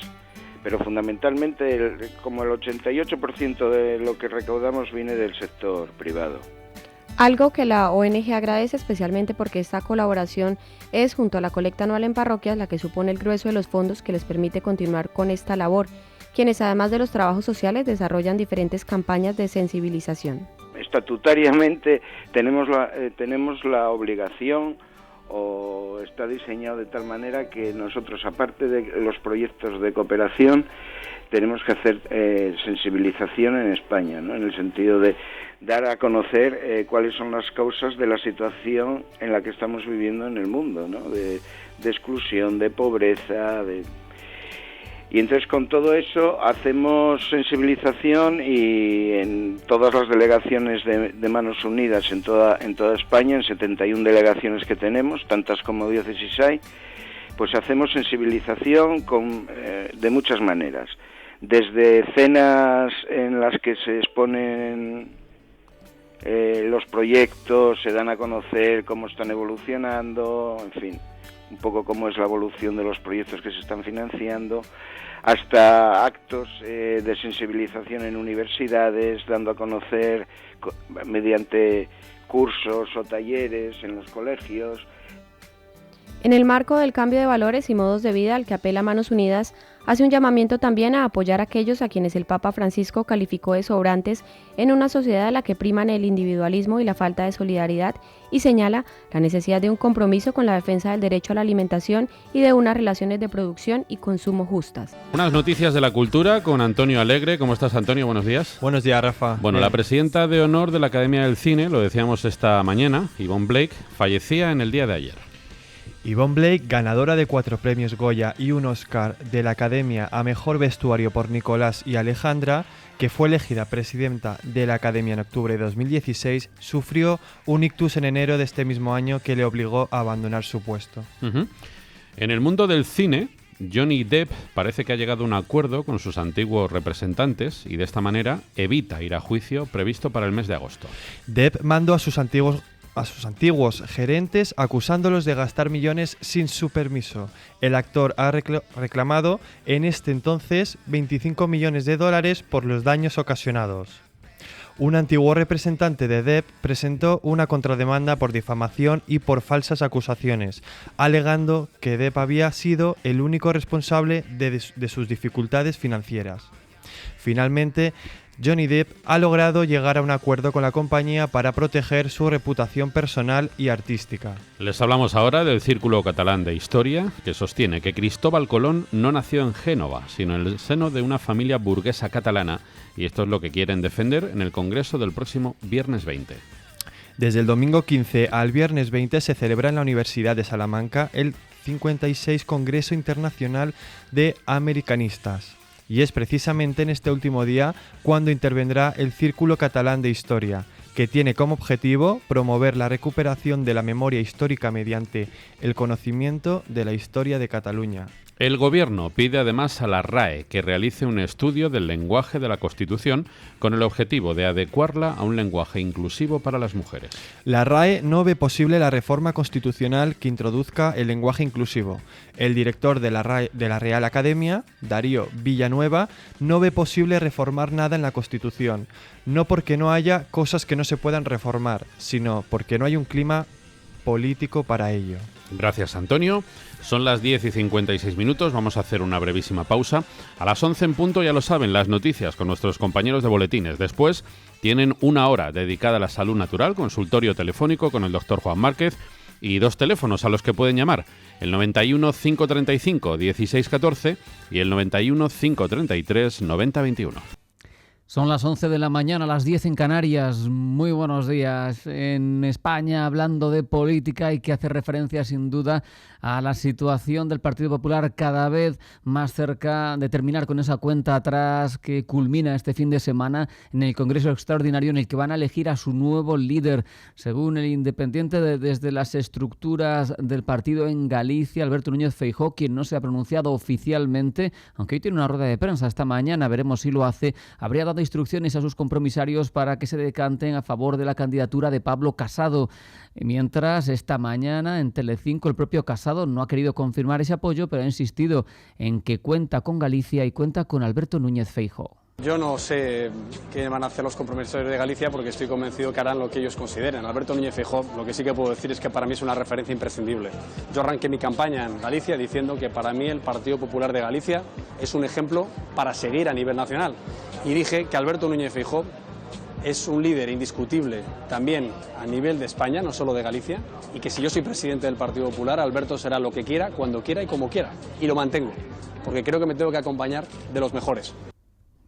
pero fundamentalmente como el 88% de lo que recaudamos viene del sector privado. Algo que la ONG agradece especialmente porque esta colaboración es, junto a la colecta anual en parroquias, la que supone el grueso de los fondos que les permite continuar con esta labor, quienes además de los trabajos sociales desarrollan diferentes campañas de sensibilización. Estatutariamente tenemos la obligación, o está diseñado de tal manera que nosotros, aparte de los proyectos de cooperación, tenemos que hacer sensibilización en España, ¿no? En el sentido de dar a conocer cuáles son las causas de la situación en la que estamos viviendo en el mundo, ¿no? De exclusión, de pobreza, Y entonces con todo eso hacemos sensibilización, y en todas las delegaciones de Manos Unidas en toda España, en 71 delegaciones que tenemos, tantas como diócesis hay, pues hacemos sensibilización de muchas maneras. Desde cenas en las que se exponen los proyectos, se dan a conocer cómo están evolucionando, en fin, un poco cómo es la evolución de los proyectos que se están financiando, hasta actos de sensibilización en universidades, dando a conocer mediante cursos o talleres en los colegios. En el marco del cambio de valores y modos de vida al que apela Manos Unidas, hace un llamamiento también a apoyar a aquellos a quienes el Papa Francisco calificó de sobrantes en una sociedad en la que priman el individualismo y la falta de solidaridad, y señala la necesidad de un compromiso con la defensa del derecho a la alimentación y de unas relaciones de producción y consumo justas. Unas noticias de la cultura con Antonio Alegre. ¿Cómo estás, Antonio? Buenos días. Buenos días, Rafa. Bueno, la presidenta de honor de la Academia del Cine, lo decíamos esta mañana, Yvonne Blake, fallecía en el día de ayer. Yvonne Blake, ganadora de 4 premios Goya y un Oscar de la Academia a Mejor Vestuario por Nicolás y Alejandra, que fue elegida presidenta de la Academia en octubre de 2016, sufrió un ictus en enero de este mismo año que le obligó a abandonar su puesto. En el mundo del cine, Johnny Depp parece que ha llegado a un acuerdo con sus antiguos representantes y de esta manera evita ir a juicio previsto para el mes de agosto. Depp mandó a sus antiguos gerentes acusándolos de gastar millones sin su permiso. El actor ha reclamado en este entonces $25 millones por los daños ocasionados. Un antiguo representante de Depp presentó una contrademanda por difamación y por falsas acusaciones, alegando que Depp había sido el único responsable de sus dificultades financieras. Finalmente, Johnny Depp ha logrado llegar a un acuerdo con la compañía para proteger su reputación personal y artística. Les hablamos ahora del Círculo Catalán de Historia, que sostiene que Cristóbal Colón no nació en Génova, sino en el seno de una familia burguesa catalana, y esto es lo que quieren defender en el Congreso del próximo viernes 20. Desde el domingo 15 al viernes 20 se celebra en la Universidad de Salamanca el 56 Congreso Internacional de Americanistas. Y es precisamente en este último día cuando intervendrá el Círculo Catalán de Historia, que tiene como objetivo promover la recuperación de la memoria histórica mediante el conocimiento de la historia de Cataluña. El Gobierno pide además a la RAE que realice un estudio del lenguaje de la Constitución con el objetivo de adecuarla a un lenguaje inclusivo para las mujeres. La RAE no ve posible la reforma constitucional que introduzca el lenguaje inclusivo. El director de la Real Academia, Darío Villanueva, no ve posible reformar nada en la Constitución, no porque no haya cosas que no se puedan reformar, sino porque no hay un clima político para ello. Gracias, Antonio. Son las 10:56. Vamos a hacer una brevísima pausa. A las 11 en punto, ya lo saben, las noticias con nuestros compañeros de boletines. Después tienen una hora dedicada a la salud natural, consultorio telefónico con el doctor Juan Márquez y 2 teléfonos a los que pueden llamar, el 91 535 1614 y el 91 533 9021. Son las 11 de la mañana, las 10 en Canarias. Muy buenos días. En España, hablando de política, hay que hacer referencia sin duda a la situación del Partido Popular cada vez más cerca de terminar con esa cuenta atrás que culmina este fin de semana en el Congreso Extraordinario en el que van a elegir a su nuevo líder. Según el Independiente, desde las estructuras del partido en Galicia, Alberto Núñez Feijóo, quien no se ha pronunciado oficialmente, aunque hoy tiene una rueda de prensa esta mañana, veremos si lo hace, habría dado instrucciones a sus compromisarios para que se decanten a favor de la candidatura de Pablo Casado. Mientras, esta mañana en Telecinco el propio Casado no ha querido confirmar ese apoyo, pero ha insistido en que cuenta con Galicia y cuenta con Alberto Núñez Feijóo. Yo no sé qué van a hacer los compromisarios de Galicia porque estoy convencido que harán lo que ellos consideren. Alberto Núñez Feijóo, lo que sí que puedo decir es que para mí es una referencia imprescindible. Yo arranqué mi campaña en Galicia diciendo que para mí el Partido Popular de Galicia es un ejemplo para seguir a nivel nacional. Y dije que Alberto Núñez Feijóo es un líder indiscutible también a nivel de España, no solo de Galicia, y que si yo soy presidente del Partido Popular, Alberto será lo que quiera, cuando quiera y como quiera. Y lo mantengo, porque creo que me tengo que acompañar de los mejores.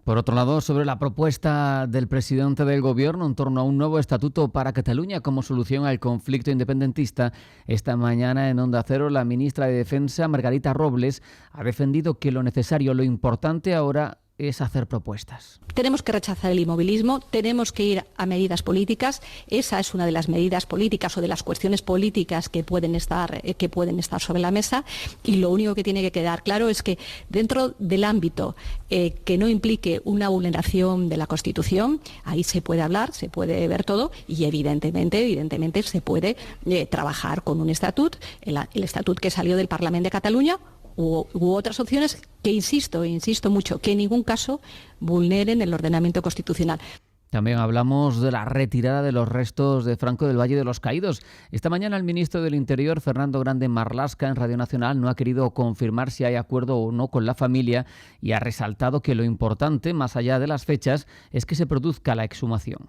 Por otro lado, sobre la propuesta del presidente del Gobierno en torno a un nuevo estatuto para Cataluña como solución al conflicto independentista, esta mañana en Onda Cero la ministra de Defensa, Margarita Robles, ha defendido que lo necesario, lo importante ahora es hacer propuestas. Tenemos que rechazar el inmovilismo, tenemos que ir a medidas políticas. Esa es una de las medidas políticas o de las cuestiones políticas que pueden estar sobre la mesa, y lo único que tiene que quedar claro es que dentro del ámbito que no implique una vulneración de la Constitución, ahí se puede hablar, se puede ver todo, y evidentemente se puede trabajar con un estatut, el estatut que salió del Parlament de Cataluña, u otras opciones que, insisto mucho, que en ningún caso vulneren el ordenamiento constitucional. También hablamos de la retirada de los restos de Franco del Valle de los Caídos. Esta mañana el ministro del Interior, Fernando Grande Marlaska, en Radio Nacional, no ha querido confirmar si hay acuerdo o no con la familia y ha resaltado que lo importante, más allá de las fechas, es que se produzca la exhumación.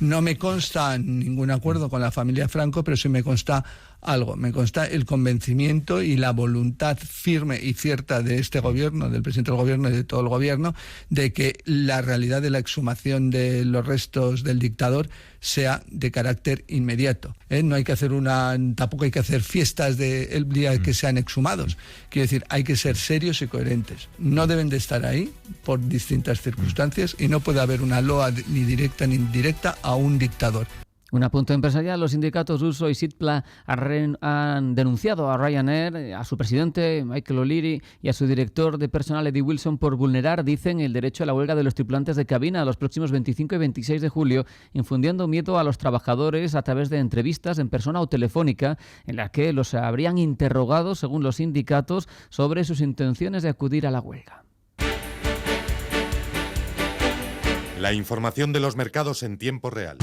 No me consta ningún acuerdo con la familia Franco, pero sí me consta algo. Me consta el convencimiento y la voluntad firme y cierta de este gobierno, del presidente del gobierno y de todo el gobierno, de que la realidad de la exhumación de los restos del dictador sea de carácter inmediato. No hay que hacer tampoco hay que hacer fiestas del día que sean exhumados. Quiero decir, hay que ser serios y coherentes. No deben de estar ahí por distintas circunstancias y no puede haber una loa ni directa ni indirecta a un dictador. Un apunte empresarial. Los sindicatos USO y SITPLA han denunciado a Ryanair, a su presidente Michael O'Leary y a su director de personal Eddie Wilson por vulnerar, dicen, el derecho a la huelga de los tripulantes de cabina a los próximos 25 y 26 de julio, infundiendo miedo a los trabajadores a través de entrevistas en persona o telefónica en las que los habrían interrogado, según los sindicatos, sobre sus intenciones de acudir a la huelga. La información de los mercados en tiempo real.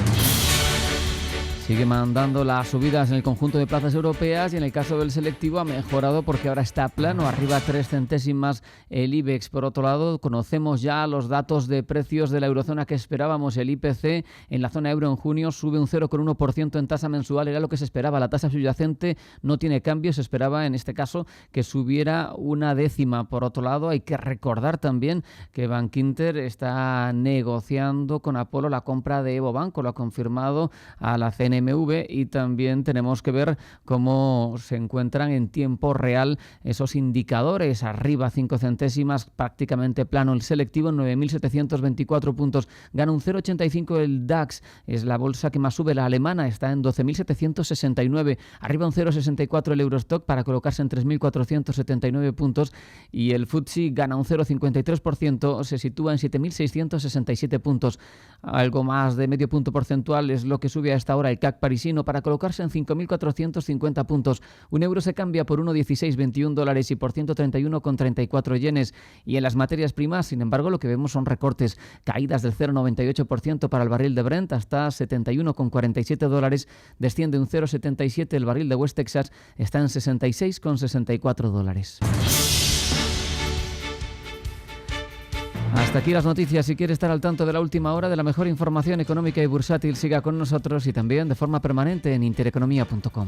Sigue mandando las subidas en el conjunto de plazas europeas y en el caso del selectivo ha mejorado porque ahora está plano, arriba 3 centésimas el IBEX. Por otro lado, conocemos ya los datos de precios de la eurozona que esperábamos. El IPC en la zona euro en junio sube un 0,1% en tasa mensual, era lo que se esperaba. La tasa subyacente no tiene cambios, se esperaba en este caso que subiera 0,1. Por otro lado, hay que recordar también que Bankinter está negociando con Apolo la compra de Evo Banco, lo ha confirmado a la CNMV, y también tenemos que ver cómo se encuentran en tiempo real esos indicadores. Arriba 5 centésimas, prácticamente plano el selectivo, 9.724 puntos, gana un 0,85 el DAX, es la bolsa que más sube, la alemana, está en 12.769, arriba un 0,64 el Eurostock para colocarse en 3.479 puntos, y el FTSE gana un 0,53%, se sitúa en 7.667 puntos. Algo más de medio punto porcentual es lo que sube a esta hora el CAC parisino para colocarse en 5.450 puntos. Un euro se cambia por 1,1621 dólares y por 131,34 yenes. Y en las materias primas, sin embargo, lo que vemos son recortes, caídas del 0,98% para el barril de Brent hasta 71,47 dólares, desciende un 0,77 el barril de West Texas, está en 66,64 dólares. Hasta aquí las noticias. Si quiere estar al tanto de la última hora de la mejor información económica y bursátil, siga con nosotros y también de forma permanente en intereconomía.com.